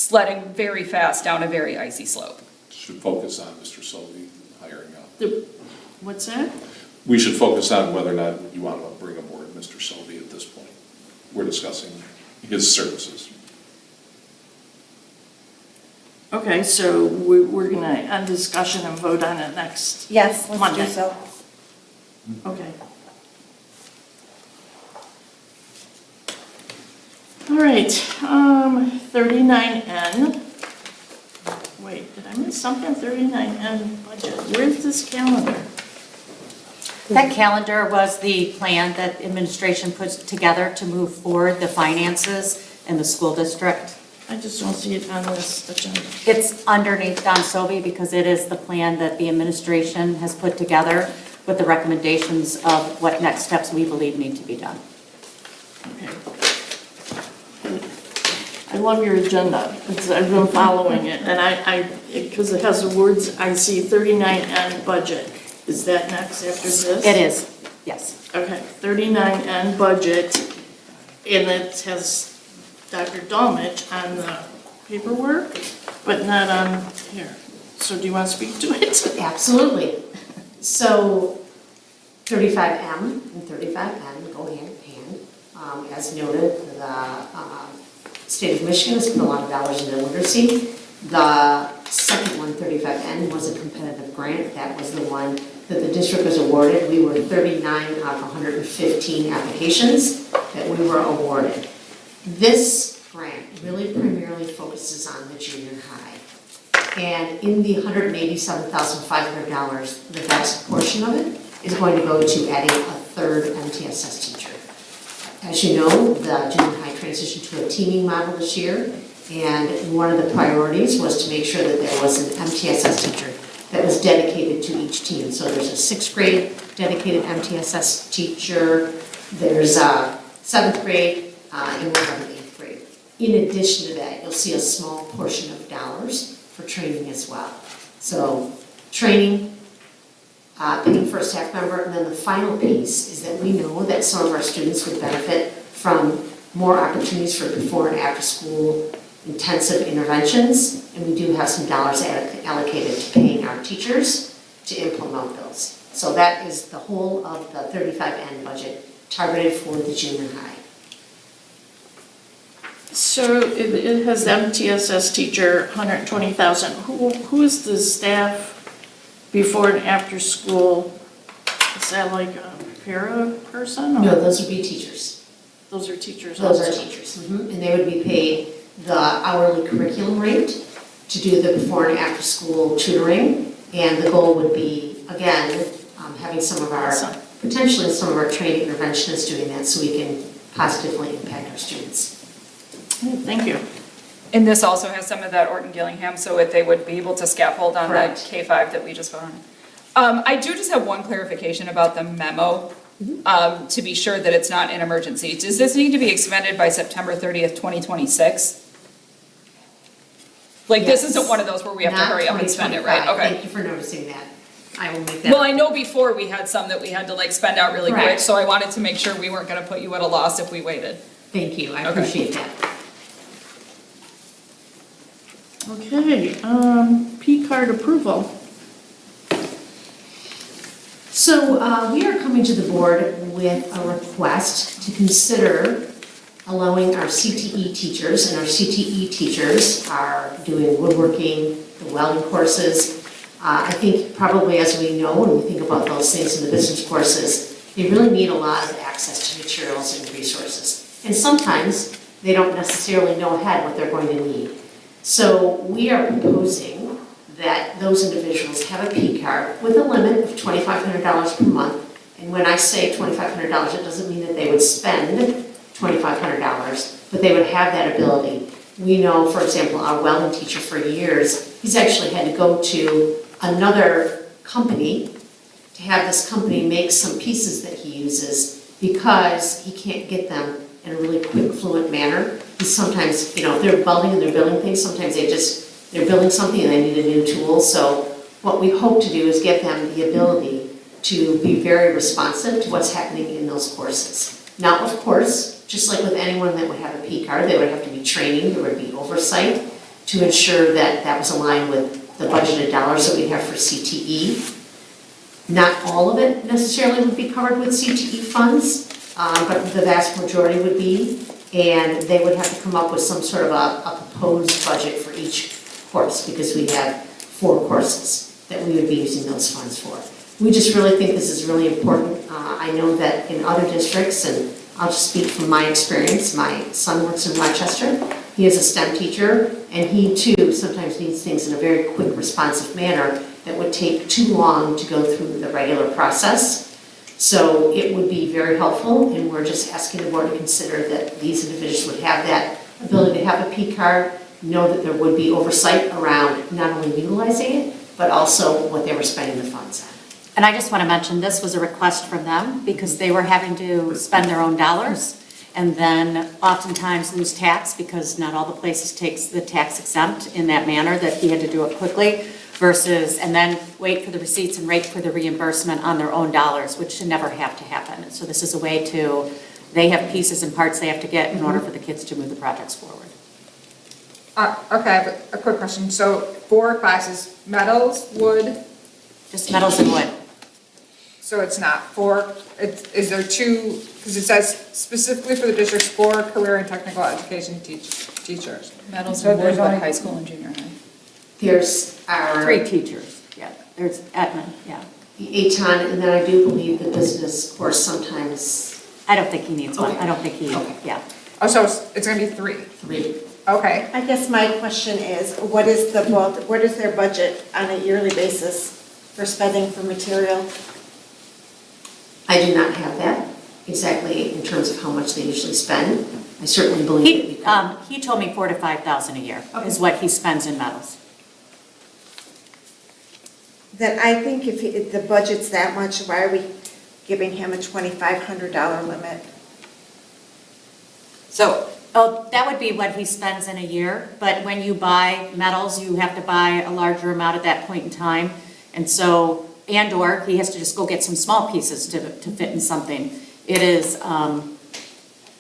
sledding very fast down a very icy slope. Should focus on Mr. Sovey hiring out. What's that? We should focus on whether or not you want to bring aboard Mr. Sovey at this point. We're discussing his services. Okay, so we're gonna end discussion and vote on it next. Yes, let's Monday. do so. Okay. All right, 39N. Wait, did I miss something? 39N budget. Where's this calendar? That calendar was the plan that administration put together to move forward the finances in the school district. I just don't see it on this agenda. It's underneath Don Sovey because it is the plan that the administration has put together with the recommendations of what next steps we believe need to be done. Okay. I love your agenda. I've been following it, and because it has the words, I see 39N budget. Is that next after this? It is, yes. Okay, 39N budget, and it has Dr. Dolmich on the paperwork, but not on here. So do you want to speak to it? Absolutely. So 35M and 35N go hand in hand. As noted, the state of Michigan has put a lot of dollars into literacy. The second one, 35N, was a competitive grant. That was the one that the district was awarded. We were 39 out of 115 applications that we were awarded. This grant really primarily focuses on the junior high. And in the $187,500, the vast portion of it is going to go to adding a third MTSS teacher. As you know, the junior high transitioned to a teaming model this year, and one of the priorities was to make sure that there was an MTSS teacher that was dedicated to each team. So there's a 6th grade dedicated MTSS teacher, there's a 7th grade, and we'll have an 8th grade. In addition to that, you'll see a small portion of dollars for training as well. So training, being for a staff member, and then the final piece is that we know that some of our students would benefit from more opportunities for before and after school intensive interventions, and we do have some dollars allocated to paying our teachers to implement those. So that is the whole of the 35N budget targeted for the junior high. So it has MTSS teacher, 120,000. Who is the staff before and after school? Is that like a para person? Or? No, those would be teachers. Those are teachers Those also? are teachers, and they would be paid the hourly curriculum rate to do the before and after school tutoring. And the goal would be, again, having some of our, potentially some of our training interventionists doing that so we can positively impact our students. Thank you. And this also has some of that Orton Gillingham, so that they would be able to scaffold on that Correct. K-5 that we just voted on. I do just have one clarification about the memo, to be sure that it's not an emergency. Does this need to be expended by September 30th, 2026? Like, this Yes. isn't one of those where we have to Not hurry up and spend it, right? 2025. Okay. Thank you for noticing that. I will make that. Well, I know before we had some that we had to like spend out really quick, Correct. so I wanted to make sure we weren't gonna put you at a loss if we waited. Thank you, I Okay. appreciate that. Okay, P card approval. So we are coming to the board with a request to consider allowing our CTE teachers, and our CTE teachers are doing woodworking, the welding courses. I think probably as we know, when we think about those things in the business courses, they really need a lot of access to materials and resources. And sometimes they don't necessarily know ahead what they're going to need. So we are proposing that those individuals have a P card with a limit of $2,500 per month. And when I say $2,500, it doesn't mean that they would spend $2,500, but they would have that ability. We know, for example, our welding teacher for years, he's actually had to go to another company to have this company make some pieces that he uses because he can't get them in a really quick, fluent manner. He's sometimes, if they're welding and they're building things, sometimes they're building something and they need a new tool. So what we hope to do is give them the ability to be very responsive to what's happening in those courses. Now, of course, just like with anyone that would have a P card, there would have to be training, there would be oversight to ensure that that was aligned with the budgeted dollars that we have for CTE. Not all of it necessarily would be covered with CTE funds, but the vast majority would be. And they would have to come up with some sort of a proposed budget for each course, because we have 4 courses that we would be using those funds for. We just really think this is really important. I know that in other districts, and I'll just speak from my experience, my son works in Rochester. He is a STEM teacher, and he too sometimes needs things in a very quick, responsive manner that would take too long to go through the regular process. So it would be very helpful, and we're just asking the board to consider that these individuals would have that ability to have a P card, know that there would be oversight around not only utilizing it, but also what they were spending the funds on. And I just want to mention, this was a request from them because they were having to spend their own dollars and then oftentimes lose tax because not all the places takes the tax exempt in that manner, that he had to do it quickly versus, and then wait for the receipts and wait for the reimbursement on their own dollars, which should never have to happen. And so this is a way to, they have pieces and parts they have to get in order for the kids to move the projects forward. Okay, I have a quick question. So 4 classes, metals, wood, Just metals and wood. so it's not 4, is there 2, because it says specifically for the district's 4 career and technical education teachers. Metals So and wood, there's but only- high school and junior high. There's our. 3 teachers, yeah. There's admin, yeah. The ATON, and then I do believe the business course sometimes. I don't think he needs one. Okay. I don't think he, Okay. yeah. Oh, so it's gonna be 3. 3. Okay. I guess my question is, what is their budget on a yearly basis for spending for material? I do not have that exactly in terms of how much they usually spend. I certainly believe that we could. He told me 4,000 to 5,000 a year is what he spends in metals. Then I think if the budget's that much, why are we giving him a $2,500 limit? So, Oh, that would be what he spends in a year, but when you buy metals, you have to buy a larger amount at that point in time. And so, and/or he has to just go get some small pieces to fit in something. It is,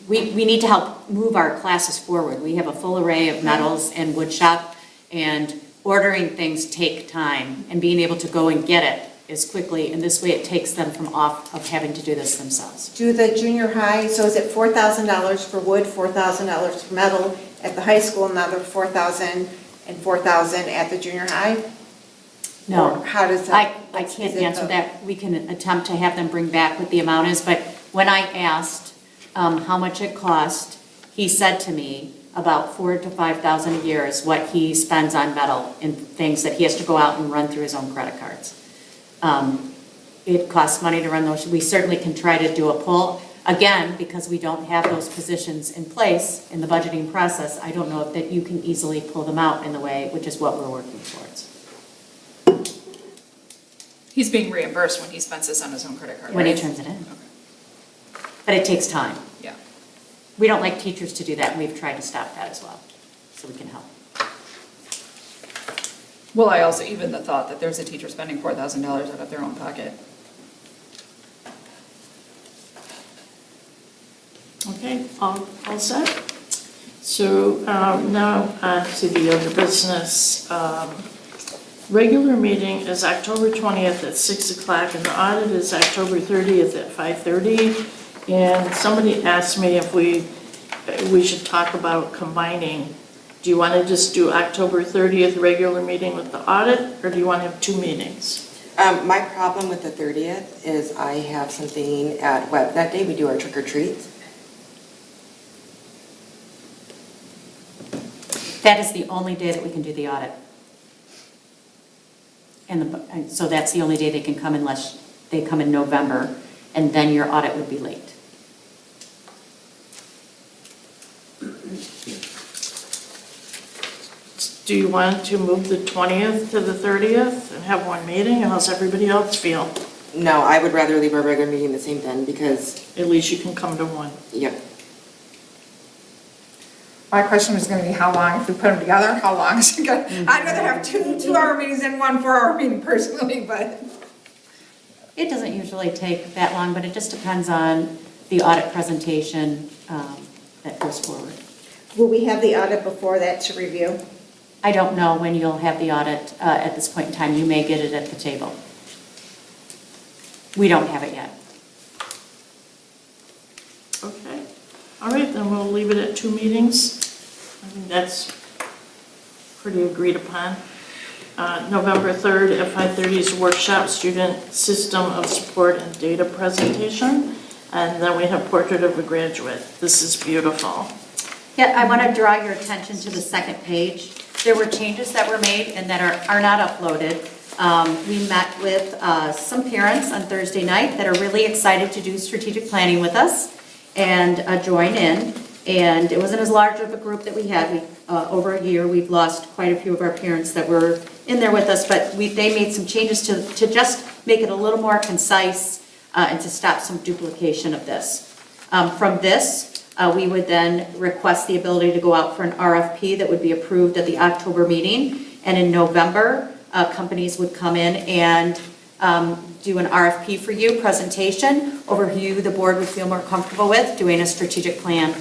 we need to help move our classes forward. We have a full array of metals and wood shop, and ordering things take time, and being able to go and get it is quickly, and this way it takes them from off of having to do this themselves. Do the junior high, so is it $4,000 for wood, $4,000 for metal at the high school, another $4,000 and $4,000 at the junior high? No. Or how does that? I can't is it answer the- that. We can attempt to have them bring back what the amount is, but when I asked how much it cost, he said to me about 4,000 to 5,000 a year is what he spends on metal and things that he has to go out and run through his own credit cards. It costs money to run those. We certainly can try to do a pull. Again, because we don't have those positions in place in the budgeting process, I don't know if that you can easily pull them out in the way, which is what we're working towards. He's being reimbursed when he spends this on his own credit card, When he right? turns it in. But it takes time. Yeah. We don't like teachers to do that, and we've tried to stop that as well, so we can help. Well, I also, even the thought that there's a teacher spending $4,000 out of their own pocket. Okay, all set? So now on to the other business. Regular meeting is October 20th at 6 o'clock, and the audit is October 30th at 5:30. And somebody asked me if we should talk about combining. Do you want to just do October 30th regular meeting with the audit, or do you want to have 2 meetings? my problem with the 30th is I have something at Webb that day. We do our trick or treats. That is the only day that we can do the audit. And so that's the only day they can come unless they come in November, and then your audit would be late. Do you want to move the 20th to the 30th and have 1 meeting, and how's everybody else feel? No, I would rather leave our regular meeting the same then because, At least you can come to 1. yep. My question was gonna be how long, if we put them together, how long is it gonna? I'd rather have 2 2-hour meetings than 1 4-hour meeting personally, but. It doesn't usually take that long, but it just depends on the audit presentation that goes forward. Will we have the audit before that to review? I don't know when you'll have the audit at this point in time. You may get it at the table. We don't have it yet. Okay, all right, then we'll leave it at 2 meetings. I think that's pretty agreed upon. November 3rd at 5:30 is workshop, student system of support and data presentation. And then we have portrait of a graduate. This is beautiful. Yeah, I want to draw your attention to the second page. There were changes that were made and that are not uploaded. We met with some parents on Thursday night that are really excited to do strategic planning with us and join in. And it wasn't as large of a group that we had. Over a year, we've lost quite a few of our parents that were in there with us, but they made some changes to just make it a little more concise and to stop some duplication of this. From this, we would then request the ability to go out for an RFP that would be approved at the October meeting. And in November, companies would come in and do an RFP for you, presentation, over who the board would feel more comfortable with doing a strategic plan.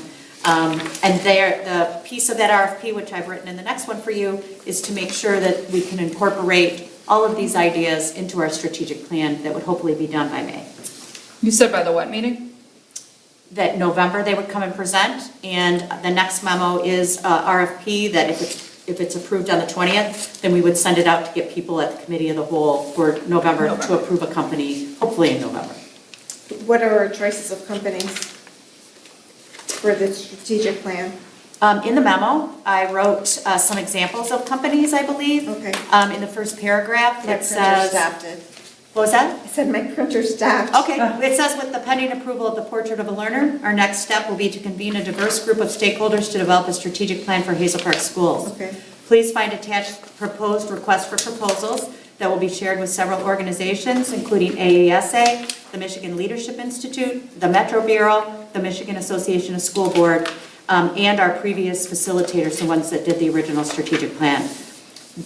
And the piece of that RFP, which I've written in the next one for you, is to make sure that we can incorporate all of these ideas into our strategic plan that would hopefully be done by May. You said by the what meeting? That November they would come and present, and the next memo is RFP that if it's approved on the 20th, then we would send it out to get people at the committee of the whole for November to approve a company, hopefully in November. What are our choices of companies for the strategic plan? In the memo, I wrote some examples of companies, I believe. Okay. In the first paragraph My that printer says. stopped it. What was that? I said my printer stopped. Okay, it says with the pending approval of the portrait of a learner, our next step will be to convene a diverse group of stakeholders to develop a strategic plan for Hazel Park schools. Okay. Please find attached proposed requests for proposals that will be shared with several organizations, including AASA, the Michigan Leadership Institute, the Metro Bureau, the Michigan Association of School Board, and our previous facilitators, the ones that did the original strategic plan.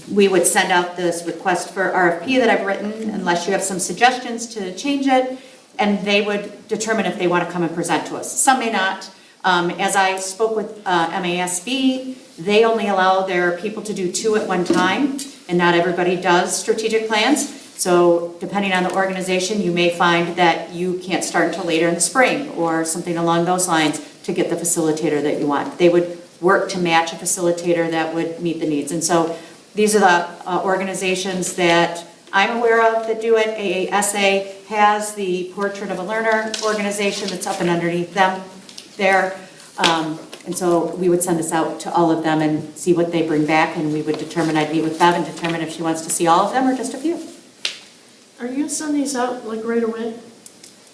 We would send out this request for RFP that I've written, unless you have some suggestions to change it, and they would determine if they want to come and present to us. Some may not. As I spoke with MASB, they only allow their people to do 2 at one time, and not everybody does strategic plans. So depending on the organization, you may find that you can't start until later in the spring, or something along those lines, to get the facilitator that you want. They would work to match a facilitator that would meet the needs. And so these are the organizations that I'm aware of that do it. AASA has the Portrait of a Learner organization that's up and underneath them there. And so we would send this out to all of them and see what they bring back, and we would determine, I'd meet with Bev and determine if she wants to see all of them or just a few. Are you gonna send these out like right away?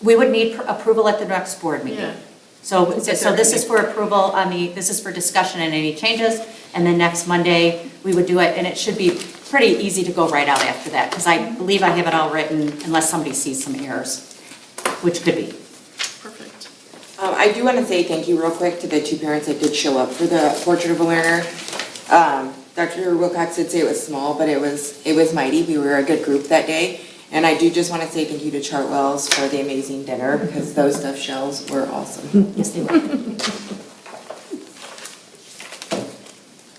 We would need approval at the next board meeting. Yeah. So this is for approval this is for discussion and any changes, and then next Monday, we would do it, and it should be pretty easy to go right out after that, because I believe I have it all written, unless somebody sees some errors, which could be. Perfect. I do want to say thank you real quick to the 2 parents that did show up for the Portrait of a Learner. Dr. Wilcox did say it was small, but it was mighty. We were a good group that day. And I do just want to say thank you to Chartwell's for the amazing dinner, because those stuffed shells were awesome. Yes, they were.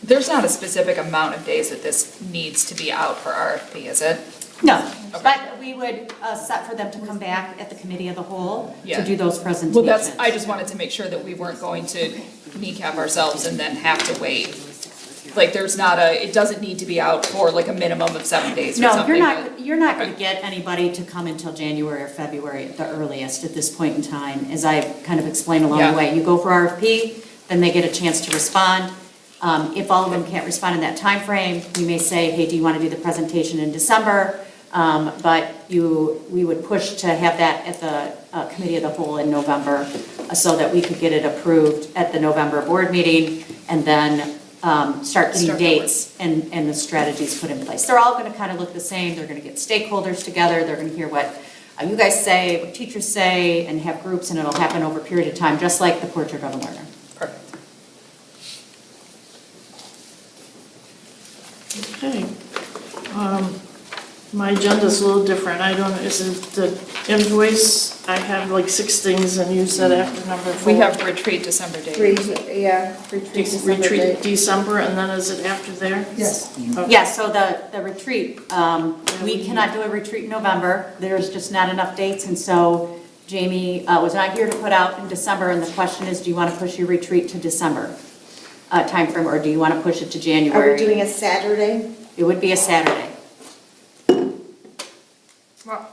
There's not a specific amount of days that this needs to be out for RFP, is it? No, but we would set for them to come back at the committee of the whole to Yeah. do those presentations. Well, I just wanted to make sure that we weren't going to kneecap ourselves and then have to wait. Like, it doesn't need to be out for like a minimum of 7 days or No, something. you're not Okay. going to get anybody to come until January or February at the earliest at this point in time, as I kind of explained along Yeah. the way. You go for RFP, then they get a chance to respond. If all of them can't respond in that time frame, we may say, hey, do you want to do the presentation in December? But we would push to have that at the committee of the whole in November, so that we could get it approved at the November board meeting, and then start getting dates and the strategies put in place. They're all going to kind of look the same. They're going to get stakeholders together. They're going to hear what you guys say, what teachers say, and have groups, and it'll happen over a period of time, just like the Portrait of a Learner. Perfect. Okay. My agenda's a little different. I don't, is it the invoice? I have like 6 things and you said after number 4. We have retreat December date. Retreat December, and then is it after there? Yes. Okay. Yeah, so the retreat, we cannot do a retreat in November. There's just not enough dates, and so Jamie was not here to put out in December, and the question is, do you want to push your retreat to December timeframe, or do you want to push it to Are January? we doing a Saturday? It would be a Saturday. Well,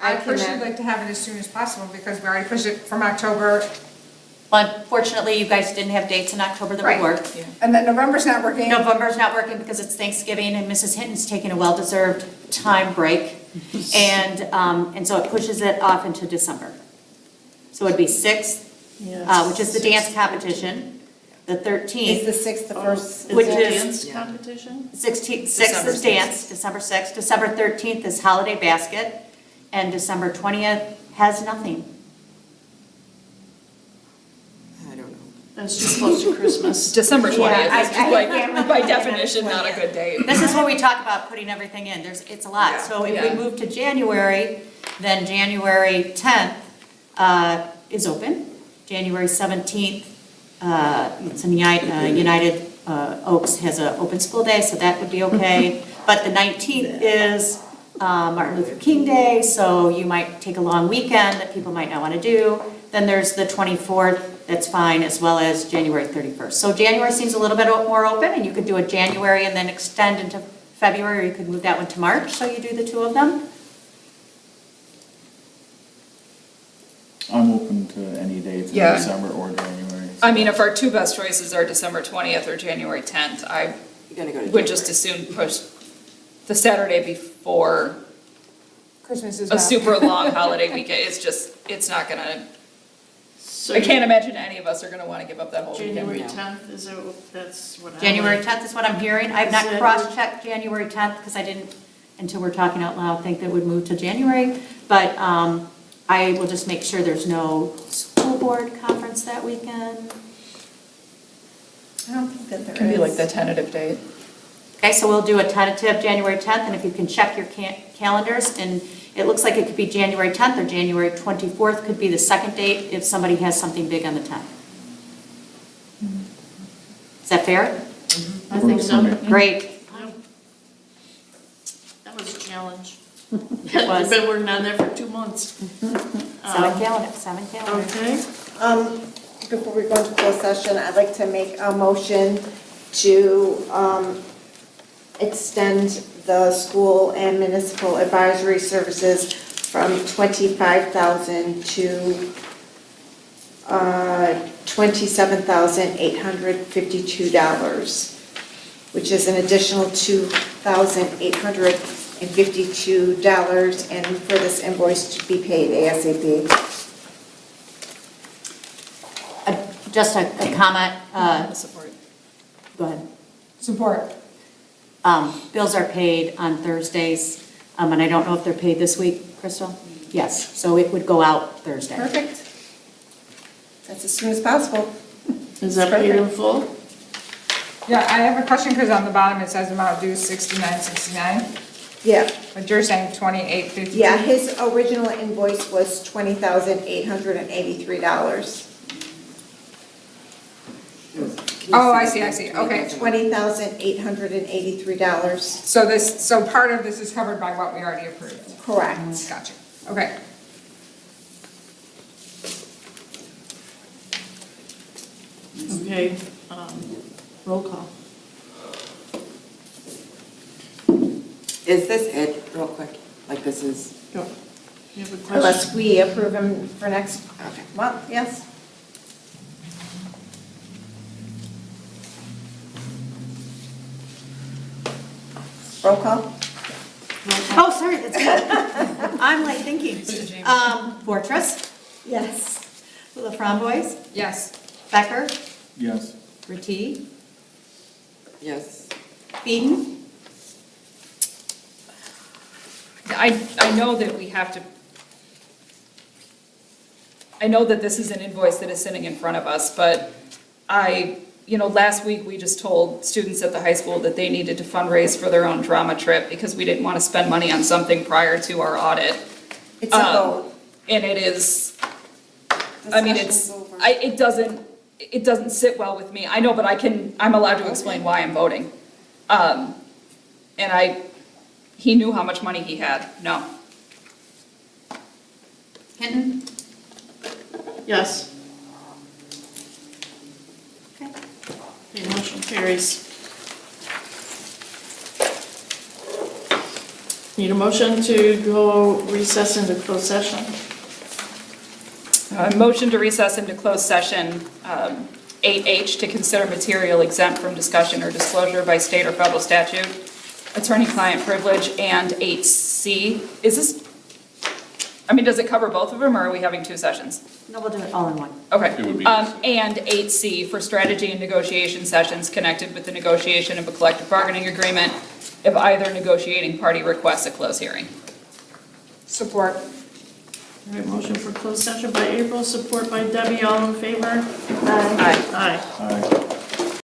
I personally like to have it as soon as possible because we already pushed it from October. But unfortunately, you guys didn't have dates in October that would Right. work. And then November's not working. November's not working because it's Thanksgiving, and Mrs. Hinton's taking a well-deserved time break. And so it pushes it off into December. So it'd be 6th, which is the dance competition, the 13th. Is the 6th the first? Which Is is- it dance competition? 6th December is dance, December 6th. December 13th is holiday basket, and December 20th has nothing. I don't know. That's too close to Christmas. December 20th Yeah, is I like, can't by remember. definition, not a good date. This is where we talk about putting everything in. It's a lot. So if Yeah. we move to January, then January 10th is open. January 17th, it's in United Oaks has an open school day, so that would be okay. But the 19th is Martin Luther King Day, so you might take a long weekend that people might not want to do. Then there's the 24th, that's fine, as well as January 31st. So January seems a little bit more open, and you could do a January and then extend into February, or you could move that one to March, so you do the 2 of them. I'm open to any dates in Yeah. December or January. I mean, if our 2 best choices are December 20th or January 10th, I You're gonna go to would just as soon push the Saturday before Christmas is a not. super long holiday weekend. It's not gonna, So I can't imagine any of us are gonna wanna give up that whole weekend. January 10th, is it, that's what I'm. January 10th is what I'm hearing. I have not Is it- cross-checked January 10th, because I didn't, until we're talking out loud, think that would move to January. But I will just make sure there's no school board conference that weekend. I don't think that there is. Can be like the tentative date. Okay, so we'll do a tentative January 10th, and if you can check your calendars, and it looks like it could be January 10th or January 24th could be the second date if somebody has something big on the 10th. Is that fair? I think so. Great. That was a challenge. It was. I've been working on that for 2 months. 7 calendars. Okay, Before we go into closed session, I'd like to make a motion to extend the school and municipal advisory services from $25,000 to $27,852, which is an additional $2,852, and for this invoice to be paid ASAP. Just a comment, Support. go ahead. Support. Bills are paid on Thursdays, and I don't know if they're paid this week, Crystal? Yes, so it would go out Thursday. Perfect. That's as soon as possible. is that paid in full? Yeah, I have a question because on the bottom it says amount due 69.69, Yeah, but you're saying 28.52. yeah, his original invoice was $20,883. Oh, I see, okay. $20,883. So part of this is covered by what we already approved. Correct. Gotcha, okay. Okay, roll call. Is this it, real quick? Like this is, Go. You have a question? Unless we approve him for next month, yes? Roll call? Oh, sorry, that's good. I'm like thinking. Fortress, Yes. LaFramboise, Yes. Becker, Yes. Reti, yes. Eden. I know that we have to, I know that this is an invoice that is sitting in front of us, but I last week we just told students at the high school that they needed to fundraise for their own drama trip because we didn't want to spend money on something prior to our audit. It's a vote. And it is, The I mean, session's over. it doesn't sit well with me. I know, but I'm allowed to explain why I'm voting. And he knew how much money he had, no. Hinton? Yes. Okay, motion carries. Need a motion to go recess into closed session? Motion to recess into closed session, 8H, to consider material exempt from discussion or disclosure by state or federal statute, attorney-client privilege, and 8C. Does it cover both of them, or are we having two sessions? No, we'll do it all in one. Okay. It would be- And 8C for strategy and negotiation sessions connected with the negotiation of a collective bargaining agreement if either negotiating party requests a closed hearing. Support. All right, motion for closed session by April, support by Debbie, all in favor? Aye. Aye. Aye.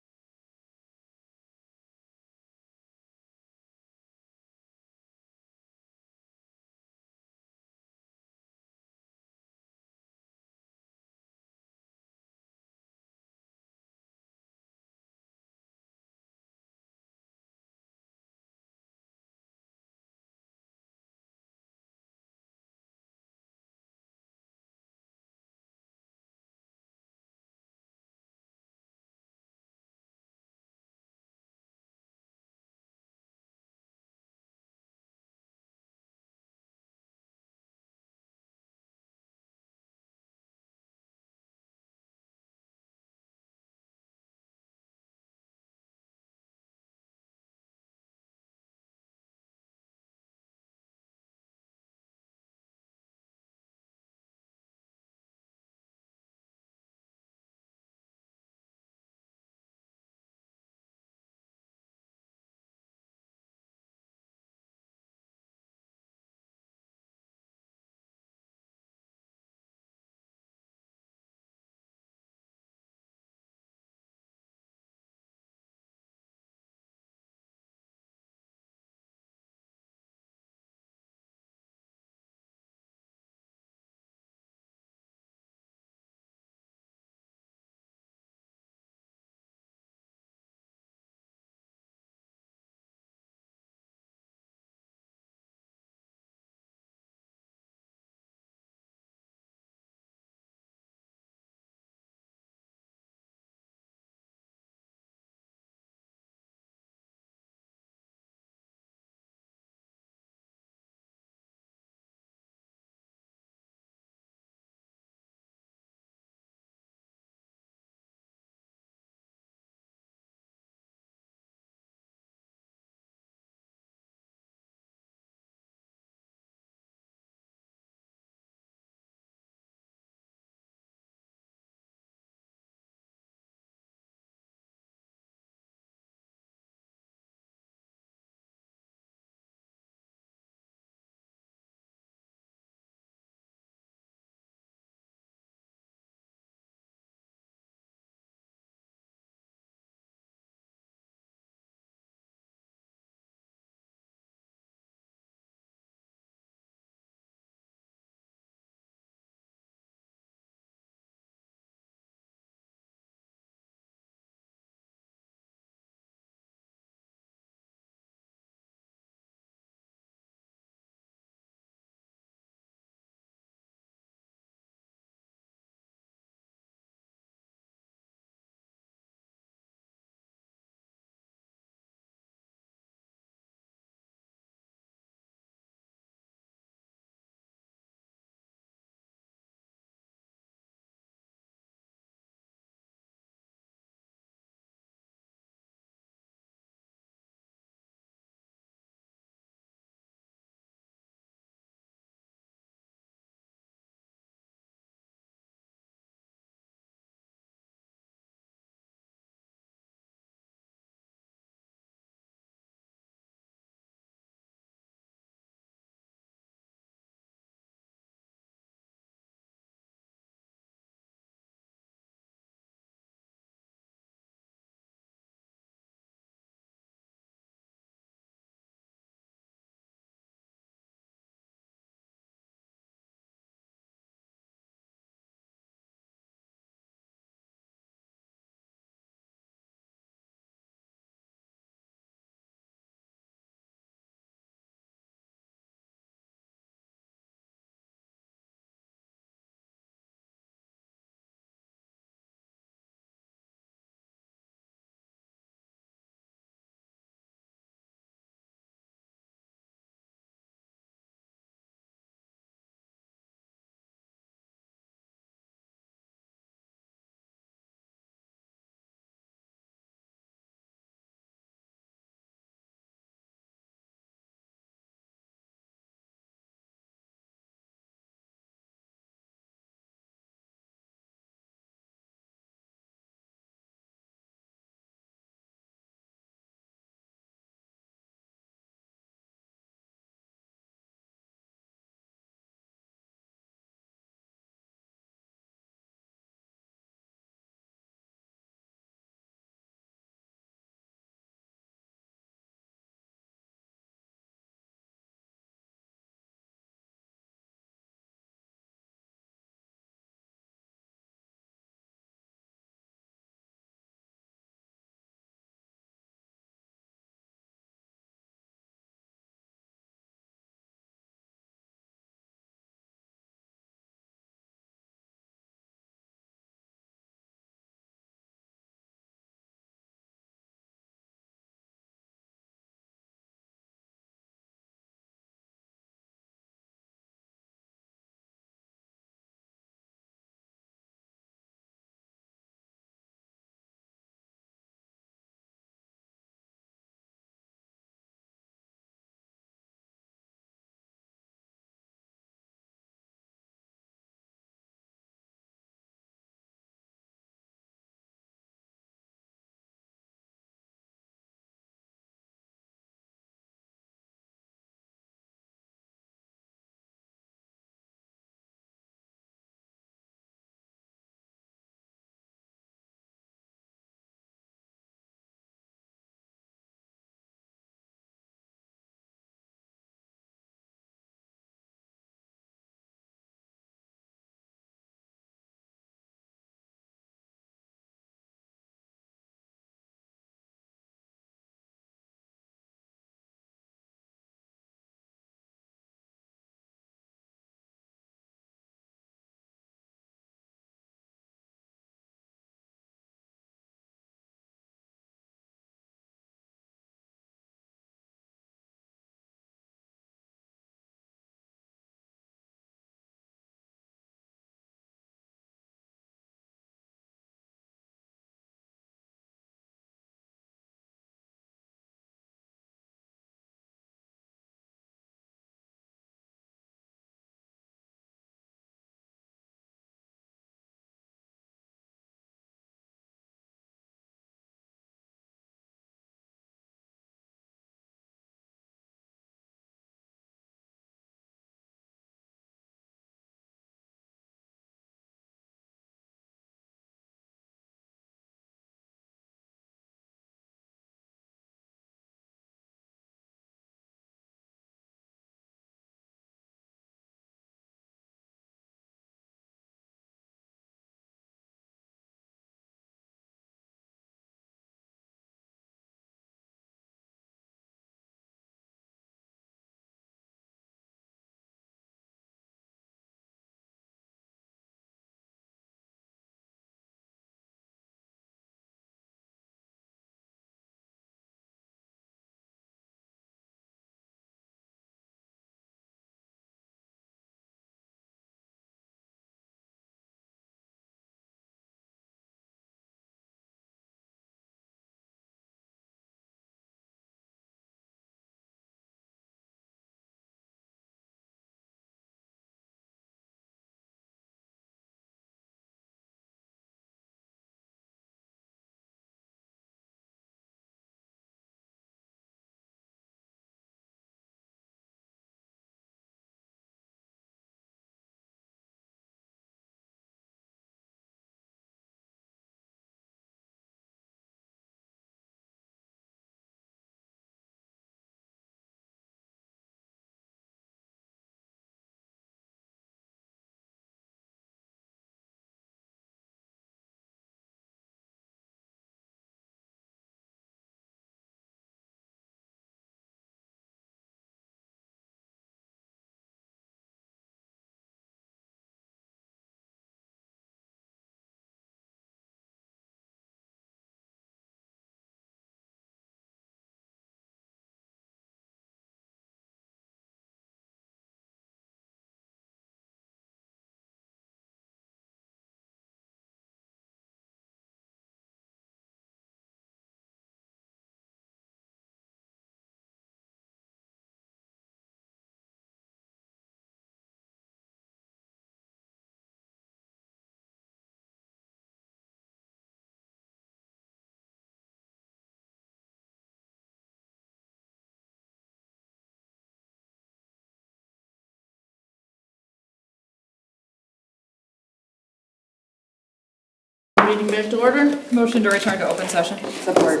meeting back to order. Motion to return to open session. Support.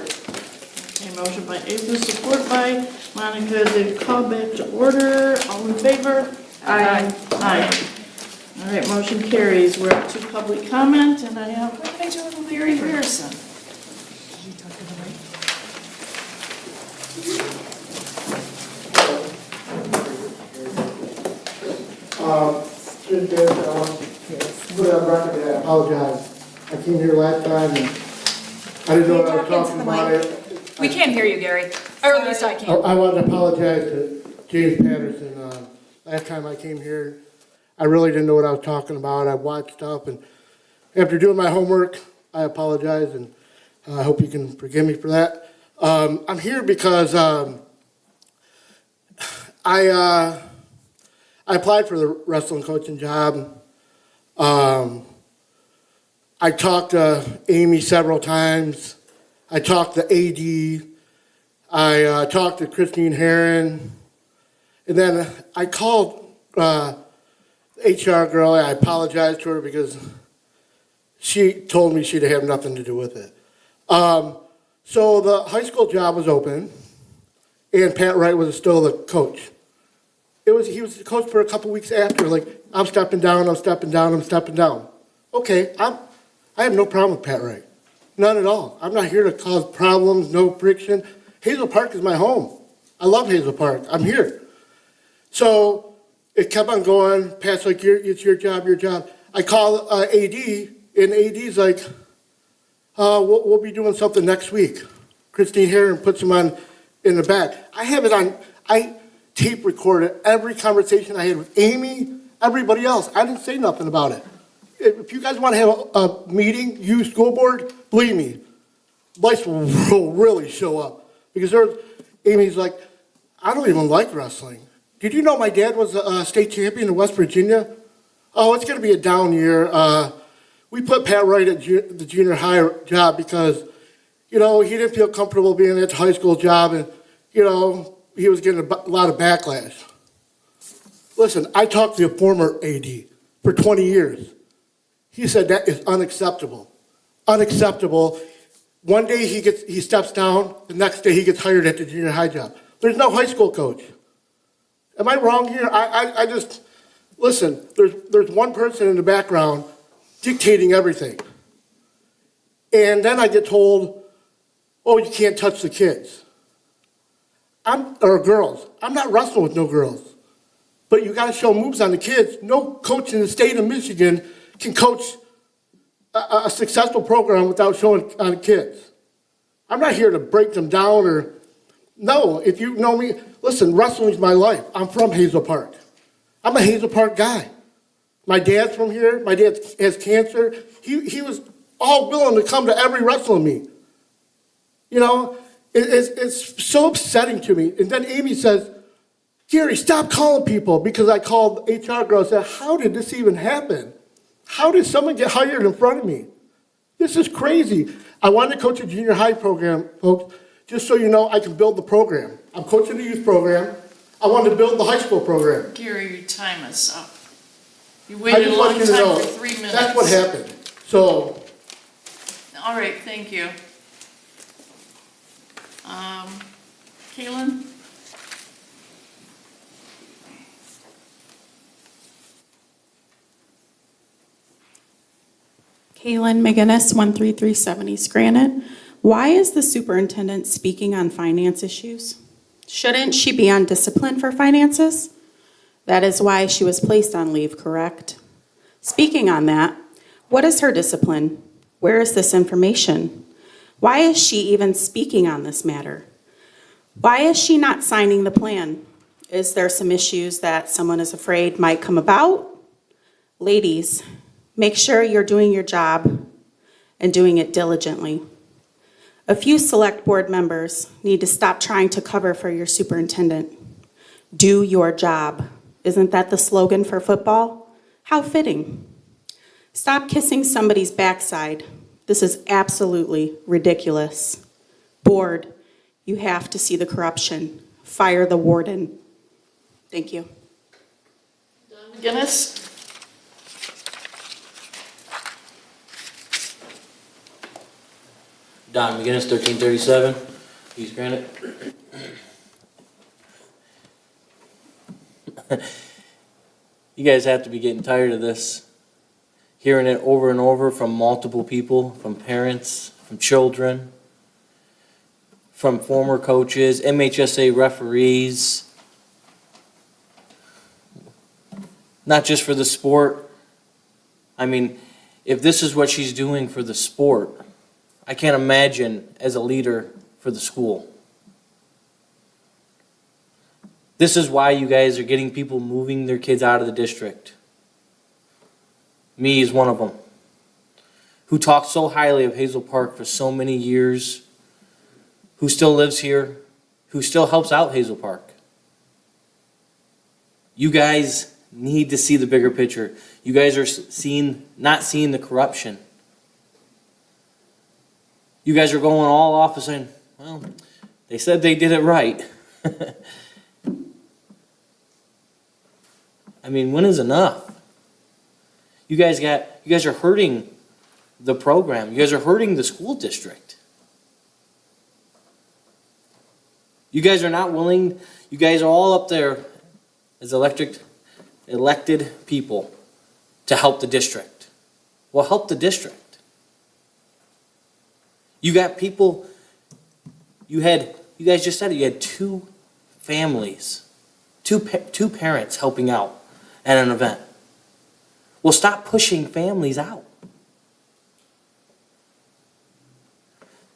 Okay, motion by Hazel, support by Monica, to call back to order. All in favor? Aye. Aye. All right, motion carries. We're up to public comment, and I have, what did I do with Larry Harrison? Put it on record, I apologize. I came here last time and I didn't know what I was talking about it. We can't hear you, Gary, or at least I can't. I want to apologize to James Patterson. Last time I came here, I really didn't know what I was talking about. I watched stuff, and after doing my homework, I apologize, and I hope you can forgive me for that. I'm here because I applied for the wrestling coaching job. I talked to Amy several times. I talked to AD. I talked to Christine Herron. And then I called the HR girl. I apologized to her because she told me she'd have nothing to do with it. So the high school job was open, and Pat Wright was still the coach. He was the coach for a couple weeks after, like, I'm stepping down, I'm stepping down, I'm stepping down. Okay, I have no problem with Pat Wright. None at all. I'm not here to cause problems, no friction. Hazel Park is my home. I love Hazel Park. I'm here. So it kept on going. Pat's like, it's your job, your job. I call AD, and AD's like, we'll be doing something next week. Christine Herron puts him on in the back. I have it on, I tape recorded every conversation I had with Amy, everybody else. I didn't say nothing about it. If you guys want to have a meeting, you school board, believe me, lights will really show up. Because Amy's like, I don't even like wrestling. Did you know my dad was a state champion in West Virginia? Oh, it's going to be a down year. We put Pat Wright at the junior high job because, he didn't feel comfortable being at the high school job, and, he was getting a lot of backlash. Listen, I talked to the former AD for 20 years. He said that is unacceptable. Unacceptable. One day he steps down, the next day he gets hired at the junior high job. There's no high school coach. Am I wrong here? I just, listen, there's one person in the background dictating everything. And then I get told, oh, you can't touch the kids. Or girls. I'm not wrestling with no girls. But you gotta show moves on the kids. No coach in the state of Michigan can coach a successful program without showing on kids. I'm not here to break them down no, if you know me, listen, wrestling's my life. I'm from Hazel Park. I'm a Hazel Park guy. My dad's from here. My dad has cancer. He was all willing to come to every wrestling meet. It's so upsetting to me. And then Amy says, Gary, stop calling people, because I called HR girl and said, how did this even happen? How did someone get hired in front of me? This is crazy. I wanted to coach a junior high program, folks. Just so you know, I can build the program. I'm coaching the youth program. I wanted to build the high school program. Gary, your time is up. You I waited a just long want you time to know, for 3 minutes. that's what happened. So, All right, thank you. Kaylin? Kaylin McGinnis, 1337 East Granite. Why is the superintendent speaking on finance issues? Shouldn't she be on discipline for finances? That is why she was placed on leave, correct? Speaking on that, what is her discipline? Where is this information? Why is she even speaking on this matter? Why is she not signing the plan? Is there some issues that someone is afraid might come about? Ladies, make sure you're doing your job and doing it diligently. A few select board members need to stop trying to cover for your superintendent. Do your job. Isn't that the slogan for football? How fitting. Stop kissing somebody's backside. This is absolutely ridiculous. Board, you have to see the corruption. Fire the warden. Thank you. McGinnis? Don McGinnis, 1337, East Granite. You guys have to be getting tired of this. Hearing it over and over from multiple people, from parents, from children, from former coaches, MHSA referees. Not just for the sport. I mean, if this is what she's doing for the sport, I can't imagine as a leader for the school. This is why you guys are getting people moving their kids out of the district. Me is one of them, who talked so highly of Hazel Park for so many years, who still lives here, who still helps out Hazel Park. You guys need to see the bigger picture. You guys are not seeing the corruption. You guys are going all off and saying, well, they said they did it right. I mean, when is enough? You guys are hurting the program. You guys are hurting the school district. You guys are not willing, you guys are all up there as elected people to help the district. Well, help the district. You got people, you guys just said it, you had two families, two parents helping out at an event. Well, stop pushing families out.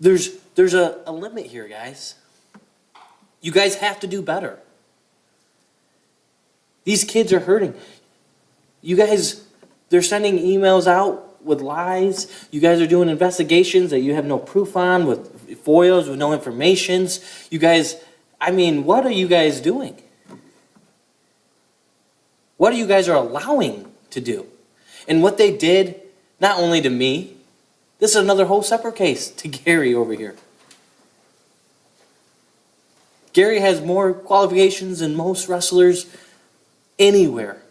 There's a limit here, guys. You guys have to do better. These kids are hurting. You guys, they're sending emails out with lies. You guys are doing investigations that you have no proof on, with FOIAs, with no informations. You guys, I mean, what are you guys doing? What are you guys are allowing to do? And what they did, not only to me, this is another whole separate case to Gary over here. Gary has more qualifications than most wrestlers anywhere.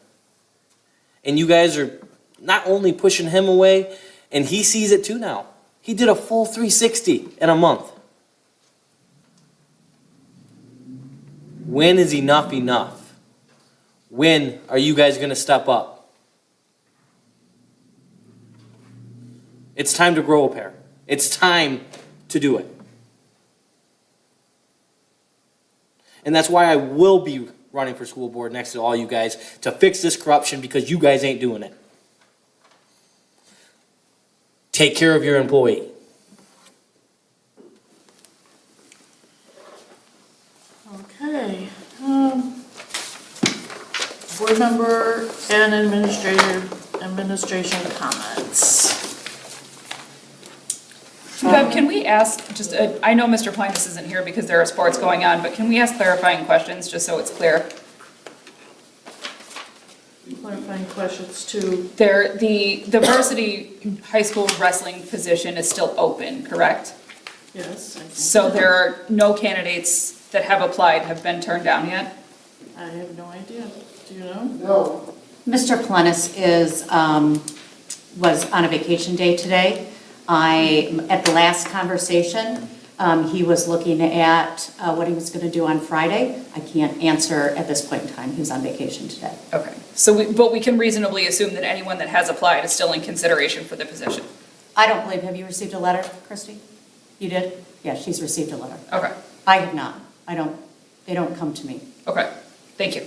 And you guys are not only pushing him away, and he sees it too now. He did a full 360 in a month. When is enough enough? When are you guys going to step up? It's time to grow a pair. It's time to do it. And that's why I will be running for school board next to all you guys to fix this corruption, because you guys ain't doing it. Take care of your employee. Okay. Board member and administration comments. Bev, can we ask, I know Mr. Plinus isn't here because there are sports going on, but can we ask clarifying questions just so it's clear? Clarifying questions to, The varsity high school wrestling position is still open, correct? yes, I think. So there are no candidates that have applied have been turned down yet? I have no idea. Do you know? No. Mr. Plennis was on a vacation day today. At the last conversation, he was looking at what he was going to do on Friday. I can't answer at this point in time. He was on vacation today. Okay, so but we can reasonably assume that anyone that has applied is still in consideration for the position? I don't believe, have you received a letter, Christy? You did? Yeah, she's received a letter. Okay, I have not. They don't come to me. okay, thank you.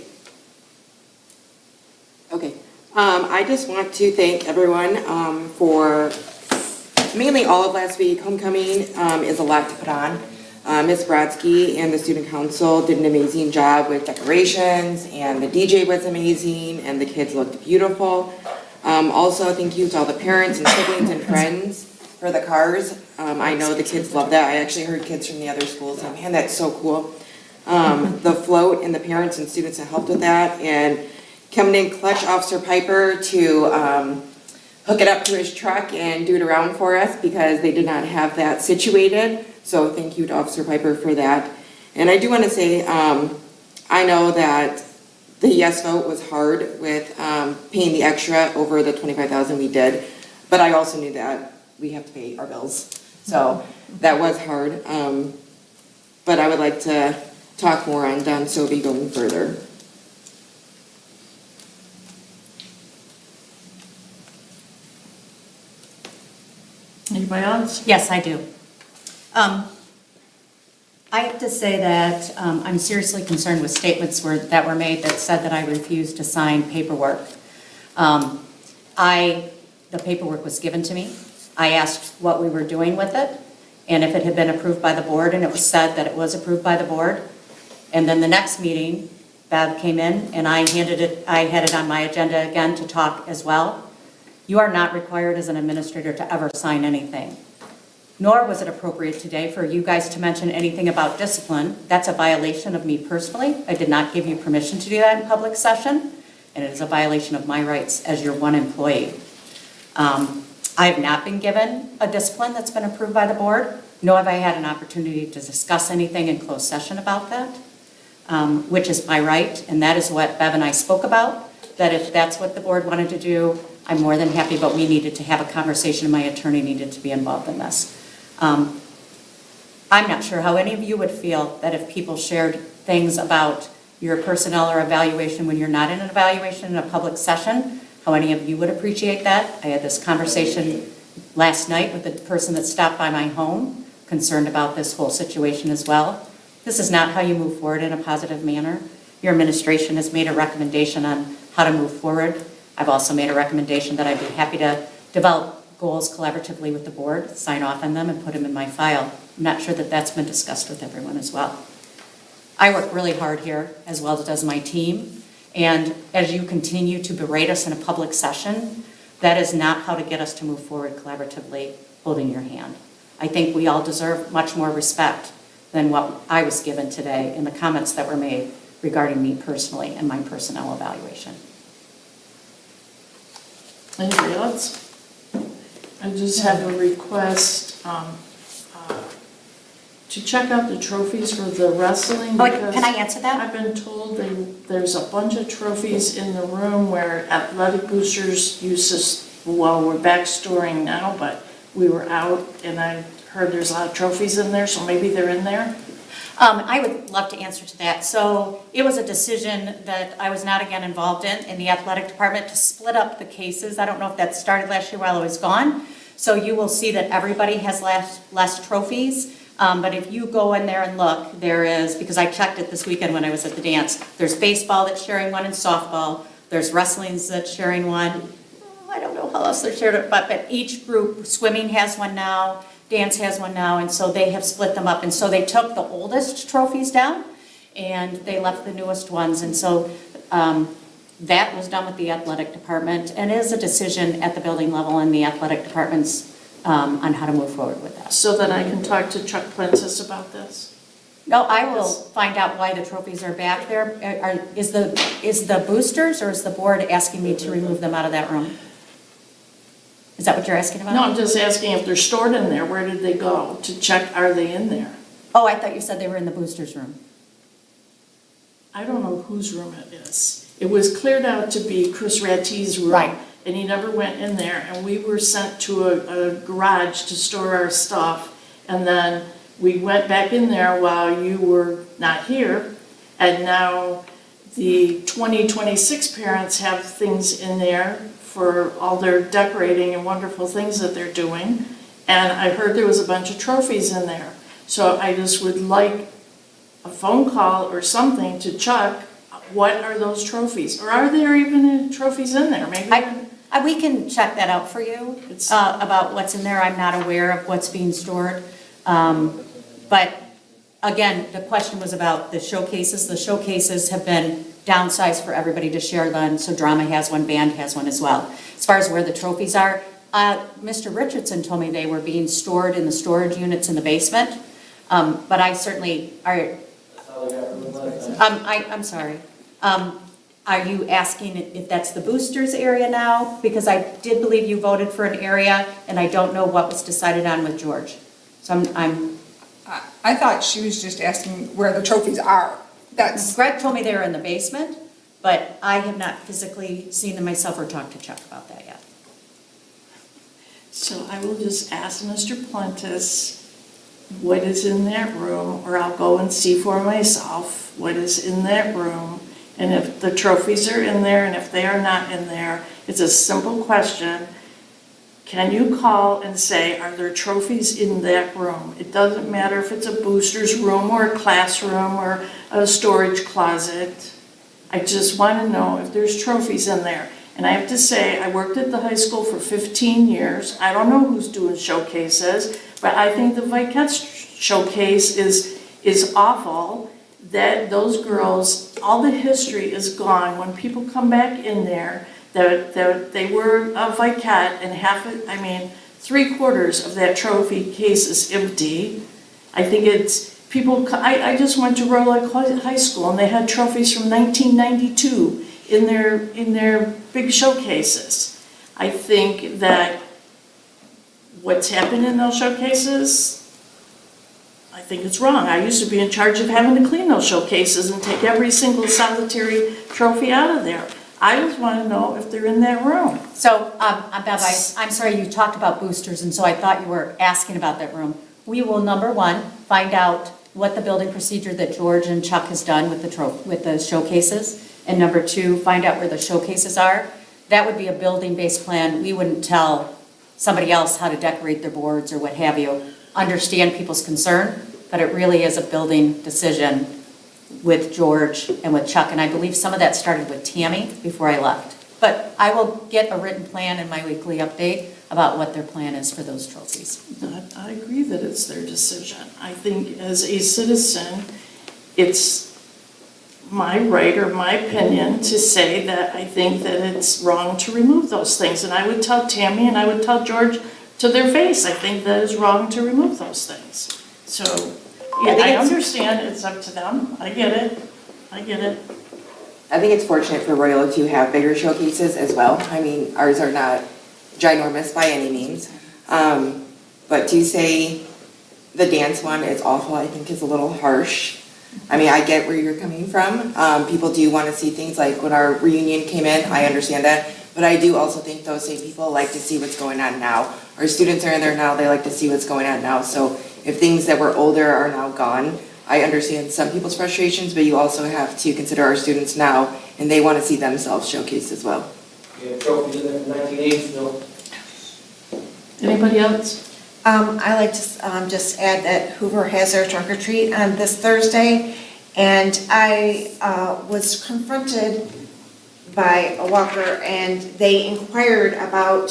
Okay, I just want to thank everyone for mainly all of last week. Homecoming is a lot to put on. Ms. Brodsky and the student council did an amazing job with decorations, and the DJ was amazing, and the kids looked beautiful. Also, thank you to all the parents and siblings and friends for the cars. I know the kids love that. I actually heard kids from the other schools say, man, that's so cool. The float and the parents and students that helped with that, and coming in clutch Officer Piper to hook it up to his truck and do it around for us, because they did not have that situated. So thank you to Officer Piper for that. And I do want to say, I know that the yes vote was hard with paying the extra over the $25,000 we did, but I also knew that we have to pay our bills. So that was hard. But I would like to talk more on Don Sovey going further. Anybody else? Yes, I do. I have to say that I'm seriously concerned with statements that were made that said that I refused to sign paperwork. The paperwork was given to me. I asked what we were doing with it, and if it had been approved by the board, and it was said that it was approved by the board. And then the next meeting, Bev came in, and I had it on my agenda again to talk as well. You are not required as an administrator to ever sign anything. Nor was it appropriate today for you guys to mention anything about discipline. That's a violation of me personally. I did not give you permission to do that in public session, and it is a violation of my rights as your one employee. I have not been given a discipline that's been approved by the board, nor have I had an opportunity to discuss anything in closed session about that, which is my right, and that is what Bev and I spoke about, that if that's what the board wanted to do, I'm more than happy, but we needed to have a conversation, and my attorney needed to be involved in this. I'm not sure how any of you would feel that if people shared things about your personnel or evaluation when you're not in an evaluation in a public session, how any of you would appreciate that. I had this conversation last night with the person that stopped by my home, concerned about this whole situation as well. This is not how you move forward in a positive manner. Your administration has made a recommendation on how to move forward. I've also made a recommendation that I'd be happy to develop goals collaboratively with the board, sign off on them, and put them in my file. I'm not sure that that's been discussed with everyone as well. I work really hard here, as well as does my team. And as you continue to berate us in a public session, that is not how to get us to move forward collaboratively, holding your hand. I think we all deserve much more respect than what I was given today in the comments that were made regarding me personally and my personnel evaluation. Anybody else? I just have a request to check out the trophies for the wrestling. Oh, because can I answer that? I've been told there's a bunch of trophies in the room where athletic boosters used to, well, we're back storing now, but we were out and I heard there's a lot of trophies in there, so maybe they're in there. I would love to answer to that. So it was a decision that I was not again involved in the athletic department to split up the cases. I don't know if that started last year while I was gone. So you will see that everybody has less trophies. But if you go in there and look, there is, because I checked it this weekend when I was at the dance, there's baseball that's sharing one and softball. There's wrestling that's sharing one. I don't know how else they're shared, but each group, swimming has one now. Dance has one now, and so they have split them up. And so they took the oldest trophies down, and they left the newest ones. And so that was done with the athletic department, and is a decision at the building level in the athletic departments on how to move forward with that. So that I can talk to Chuck Plentis about this. No, I will find out why the trophies are back there. Is the boosters, or is the board asking me to remove them out of that room? Is that what you're asking about? No, I'm just asking if they're stored in there, where did they go? To check, are they in there? Oh, I thought you said they were in the boosters room. I don't know whose room it is. It was cleared out to be Chris Ratty's room. Right. And he never went in there, and we were sent to a garage to store our stuff. And then we went back in there while you were not here, and now the 2026 parents have things in there for all their decorating and wonderful things that they're doing. And I heard there was a bunch of trophies in there. So I just would like a phone call or something to Chuck, what are those trophies? Or are there even trophies in there? Maybe. We can check that out for you, about what's in there. I'm not aware of what's being stored. But again, the question was about the showcases. The showcases have been downsized for everybody to share them, so drama has one, band has one as well. As far as where the trophies are, Mr. Richardson told me they were being stored in the storage units in the basement. But I certainly are. I'm sorry. Are you asking if that's the boosters area now? Because I did believe you voted for an area, and I don't know what was decided on with George. So I thought she was just asking where the trophies are. Greg told me they were in the basement, but I have not physically seen them myself or talked to Chuck about that yet. So I will just ask Mr. Plentis what is in that room, or I'll go and see for myself what is in that room. And if the trophies are in there and if they are not in there, it's a simple question. Can you call and say, are there trophies in that room? It doesn't matter if it's a booster's room or a classroom or a storage closet. I just want to know if there's trophies in there. And I have to say, I worked at the high school for 15 years. I don't know who's doing showcases, but I think the Vikette showcase is awful. That those girls, all the history is gone. When people come back in there, that they were a Vikette and three-quarters of that trophy case is empty. I think it's, I just went to Royal Oak High School and they had trophies from 1992 in their big showcases. I think that what's happened in those showcases, I think it's wrong. I used to be in charge of having to clean those showcases and take every single solitary trophy out of there. I just want to know if they're in that room. So, Bev, I'm sorry, you talked about boosters, and so I thought you were asking about that room. We will, number one, find out what the building procedure that George and Chuck has done with the showcases. And number two, find out where the showcases are. That would be a building-based plan. We wouldn't tell somebody else how to decorate their boards or what have you. Understand people's concern, but it really is a building decision with George and with Chuck, and I believe some of that started with Tammy before I left. But I will get a written plan in my weekly update about what their plan is for those trophies. I agree that it's their decision. I think as a citizen, it's my right or my opinion to say that I think that it's wrong to remove those things. And I would tell Tammy and I would tell George to their face, I think that is wrong to remove those things. So, yeah, I understand it's up to them. I get it. I think it's fortunate for Royal to have bigger showcases as well. I mean, ours are not ginormous by any means. But to say the dance one is awful, I think is a little harsh. I mean, I get where you're coming from. People do want to see things like when our reunion came in, I understand that. But I do also think those same people like to see what's going on now. Our students are in there now, they like to see what's going on now. So if things that were older are now gone, I understand some people's frustrations, but you also have to consider our students now, and they want to see themselves showcased as well. We have trophies in there from 1980 still. Anybody else? I like to just add that Hoover has their trunk or treat on this Thursday, and I was confronted by a walker, and they inquired about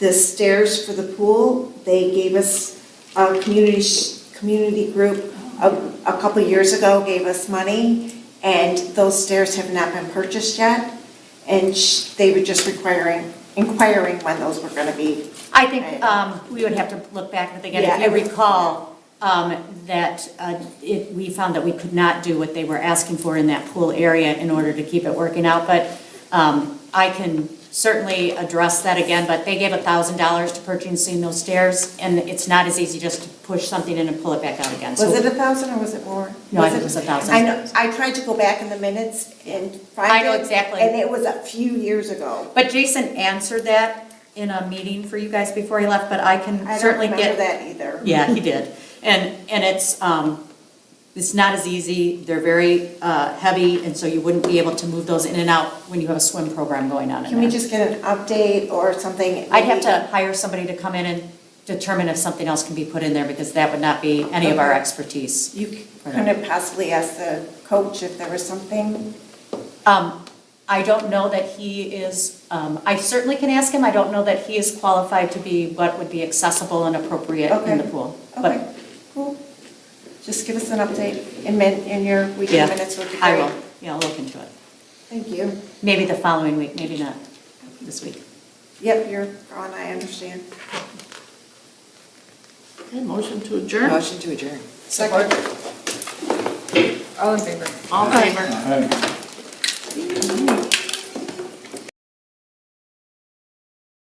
the stairs for the pool. They gave us a community group a couple years ago, gave us money, and those stairs have not been purchased yet, and they were just inquiring when those were going to be. I think we would have to look back and think, if you recall, that we found that we could not do what they were asking for in that pool area in order to keep it working out, but I can certainly address that again, but they gave $1,000 to purchasing those stairs, and it's not as easy just to push something in and pull it back out again. Was it 1,000 or was it more? No, I think it was 1,000. I know, I tried to go back in the minutes and find it. I know exactly. And it was a few years ago. But Jason answered that in a meeting for you guys before he left, but I can certainly I don't remember that either. Yeah, he did. And it's not as easy. They're very heavy, and so you wouldn't be able to move those in and out when you have a swim program going on in Can we there. just get an update or something? I'd have to hire somebody to come in and determine if something else can be put in there, because that would not be any of our expertise. You couldn't possibly ask the coach if there was something? I don't know that he is, I certainly can ask him. I don't know that he is qualified to be what would be accessible and appropriate in the pool. Okay, cool. Just give us an update in your weekly minutes would be great. I will. Yeah, I'll look into it. Thank you. Maybe the following week, maybe not this week. Yep, you're on, I understand. Okay, motion to adjourn? Motion to adjourn. Second. All in favor? All in favor? All right.